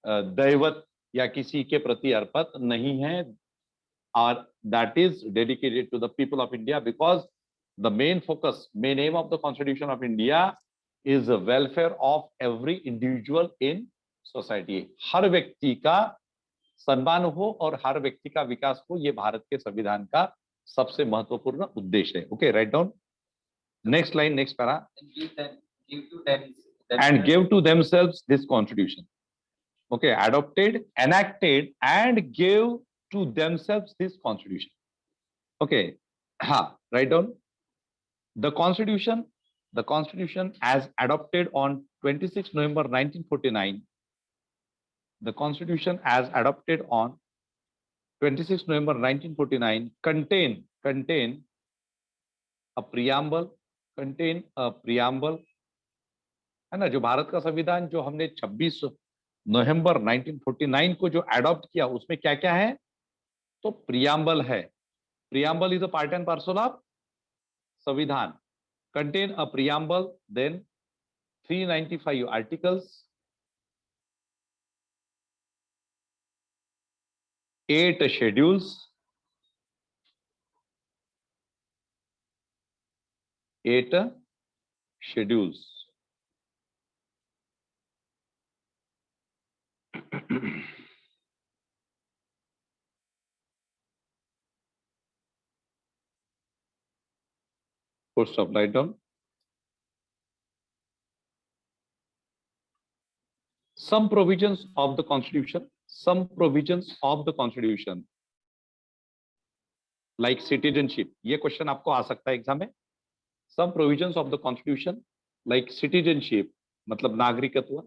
दैवत या किसी के प्रति अर्पित नहीं है. और that is dedicated to the people of India because the main aim of the Constitution of India is the welfare of every individual in society. हर व्यक्ति का सम्मान हो और हर व्यक्ति का विकास हो, ये भारत के संविधान का सबसे महत्वपूर्ण उद्देश्य है. Okay, write down. Next line, next para. And give to themselves this constitution. Okay, adopted, enacted, and gave to themselves this constitution. Okay, write down the constitution as adopted on 26 November 1949. The constitution as adopted on 26 November 1949 contain a preamble, है ना. जो भारत का संविधान जो हमने 26 नवंबर 1949 को जो adopt किया, उसमें क्या क्या है? तो प्रियम्बल है. Preamble is a part and parcel of संविधान. Contain a preamble, then 395 articles, 8 schedules, 8 schedules. Full stop, write down. Some provisions of the constitution, like citizenship. ये क्वेश्चन आपको आ सकता है एग्जाम में. Some provisions of the constitution like citizenship मतलब नागरिकत्व,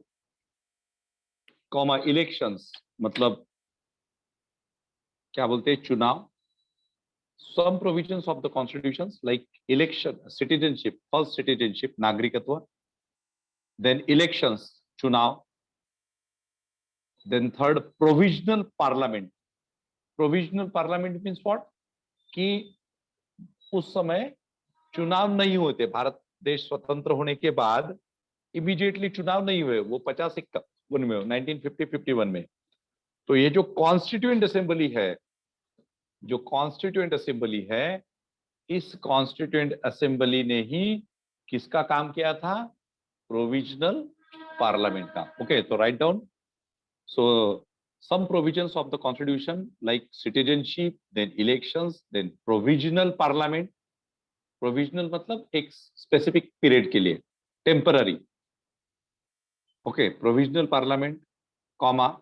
comma elections मतलब क्या बोलते हैं, चुनाव. Some provisions of the constitutions like election, citizenship, first citizenship, नागरिकत्व, then elections, चुनाव, then third provisional parliament. Provisional parliament means what? कि उस समय चुनाव नहीं होते. भारत देश स्वतंत्र होने के बाद इमीडिएटली चुनाव नहीं हुए, वो 50-51 में, 1950-51 में. तो ये जो कॉन्स्टिट्यूएंट असेंबली है, इस कॉन्स्टिट्यूएंट असेंबली ने ही किसका काम किया था? प्रोविजनल पार्लियामेंट का. ओके, तो write down. So some provisions of the constitution like citizenship, then elections, then provisional parliament. Provisional मतलब एक स्पेसिफिक पीरियड के लिए, temporary. Okay, provisional parliament, comma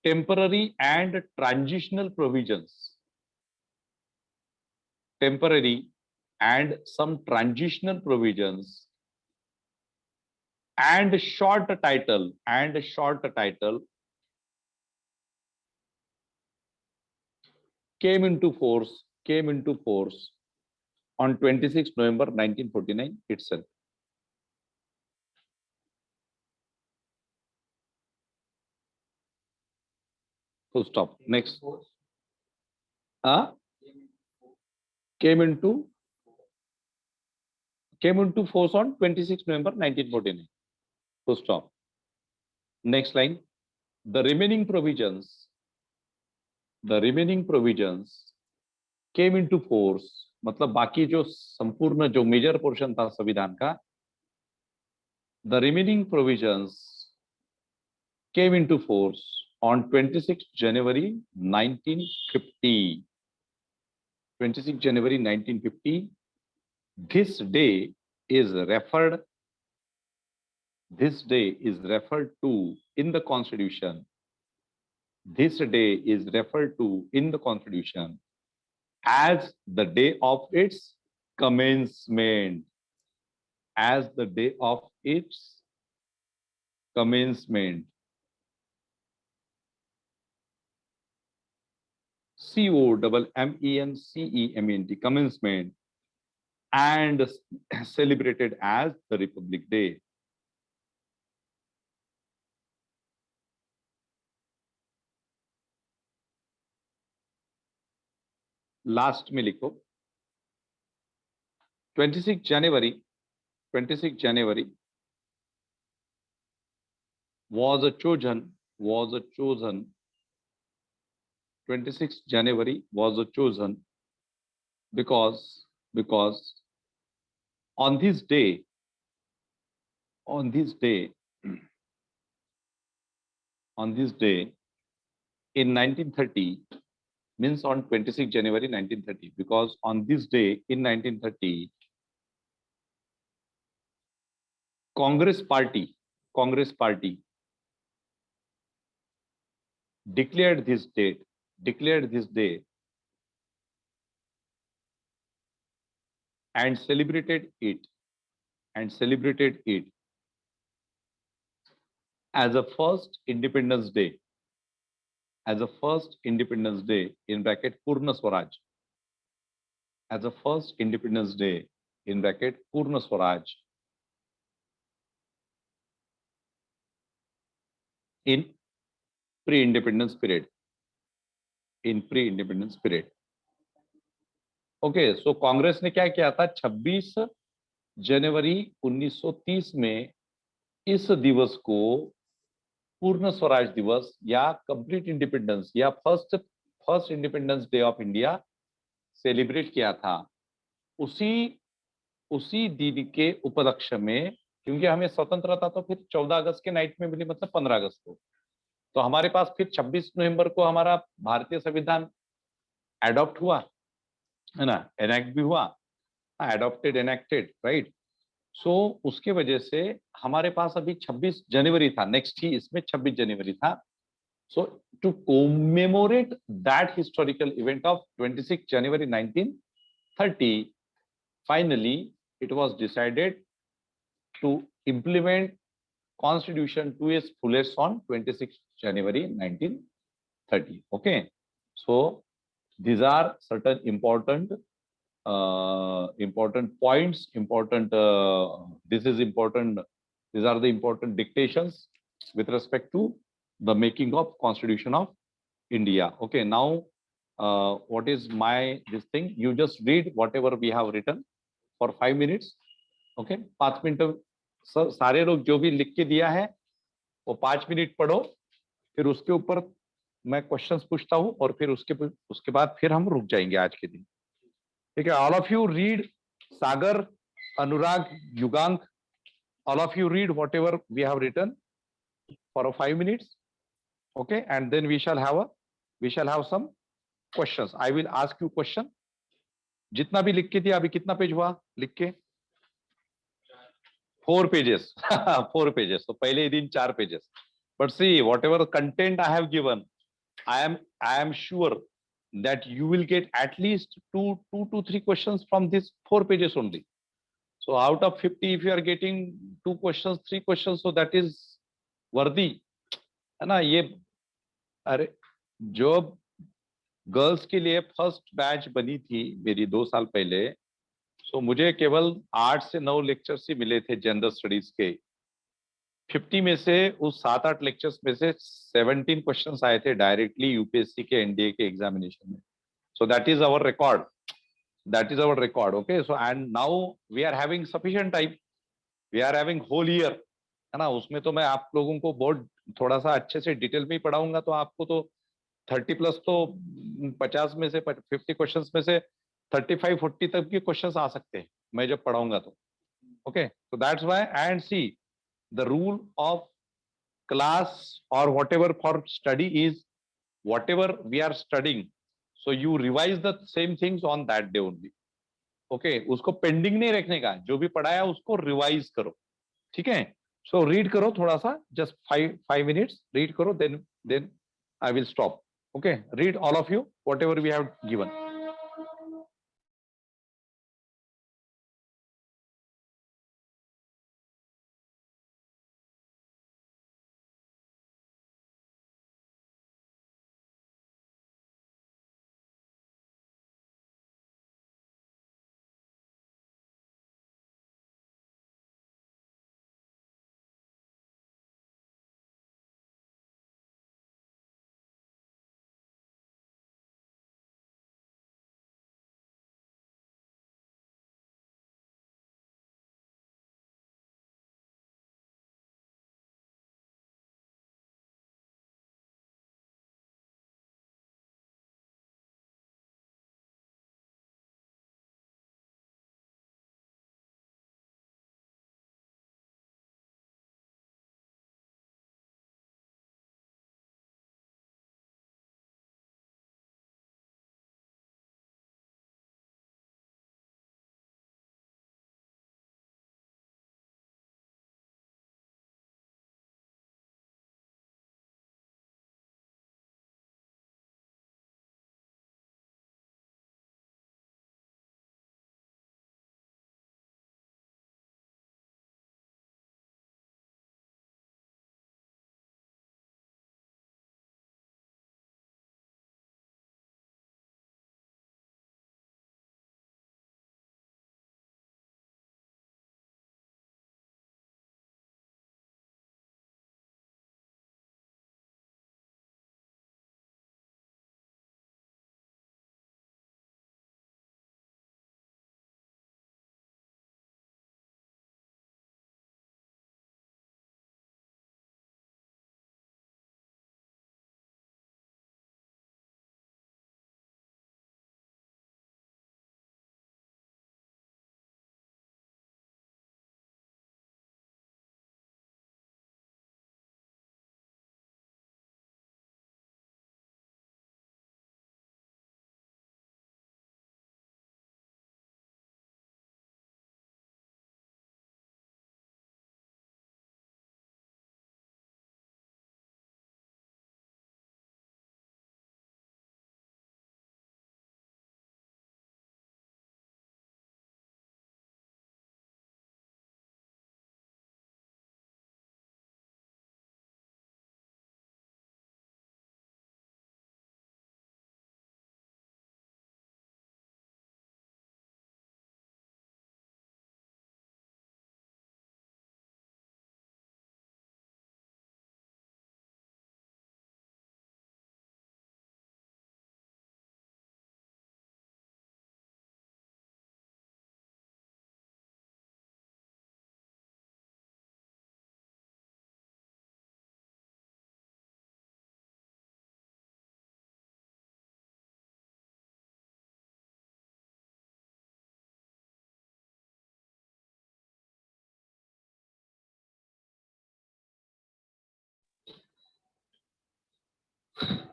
temporary and transitional provisions. Temporary and some transitional provisions and short title came into force on 26 November 1949 itself. Full stop. Next. Came into force on 26 November 1949. Full stop. Next line. The remaining provisions came into force. मतलब बाकी जो संपूर्ण जो major portion था संविधान का, the remaining provisions came into force on 26 January 1950. 26 January 1950. This day is referred to in the Constitution. This day is referred to in the Constitution as the day of its commencement. As the day of its commencement. COMMENCEMENT, commencement, and celebrated as the Republic Day. Last में लिखो 26 January was chosen 26 January was chosen because on this day on this day, on this day in 1930, means on 26 January 1930, because on this day in 1930, Congress Party declared this day and celebrated it as a first Independence Day, in bracket Purna Swaraj, as a first Independence Day in bracket Purna Swaraj in pre-independence period. Okay, so Congress ने क्या किया था? 26 January 1930 में इस दिवस को पूर्ण स्वराज दिवस या कंप्लीट इंडिपेंडेंस या first independence day of India celebrate किया था। उसी दिन के उपलक्ष्य में, क्योंकि हमें स्वतंत्रता तो फिर 14 अगस्त के नाइट में मिली, मतलब 15 अगस्त को, तो हमारे पास फिर 26 नवंबर को हमारा भारतीय संविधान एडॉप्ट हुआ, है ना, एनेक्ट भी हुआ, एडॉप्टेड एनेक्टेड, राइट। सो उसके वजह से हमारे पास अभी 26 जनवरी था, नेक्स्ट ही इसमें 26 जनवरी था। So to commemorate that historical event of 26 January 1930, finally it was decided to implement constitution to its fullest on 26 January 1930. Okay, so these are certain important points, these are the important dictations with respect to the making of constitution of India. Okay, now what is my this thing? You just read whatever we have written for 5 minutes. Okay, 5 minute सारे लोग जो भी लिख के दिया है वो 5 minute पढ़ो, फिर उसके ऊपर मैं क्वेश्चंस पूछता हूँ और फिर उसके बाद फिर हम रुक जाएंगे आज के दिन। ठीक है, all of you read, Sagar, Anurag, Yugank, all of you read whatever we have written for 5 minutes. Okay, and then we shall have some questions. I will ask you question. जितना भी लिख के दिया, अभी कितना पेज हुआ लिख के? 4 pages. 4 pages. So पहले दिन 4 pages. But see, whatever content I have given, I am sure that you will get at least 2 to 3 questions from these 4 pages only. So out of 50, if you are getting 2 questions, 3 questions, so that is worthy, है ना। ये अरे जो girls के लिए first batch बनी थी मेरी 2 साल पहले, सो मुझे केवल 8 से 9 लेक्चर्स ही मिले थे जनरल स्टडीज के। 50 में से उस 7-8 लेक्चर्स में से 17 क्वेश्चंस आए थे डायरेक्टली यूपीएससी के एनडीए के एग्जामिनेशन में। So that is our record, okay. So and now we are having sufficient time, we are having whole year, है ना। उसमें तो मैं आप लोगों को बहुत थोड़ा सा अच्छे से डिटेल में ही पढ़ाऊंगा, तो आपको तो 30 प्लस तो 50 में से 50 क्वेश्चंस में से 35-40 तक के क्वेश्चंस आ सकते हैं मैं जब पढ़ाऊंगा तो। Okay, so that's why, and see the rule of class or whatever for study is whatever we are studying, so you revise the same things on that day only. Okay, उसको pending नहीं रखने का, जो भी पढ़ाया उसको revise करो, ठीक है। सो रीड करो थोड़ा सा, जस्ट 5 मिनट्स रीड करो, then I will stop. Okay, read all of you whatever we have given.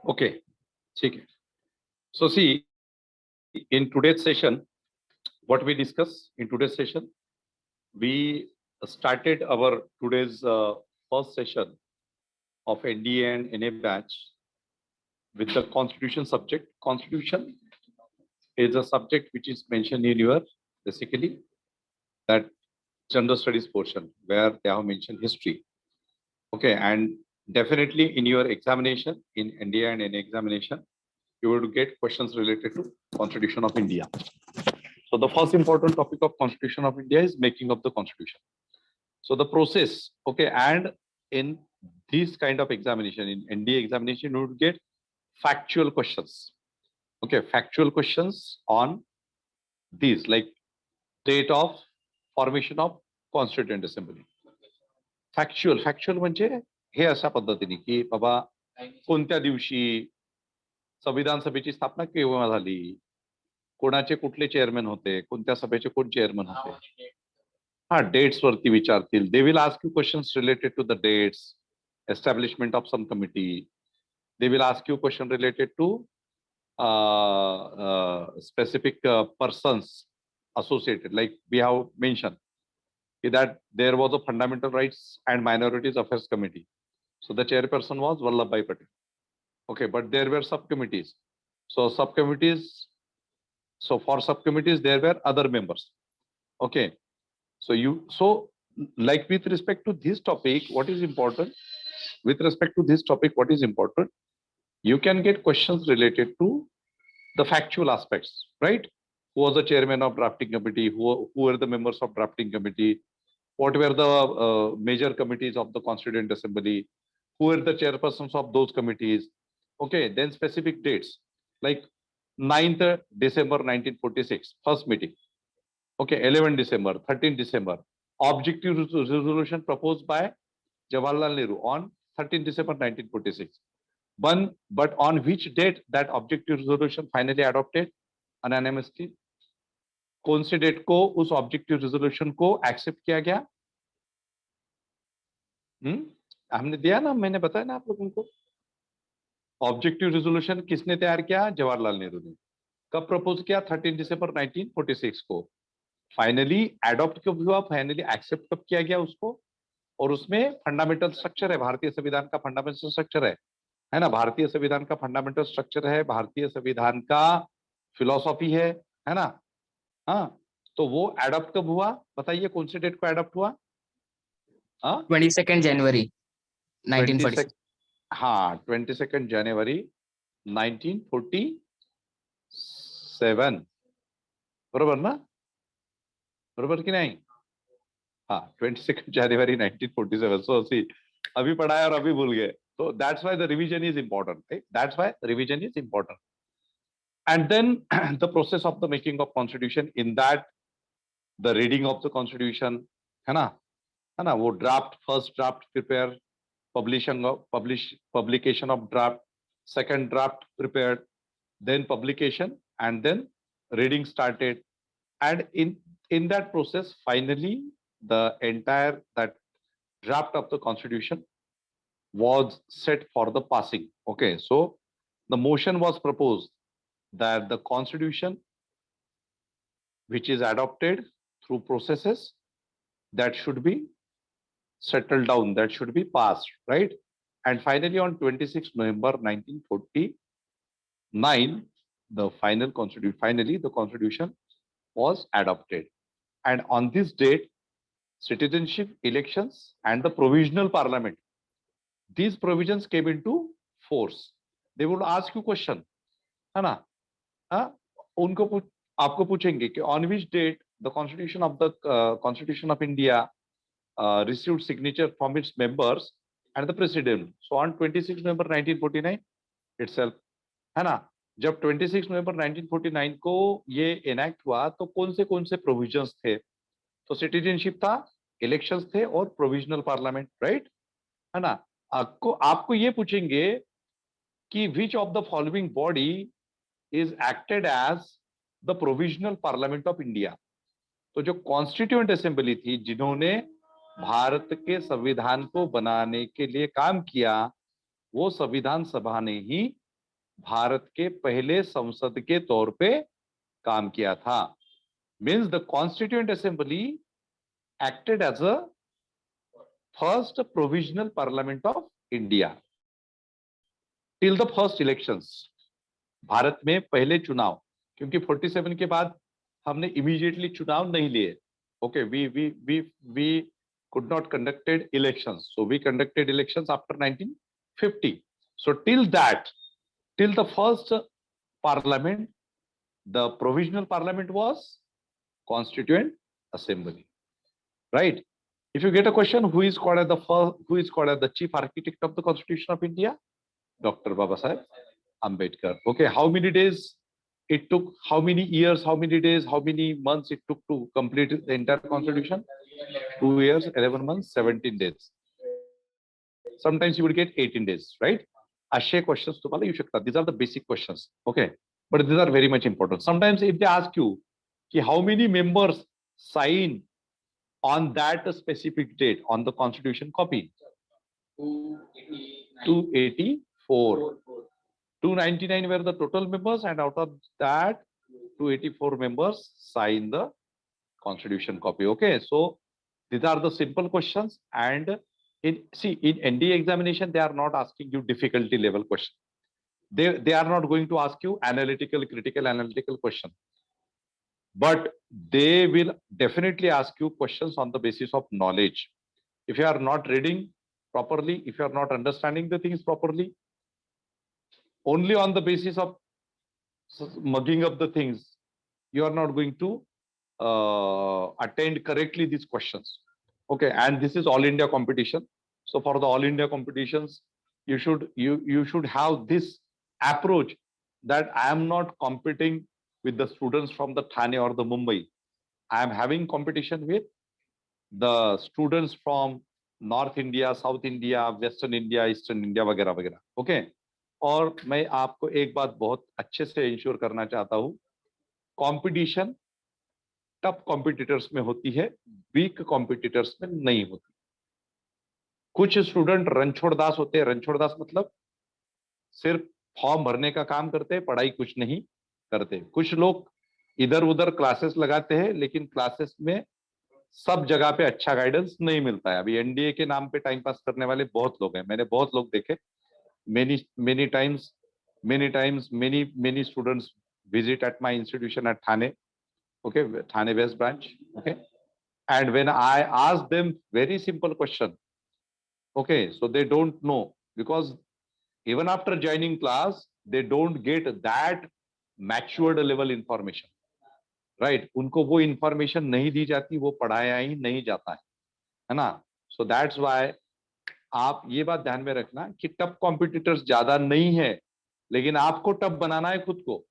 Okay, ठीक है. So see, in today's session, what we discuss in today's session, we started our today's first session of NDA and NA batch with the constitution subject. Constitution is a subject which is mentioned in your basically that general studies portion where they have mentioned history. Okay, and definitely in your examination in NDA and NA examination, you will get questions related to Constitution of India. So the first important topic of Constitution of India is making of the Constitution. So the process, okay, and in this kind of examination, in NDA examination, you would get factual questions. Okay, factual questions on these, like date of formation of Constituent Assembly. Factual म्हणजे हे अशा पद्धतीने की बाबा कोणत्या दिवशी संविधान सभेची स्थापना केव्हा झाली, कोणाचे कुठले चेअरमॅन होते, कोणत्या सभेचे कोण चेअरमॅन होते, हा डेट्स वरती विचारतील. They will ask you questions related to the dates, establishment of some committee. They will ask you question related to specific persons associated, like we have mentioned that there was a fundamental rights and minorities affairs committee. So the chairperson was Vallabhbhai Patel. Okay, but there were subcommittees. So for subcommittees there were other members. Okay, so like with respect to this topic, what is important? With respect to this topic, what is important? You can get questions related to the factual aspects, right? Who was the chairman of drafting committee? Who were the members of drafting committee? What were the major committees of the Constituent Assembly? Who were the chairpersons of those committees? Okay, then specific dates, like 9th December 1946, first meeting. Okay, 11 December, 13 December, objective resolution proposed by Jawaharlal Nehru on 13 December 1946. But on which date that objective resolution finally adopted unanimously? कौन से date को उस objective resolution को accept किया गया? हमने दिया ना, मैंने बताया ना आप लोगों को. ऑब्जेक्टिव रेजोल्यूशन किसने तैयार किया? जवाहरलाल नेहरू ने. कब प्रपोज किया? 13 दिसंबर 1946 को. फाइनली एडॉप्ट कब हुआ? फाइनली एक्सेप्ट कब किया गया उसको? और उसमें फंडामेंटल स्ट्रक्चर है, भारतीय संविधान का फंडामेंटल स्ट्रक्चर है ना. भारतीय संविधान का फंडामेंटल स्ट्रक्चर है, भारतीय संविधान का फिलॉसफी है ना. हाँ, तो वो एडॉप्ट कब हुआ? बताइए कौन से डेट को एडॉप्ट हुआ? 22 जनवरी 1946. हाँ, 22 जनवरी 1947. बरोबर ना? बरोबर की नहीं? हाँ, 22 जनवरी 1947. सो अभी पढ़ाया और अभी भूल गए. So that's why the revision is important, right? That's why revision is important. And then the process of the making of constitution, in that the reading of the constitution, है ना, वो draft, first draft prepare, publication of draft, second draft prepared, then publication, and then reading started. And in that process, finally the entire that draft of the constitution was set for the passing. Okay, so the motion was proposed that the constitution which is adopted through processes that should be settled down, that should be passed, right? And finally on 26 November 1949, the constitution was adopted. And on this date, citizenship, elections, and the provisional parliament, these provisions came into force. They would ask you question, है ना? उनको आपको पूछेंगे कि on which date the constitution of India received signature from its members and the president. So on 26 November 1949 itself, है ना? जब 26 नवंबर 1949 को ये एनेक्ट हुआ तो कौन से प्रोविजंस थे? तो सिटीजनशिप था, इलेक्शंस थे और प्रोविजनल पार्लियामेंट, राइट, है ना? आपको ये पूछेंगे कि which of the following body is acted as the provisional parliament of India. तो जो कॉन्स्टिट्यूएंट असेंबली थी जिन्होंने भारत के संविधान को बनाने के लिए काम किया, वो संविधान सभा ने ही भारत के पहले संसद के तौर पे काम किया था. Means the constituent assembly acted as a first provisional parliament of India till the first elections. Bharat में पहले चुनाव, क्योंकि 47 के बाद हमने इमीडिएटली चुनाव नहीं लिए. Okay, we could not conducted elections, so we conducted elections after 1950. So till the first parliament, the provisional parliament was constituent assembly, right? If you get a question, who is called as the chief architect of the Constitution of India? Dr. Babasaheb Ambedkar. Okay, how many days it took, how many years, how many days, how many months it took to complete the entire constitution? 2 years, 11 months, 17 days. Sometimes you would get 18 days, right? Ashe questions तुम्हाला येऊ शकतात. These are the basic questions. Okay, but these are very much important. Sometimes if they ask you ki how many members sign on that specific date on the constitution copy, 284. 299 were the total members, and out of that 284 members sign the constitution copy. Okay, so these are the simple questions, and in NDA examination they are not asking you difficulty level question. They are not going to ask you critical analytical question, but they will definitely ask you questions on the basis of knowledge. If you are not reading properly, if you are not understanding the things properly, only on the basis of mugging up the things, you are not going to attend correctly these questions. Okay, and this is all India competition. So for the all India competitions, you should have this approach that I am not competing with the students from the Thane or the Mumbai. I am having competition with the students from North India, South India, Western India, Eastern India, वगैरह वगैरह. Okay, और मैं आपको एक बात बहुत अच्छे से इंश्योर करना चाहता हूँ, कंपटीशन टफ कॉम्पिटिटर्स में होती है, वीक कॉम्पिटिटर्स में नहीं होती. कुछ स्टूडेंट रणछोड़दास होते हैं. रणछोड़दास मतलब सिर्फ फॉर्म भरने का काम करते हैं, पढ़ाई कुछ नहीं करते. कुछ लोग इधर उधर क्लासेस लगाते हैं, लेकिन क्लासेस में सब जगह पे अच्छा गाइडेंस नहीं मिलता है. अभी एनडीए के नाम पे टाइम पास करने वाले बहुत लोग हैं, मैंने बहुत लोग देखे. many times many students visit at my institution at Thane. Okay, Thane West branch. Okay, and when I ask them very simple question, okay, so they don't know, because even after joining class they don't get that matured level information, right? उनको वो information नहीं दी जाती, वो पढ़ाया ही नहीं जाता है ना. So that's why आप ये बात ध्यान में रखना कि टफ कॉम्पिटिटर्स ज्यादा नहीं है, लेकिन आपको टफ बनाना है खुद को.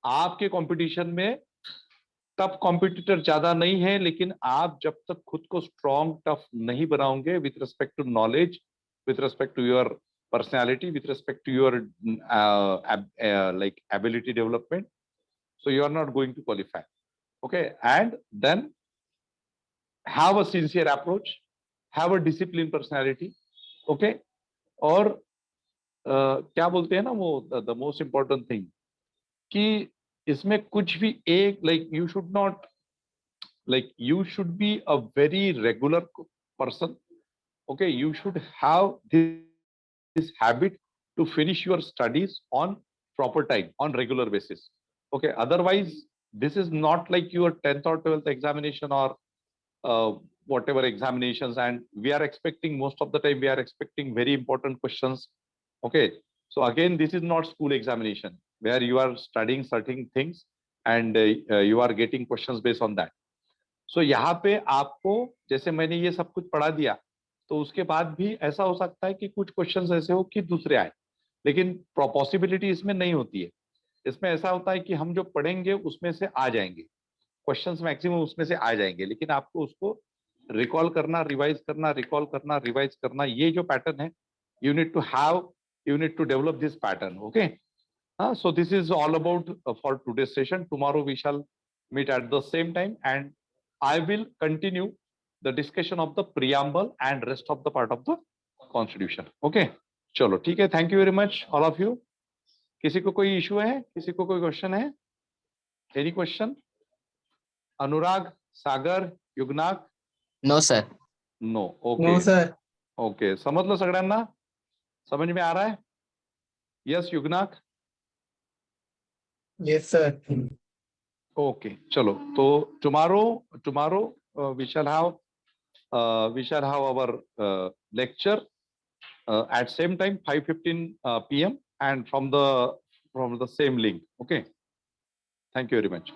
आपके कंपटीशन में टफ कॉम्पिटिटर ज्यादा नहीं है, लेकिन आप जब तक खुद को स्ट्रॉन्ग टफ नहीं बनाओगे with respect to knowledge, with respect to your personality, with respect to your like ability development, so you are not going to qualify. Okay, and then have a sincere approach, have a disciplined personality. Okay, और क्या बोलते हैं ना वो, the most important thing कि इसमें कुछ भी एक, like you should not, like you should be a very regular person. Okay, you should have this habit to finish your studies on proper time, on regular basis. Okay, otherwise this is not like your 10th or 12th examination or whatever examinations, and we are expecting, most of the time we are expecting very important questions. Okay, so again this is not school examination where you are studying certain things and you are getting questions based on that. So यहाँ पे आपको, जैसे मैंने ये सब कुछ पढ़ा दिया, तो उसके बाद भी ऐसा हो सकता है कि कुछ क्वेश्चंस ऐसे हो कि दूसरे आए, लेकिन पॉसिबिलिटी इसमें नहीं होती है. इसमें ऐसा होता है कि हम जो पढ़ेंगे उसमें से आ जाएंगे क्वेश्चंस, मैक्सिमम उसमें से आ जाएंगे, लेकिन आपको उसको रिकॉल करना, रिवाइज करना, रिकॉल करना, रिवाइज करना, ये जो पैटर्न है, you need to develop this pattern. Okay, so this is all about for today's session. Tomorrow we shall meet at the same time, and I will continue the discussion of the preamble and rest of the part of the constitution. Okay, चलो ठीक है, thank you very much all of you. किसी को कोई issue है, किसी को कोई क्वेश्चन है? Any question? Anurag, Sagar, Yuganath? No sir. No, okay no sir. Okay, समजलं सगळ्यांना? समझ में आ रहा है? Yes Yuganath? Yes sir. Okay चलो, तो tomorrow we shall have our lecture at same time 5:15 p.m. and from the same link. Okay, thank you very much.